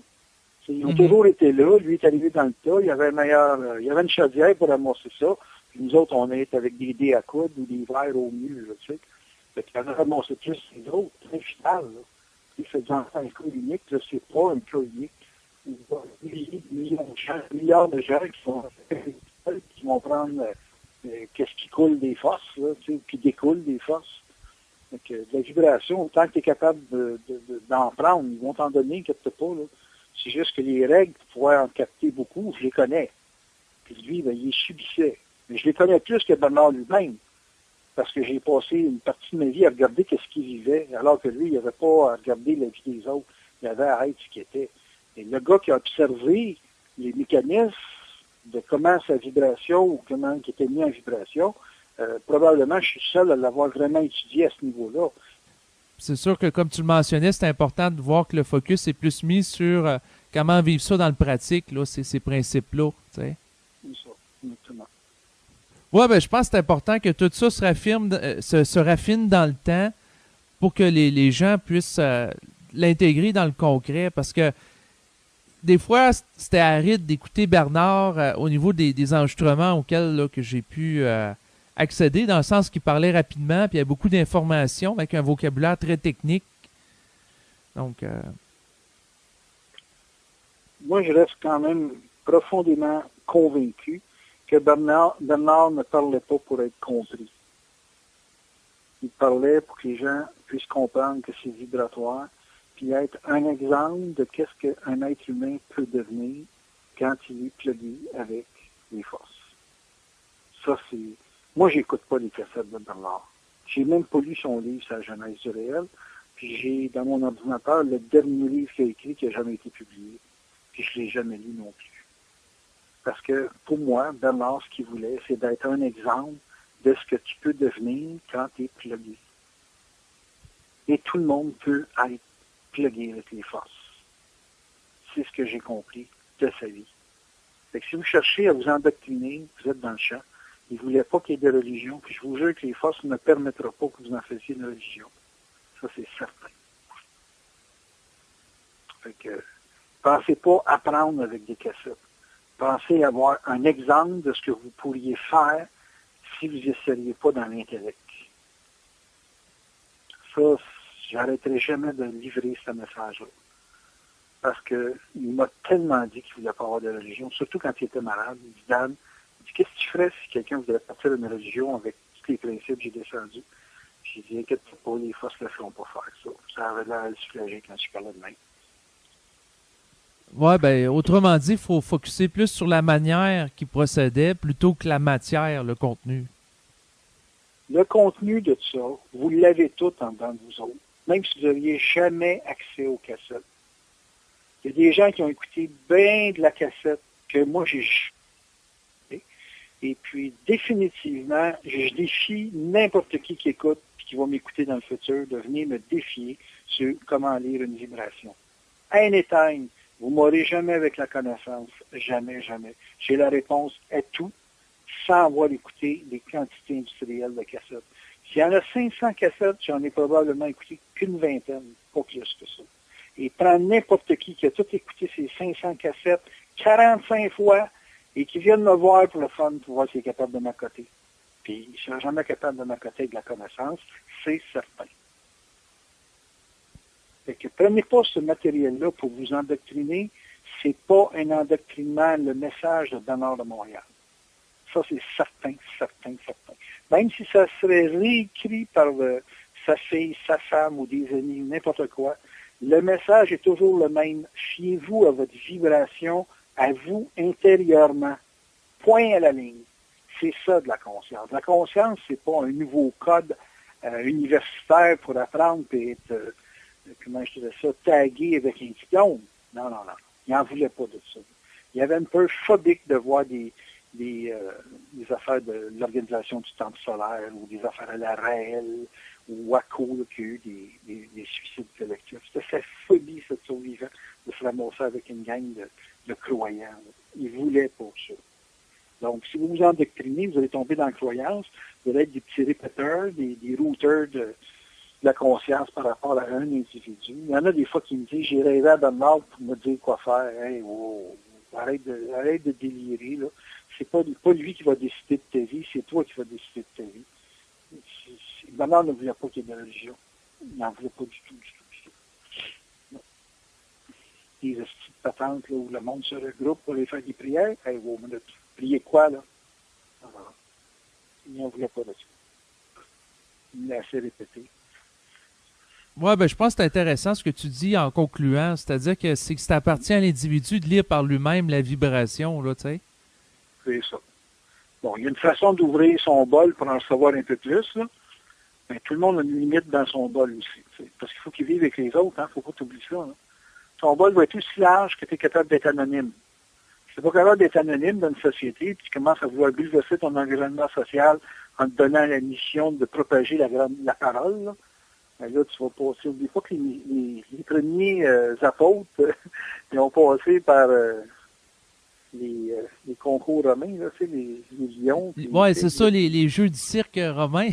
Ils ont toujours été là. Lui est arrivé dans le tas. Il y avait il y avait une chaudière pour ramasser ça. Puis nous autres, on est avec des dés à coude ou des verres au mur, tu sais. Fait qu'il y en a ramassé plus que les autres, très final, là. Il fait un cas unique, là, c'est pas un cas unique. Il y a milliards de gens qui vont prendre qu'est-ce qui coule des forces, là, tu sais, qui découle des forces. Donc, de la vibration, tant que tu es capable d'en prendre, ils vont t'en donner, inquiète-toi pas, là. C'est juste que les règles pour pouvoir en capter beaucoup, je les connais. Puis lui, ben, il les subissait. Mais je les connais plus que Bernard lui-même, parce que j'ai passé une partie de ma vie à regarder qu'est-ce qu'il vivait, alors que lui, il n'avait pas à regarder la vie des autres. Il avait à être ce qu'il était. Et le gars qui a observé les mécanismes de comment sa vibration ou comment il était mis en vibration, probablement, je suis seul à l'avoir vraiment étudié à ce niveau-là. C'est sûr que, comme tu le mentionnais, c'est important de voir que le focus est plus mis sur comment vivre ça dans le pratique, là, ces principes-là. Tu sais. C'est ça, exactement. Oui, ben, je pense que c'est important que tout ça se raffine dans le temps pour que les gens puissent l'intégrer dans le concret. Parce que des fois, c'était aride d'écouter Bernard au niveau des enregistrements auxquels là, que j'ai pu accéder, dans le sens qu'il parlait rapidement, puis il y a beaucoup d'informations avec un vocabulaire très technique. Donc, moi, je reste quand même profondément convaincu que Bernard ne parlait pas pour être compris. qui parlait pour que les gens puissent comprendre que c'est vibratoire, puis être un exemple de qu'est-ce qu'un être humain peut devenir quand il est plugué avec les forces. Ça, c'est... Moi, j'écoute pas les cassettes de Bernard. J'ai même pas lu son livre sur la Genèse du réel, puis j'ai dans mon ordinateur le dernier livre qu'il a écrit qui n'a jamais été publié, puis je l'ai jamais lu non plus. Parce que, pour moi, Bernard, ce qu'il voulait, c'est d'être un exemple de ce que tu peux devenir quand tu es plugué. Et tout le monde peut être plugué avec les forces. C'est ce que j'ai compris de sa vie. Fait que si vous cherchez à vous endoctriner, vous êtes dans le champ. Il ne voulait pas qu'il y ait de religion, puis je vous jure que les forces ne permettront pas que vous en fassiez une religion. Ça, c'est certain. Fait que, pensez pas apprendre avec des cassettes. Pensez avoir un exemple de ce que vous pourriez faire si vous n'essayeriez pas dans l'intellect. Ça, j'arrêterai jamais de livrer ce message-là. Parce qu'il m'a tellement dit qu'il ne voulait pas avoir de religion, surtout quand il était malade. Il dit, Dan, qu'est-ce que tu ferais si quelqu'un voudrait partir d'une religion avec tous les principes que j'ai descendus? J'ai dit, inquiète pas, les forces ne le feront pas faire ça. Ça avait l'air de soulager quand je parlais de même. Ouais, ben, autrement dit, il faut focuser plus sur la manière qui procédait plutôt que la matière, le contenu. Le contenu de ça, vous l'avez tout en dedans de vous autres, même si vous n'aviez jamais accès aux cassettes. Il y a des gens qui ont écouté bien de la cassette que moi j'ai. Et puis, définitivement, je défie n'importe qui écoute et qui va m'écouter dans le futur de venir me défier sur comment lire une vibration. Anytime, vous ne m'aurez jamais avec la connaissance. Jamais, jamais. J'ai la réponse à tout sans avoir écouté des quantités industrielles de cassettes. S'il y en a 500 cassettes, j'en ai probablement écouté qu'une vingtaine, pas plus que ça. Et prendre n'importe qui a tout écouté ces 500 cassettes 45 fois et qui vienne me voir pour le fun, pour voir s'il est capable de m'accoter. Puis, il ne sera jamais capable de m'accoter avec la connaissance, c'est certain. Fait que prenez pas ce matériel-là pour vous endoctriner. C'est pas un endoctrinement, le message de Bernard de Montréal. Ça, c'est certain, certain, certain. Même si ça serait réécrit par sa fille, sa femme ou des amis ou n'importe quoi, le message est toujours le même. Fiez-vous à votre vibration, à vous intérieurement. Point à la ligne. C'est ça de la conscience. La conscience, c'est pas un nouveau code universitaire pour apprendre et être, comment je dirais ça, tagué avec un diplôme. Non, non, non. Il n'en voulait pas de ça. Il avait un peu phobique de voir des affaires de l'Organisation du Temple solaire ou des affaires à la RAEL ou WACO, qui a eu des suicides collectifs. C'était sa phobie, cette survivant, de se ramasser avec une gang de croyants. Il voulait pas ça. Donc, si vous vous endoctrinez, vous allez tomber dans la croyance, vous allez être des petits répéteurs, des routeurs de la conscience par rapport à un individu. Il y en a des fois qui me disent, j'ai rêvé à Bernard pour me dire quoi faire. Hey, wow, arrête de délirer, là. C'est pas lui qui va décider de ta vie, c'est toi qui vas décider de ta vie. Bernard ne voulait pas qu'il y ait de religion. Il n'en voulait pas du tout, du tout. Non. Des petites patentes là, où le monde se regroupe pour aller faire des prières. Hey, wow, minute. Prier quoi, là? Alors, il n'en voulait pas de ça. Il l'a assez répété. Ouais, ben, je pense que c'est intéressant ce que tu dis en concluant. C'est-à-dire que c'est appartient à l'individu de lire par lui-même la vibration, là, tu sais. C'est ça. Bon, il y a une façon d'ouvrir son bol pour en savoir un peu plus, là. Mais tout le monde a une limite dans son bol aussi. T'sais. Parce qu'il faut qu'il vive avec les autres, hein. Faut pas t'oublier ça, hein. Ton bol va être aussi large que tu es capable d'être anonyme. Si tu n'es pas capable d'être anonyme dans une société, puis tu commences à vouloir bulverser ton environnement social en te donnant la mission de propager la parole, là, ben là, tu vas passer. N'oublie pas que les premiers apôtres, ils ont passé par les concours romains, là, tu sais, les lions. Puis, ouais, c'est ça, les jeux du cirque romain.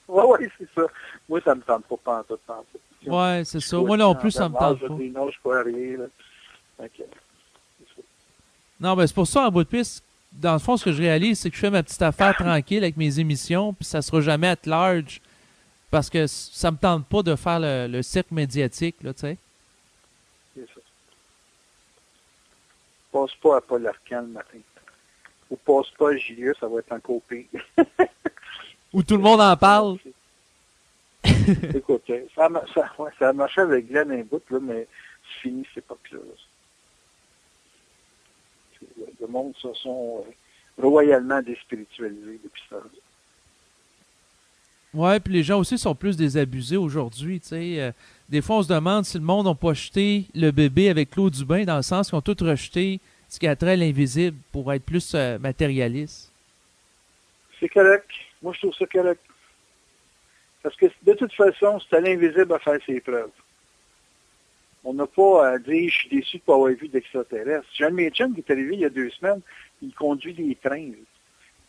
Oui, c'est ça. Moi, ça me tente pas pantoute. Ouais, c'est ça. Moi non plus, ça me tente pas. Non, je peux rien, là. Okay. Non, ben c'est pour ça, en bout de piste, dans le fond, ce que je réalise, c'est que je fais ma petite affaire tranquille avec mes émissions, puis ça sera jamais at large, parce que ça me tente pas de faire le cirque médiatique, là, tu sais. C'est ça. Passe pas à Paul Arcand le matin. Ou passe pas à JE, ça va être encore pire. Où tout le monde en parle. Écoute, ça a marché avec Glenn un bout, là, mais c'est fini, c'est pas là. Le monde se sont royalement déspiritualisés depuis ça. Ouais, puis les gens aussi sont plus désabusés aujourd'hui, tu sais. Des fois, on se demande si le monde n'a pas jeté le bébé avec l'eau du bain, dans le sens qu'ils ont tout rejeté ce qui a trait à l'invisible pour être plus matérialiste. C'est correct. Moi, je trouve ça correct. Parce que de toute façon, c'est à l'invisible à faire ses preuves. On n'a pas à dire, je suis déçu de ne pas avoir vu d'extraterrestres. J'ai un de mes chums qui est arrivé il y a 2 semaines, il conduit des trains. Lui.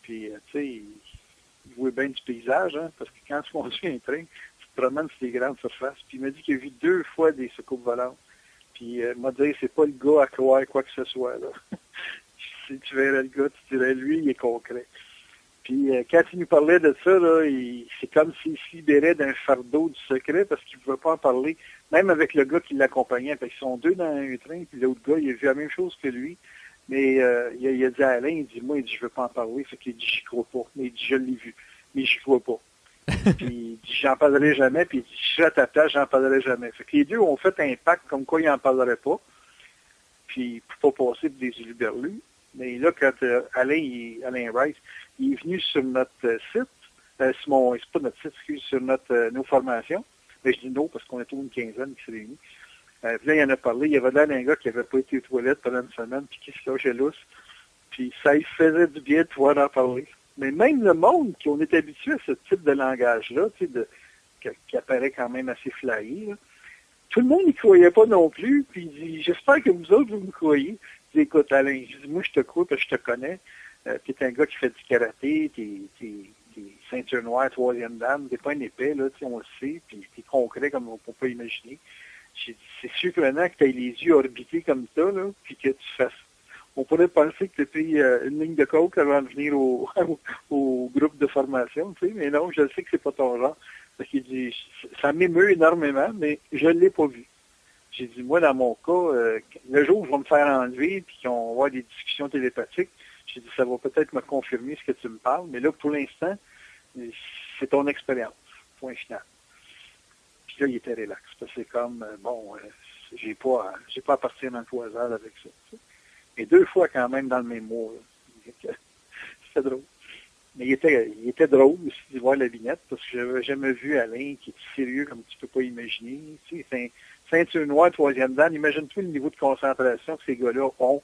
Puis, tu sais, il voit bien du paysage, hein, parce que quand tu conduis un train, tu te promènes sur des grandes surfaces. Puis il m'a dit qu'il a vu 2 fois des soucoupes volantes. Puis il m'a dit, c'est pas le gars à croire quoi que ce soit. Là. Si tu verrais le gars, tu dirais, lui, il est concret. Puis quand il nous parlait de ça, là, c'est comme s'il se libérait d'un fardeau du secret parce qu'il ne pouvait pas en parler, même avec le gars qui l'accompagnait. Fait qu'ils sont 2 dans un train, puis l'autre gars, il a vu la même chose que lui. Mais il a dit à Alain, il dit, moi, il dit, je veux pas en parler. Fait qu'il dit, j'y crois pas. Mais il dit, je l'ai vu. Mais j'y crois pas. Puis il dit, j'en parlerai jamais. Puis il dit, je suis à ta place, j'en parlerai jamais. Fait que les deux ont fait un pacte comme quoi ils n'en parleraient pas. Puis pour pas passer pour des uluberlus. Mais là, quand Alain Rice, il est venu sur notre site, c'est pas notre site, excuse, sur nos formations. Mais je dis non parce qu'on est une quinzaine qui se réunit. Puis là, il en a parlé. Il y avait là un gars qui n'avait pas été aux toilettes pendant une semaine, puis qui se lâchait lousse. Puis ça lui faisait du bien de pouvoir en parler. Mais même le monde qui on est habitué à ce type de langage-là, tu sais, qui apparaît quand même assez flyé, là, tout le monde n'y croyait pas non plus. Puis il dit, j'espère que vous autres, vous me croyez. Je dis, écoute, Alain, je dis, moi, je te crois parce que je te connais. Tu es un gars qui fait du karaté, t'es ceinture noire, 3e dame, t'es pas un épais, là, on le sait, puis t'es concret comme on peut pas imaginer. J'ai dit, c'est surprenant que tu aies les yeux orbités comme ça, là, puis que tu fasses. On pourrait penser que tu as pris une ligne de coke avant de venir au groupe de formation, tu sais, mais non, je sais que c'est pas ton genre. Parce qu'il dit, ça m'émeut énormément, mais je l'ai pas vu. J'ai dit, moi, dans mon cas, le jour où je vais me faire enlever puis qu'on va avoir des discussions télépathiques, j'ai dit, ça va peut-être me confirmer ce que tu me parles, mais là, pour l'instant, c'est ton expérience. Point final. Puis là, il était relax. Parce que c'est comme, j'ai pas à partir dans le toisage avec ça. Mais 2 fois quand même dans le même mois. C'était drôle. Mais il était drôle aussi de voir la vignette parce que j'avais jamais vu Alain qui est sérieux comme tu peux pas imaginer. Tu sais, c'est un ceinture noire, 3e dan. Imagine-toi le niveau de concentration que ces gars-là ont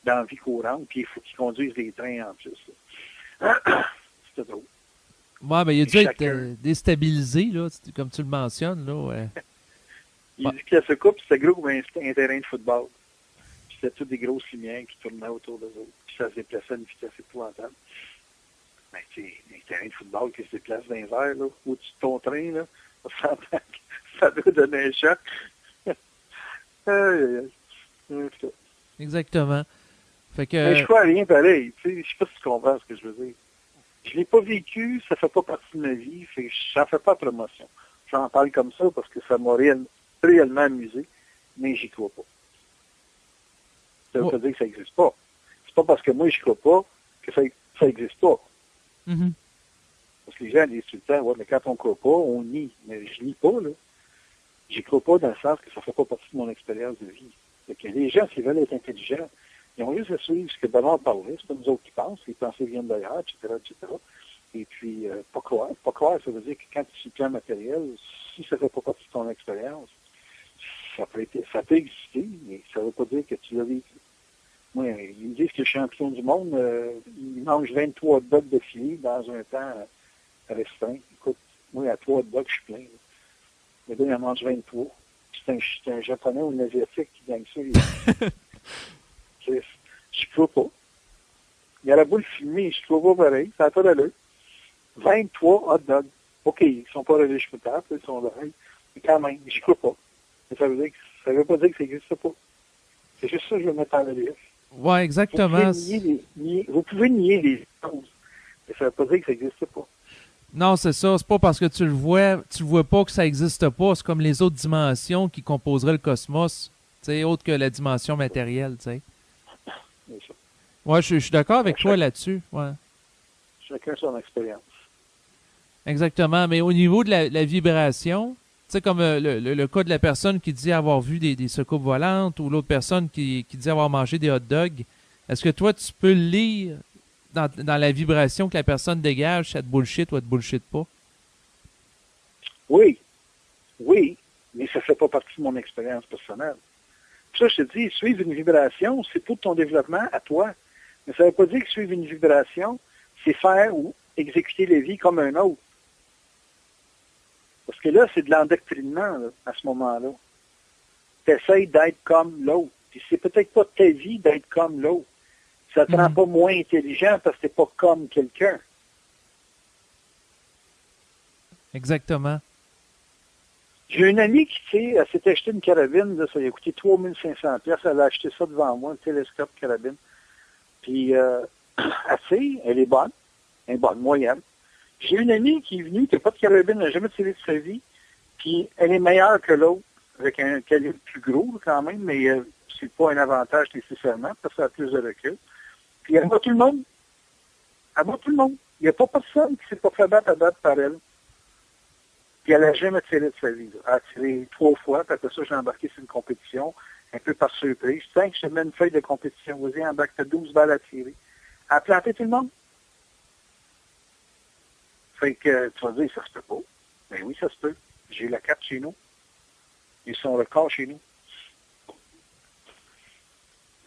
dans la vie courante, puis il faut qu'ils conduisent des trains en plus. C'était drôle. Ouais, ben, il a dû être déstabilisé, là, comme tu le mentionnes. Là, ouais. Il dit que se coupe, c'était gros comme un terrain de football. Puis c'était toutes des grosses lumières qui tournaient autour d'eux autres. Puis ça se déplaçait à une vitesse épouvantable. Ben, tu sais, un terrain de football qui se déplace dans les airs, là, au-dessus de ton train, là, ça doit donner un choc. Exactement. Fait que, mais je crois à rien pareil. Tu sais, je sais pas si tu comprends ce que je veux dire. Je l'ai pas vécu, ça fait pas partie de ma vie, fait que j'en fais pas promotion. J'en parle comme ça parce que ça m'a réellement amusé, mais j'y crois pas. Ça veut pas dire que ça n'existe pas. C'est pas parce que moi je crois pas que ça n'existe pas. Mm-hmm. Parce que les gens disent tout le temps, ouais, mais quand on croit pas, on nie. Mais je nie pas, là. J'y crois pas dans le sens que ça fait pas partie de mon expérience de vie. Fait que les gens, s'ils veulent être intelligents, ils ont juste à suivre ce que Bernard parlait. C'est pas nous autres qui pensent. Les pensées viennent d'ailleurs, etc., etc. Et puis, pas croire. Pas croire, ça veut dire que quand tu suis plan matériel, si ça fait pas partie de ton expérience, ça peut exister, mais ça veut pas dire que tu l'as vécu. Moi, ils me disent que le champion du monde, il mange 23 hot dogs de filet dans un temps restreint. Écoute, moi, à 3 hot dogs, je suis plein. Le gars, il en mange 23. C'est un Japonais ou un Asiatique qui gagne ça. Je crois pas. Il a la boule filmée, je crois pas pareil. Ça n'a pas d'allure. 23 hot dogs. OK, ils sont pas réjouissables, ils sont là. Mais quand même, je crois pas. Mais ça veut pas dire que ça n'existe pas. C'est juste ça que je veux mettre en relief. Ouais, exactement. Vous pouvez nier les choses, mais ça ne veut pas dire que ça n'existe pas. Non, c'est ça. C'est pas parce que tu le vois pas que ça n'existe pas. C'est comme les autres dimensions qui composeraient le cosmos, tu sais, autre que la dimension matérielle, tu sais. Ouais, je suis d'accord avec toi là-dessus. Ouais. Chacun son expérience. Exactement. Mais au niveau de la vibration, tu sais, comme le cas de la personne qui dit avoir vu des soucoupes volantes ou l'autre personne qui dit avoir mangé des hot dogs, est-ce que toi, tu peux lire dans la vibration que la personne dégage, si elle te bullshit ou elle te bullshit pas? Oui, oui, mais ça ne fait pas partie de mon expérience personnelle. Ça, je te dis, suivre une vibration, c'est pour ton développement à toi. Mais ça ne veut pas dire que suivre une vibration, c'est faire ou exécuter les vies comme un autre. Parce que là, c'est de l'endoctrinement, là, à ce moment-là. Tu essaies d'être comme l'autre. Puis c'est peut-être pas ta vie d'être comme l'autre. Ça te rend pas moins intelligent parce que t'es pas comme quelqu'un. Exactement. J'ai une amie qui, tu sais, elle s'est acheté une carabine, là, ça lui a coûté 3500 pièces. Elle a acheté ça devant moi, un télescope carabine. Puis, elle tire, elle est bonne, moyenne. J'ai une amie qui est venue, qui n'a pas de carabine, elle n'a jamais tiré de sa vie, puis elle est meilleure que l'autre, avec un calibre plus gros quand même, mais c'est pas un avantage nécessairement, parce qu'elle a plus de recul. Puis elle bat tout le monde. Elle bat tout le monde. Il n'y a pas personne qui s'est pas fait battre à battre par elle. Puis elle n'a jamais tiré de sa vie. Là. Elle a tiré 3 fois, puis après ça, j'ai embarqué sur une compétition, un peu par surprise. Tiens, je te mets une feuille de compétition. Vas-y, embarque, t'as 12 balles à tirer. Elle a planté tout le monde. Fait que tu vas dire, ça se peut pas. Ben oui, ça se peut. J'ai la carte chez nous. Ils sont record chez nous.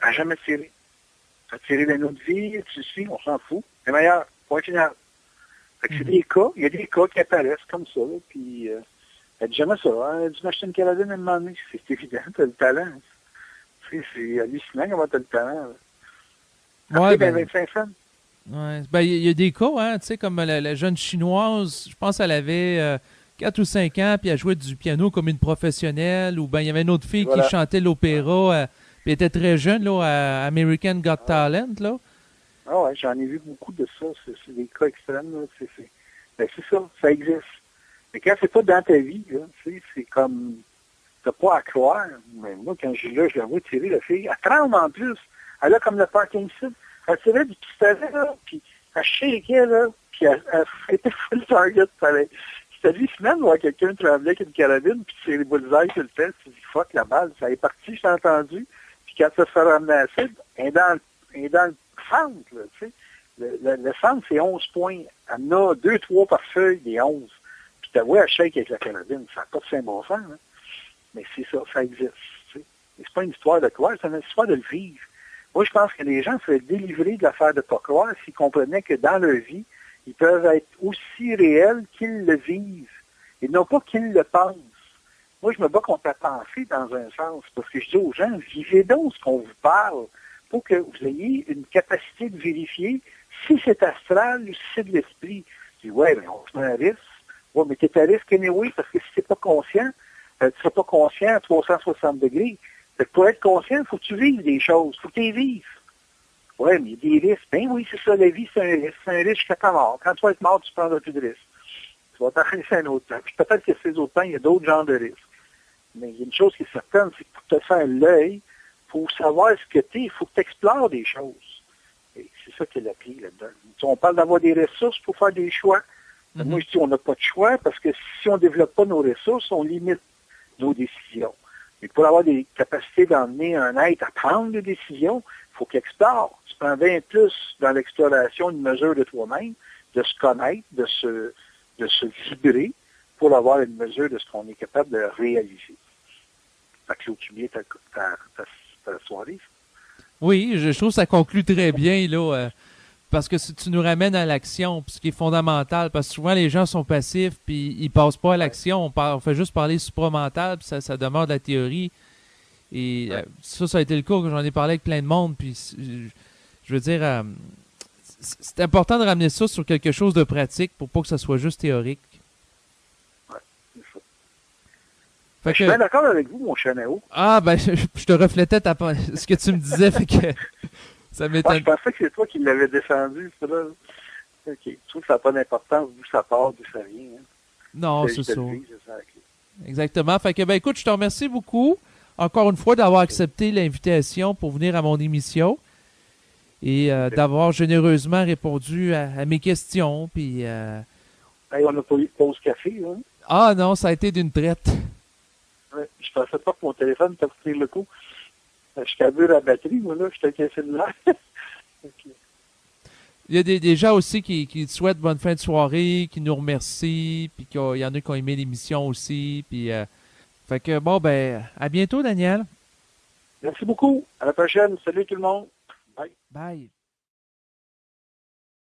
Elle n'a jamais tiré. Elle a tiré dans notre vie, tu sais, on s'en fout. C'est meilleur. Point final. Fait que c'est des cas. Il y a des cas qui apparaissent comme ça. Là, puis, elle dit jamais ça. Elle a dû m'acheter une carabine à un moment donné. C'est évident, t'as le talent. Tu sais, c'est hallucinant comment t'as le talent. Là. Ouais, Après, ben, 25 cents. ouais. Ben, il y a des cas, hein, tu sais, comme la jeune chinoise, je pense qu'elle avait 4 ou 5 ans, puis elle jouait du piano comme une professionnelle, ou ben il y avait une autre fille qui Voilà. chantait l'opéra, puis elle était très jeune, là, à American Got Talent, là. Ah ouais, j'en ai vu beaucoup de ça. C'est des cas extrêmes. Là. Ben, c'est ça, ça existe. Mais quand c'est pas dans ta vie, là, tu sais, c'est comme, t'as pas à croire. Mais moi, quand je suis là, je la vois tirer, la fille. Elle tremble en plus. Elle a comme le Parkinson. Elle tirait du pistolet, là, puis elle shakeait, là, puis elle était full target, pareil. C'est hallucinant de voir quelqu'un trembler avec une carabine, puis tirer les bullseye sur le test. Tu dis, fuck, la balle, ça est parti, j'ai entendu. Puis quand ça se fait ramener à l'acide, elle est dans le centre, là, tu sais. Le centre, c'est 11 points. Elle en a 2-3 par feuille, des 11. Puis t'as vu, elle shake avec la carabine. Ça n'a pas de saint bon sens, hein. Mais c'est ça, ça existe, tu sais. Et c'est pas une histoire de croire, c'est une histoire de le vivre. Moi, je pense que les gens seraient délivrés de l'affaire de ne pas croire s'ils comprenaient que dans leur vie, ils peuvent être aussi réels qu'ils le vivent. Et non pas qu'ils le pensent. Moi, je me bats contre la pensée dans un sens, parce que je dis aux gens, vivez donc ce qu'on vous parle, pour que vous ayez une capacité de vérifier si c'est astral ou si c'est de l'esprit. Je dis, ouais, mais on se met à risque. Ouais, mais t'es à risque anyway, parce que si t'es pas conscient, tu seras pas conscient à 360 degrés. Fait que pour être conscient, il faut que tu vives des choses, il faut que tu les vives. Oui, mais il y a des risques. Ben oui, c'est ça, la vie, c'est un risque. C'est un risque jusqu'à ta mort. Quand tu vas être mort, tu prendras plus de risques. Tu vas t'en laisser un autre temps. Puis peut-être que ces autres temps, il y a d'autres genres de risques. Mais il y a une chose qui est certaine, c'est que pour te faire l'œil, pour savoir ce que tu es, il faut que tu explores des choses. Et c'est ça qui est la clé là-dedans. On parle d'avoir des ressources pour faire des choix. Mm-hmm. Moi, je dis on n'a pas de choix parce que si on ne développe pas nos ressources, on limite nos décisions. Mais pour avoir des capacités d'emmener un être à prendre des décisions, il faut qu'il explore. Tu prends bien plus dans l'exploration une mesure de toi-même, de se connaître, de se vibrer pour avoir une mesure de ce qu'on est capable de réaliser. Ça clôture bien ta soirée. Oui, je trouve que ça conclut très bien, là, parce que tu nous ramènes à l'action, ce qui est fondamental, parce que souvent les gens sont passifs, puis ils passent pas à l'action, on fait juste parler supramental, puis ça demeure de la théorie. Et ça a été le cas que j'en ai parlé avec plein de monde, puis je veux dire, c'est important de ramener ça sur quelque chose de pratique pour pas que ça soit juste théorique. Oui, c'est ça. Je suis bien d'accord avec vous, mon cher Nao. Ah, ben, je te reflétais ce que tu me disais, fait que ça m'étonne. Je pensais que c'est toi qui l'avais descendu, ça, là. OK. Je trouve que ça n'a pas d'importance d'où ça part, d'où ça vient. Hein. Non, c'est ça. Exactement. Fait que, ben, écoute, je te remercie beaucoup, encore une fois, d'avoir accepté l'invitation pour venir à mon émission et d'avoir généreusement répondu à mes questions. Puis, Hey, on n'a pas eu de pause café, hein? Ah non, ça a été d'une traite. Ouais, je pensais pas que mon téléphone t'a pris le coup. Je carbure la batterie, moi, là, je t'ai cassé de l'air. Ok. Il y a des gens aussi qui te souhaitent bonne fin de soirée, qui nous remercient, puis il y en a qui ont aimé l'émission aussi. Puis, fait que bon, ben, à bientôt, Daniel. Merci beaucoup. À la prochaine. Salut tout le monde. Bye. Bye.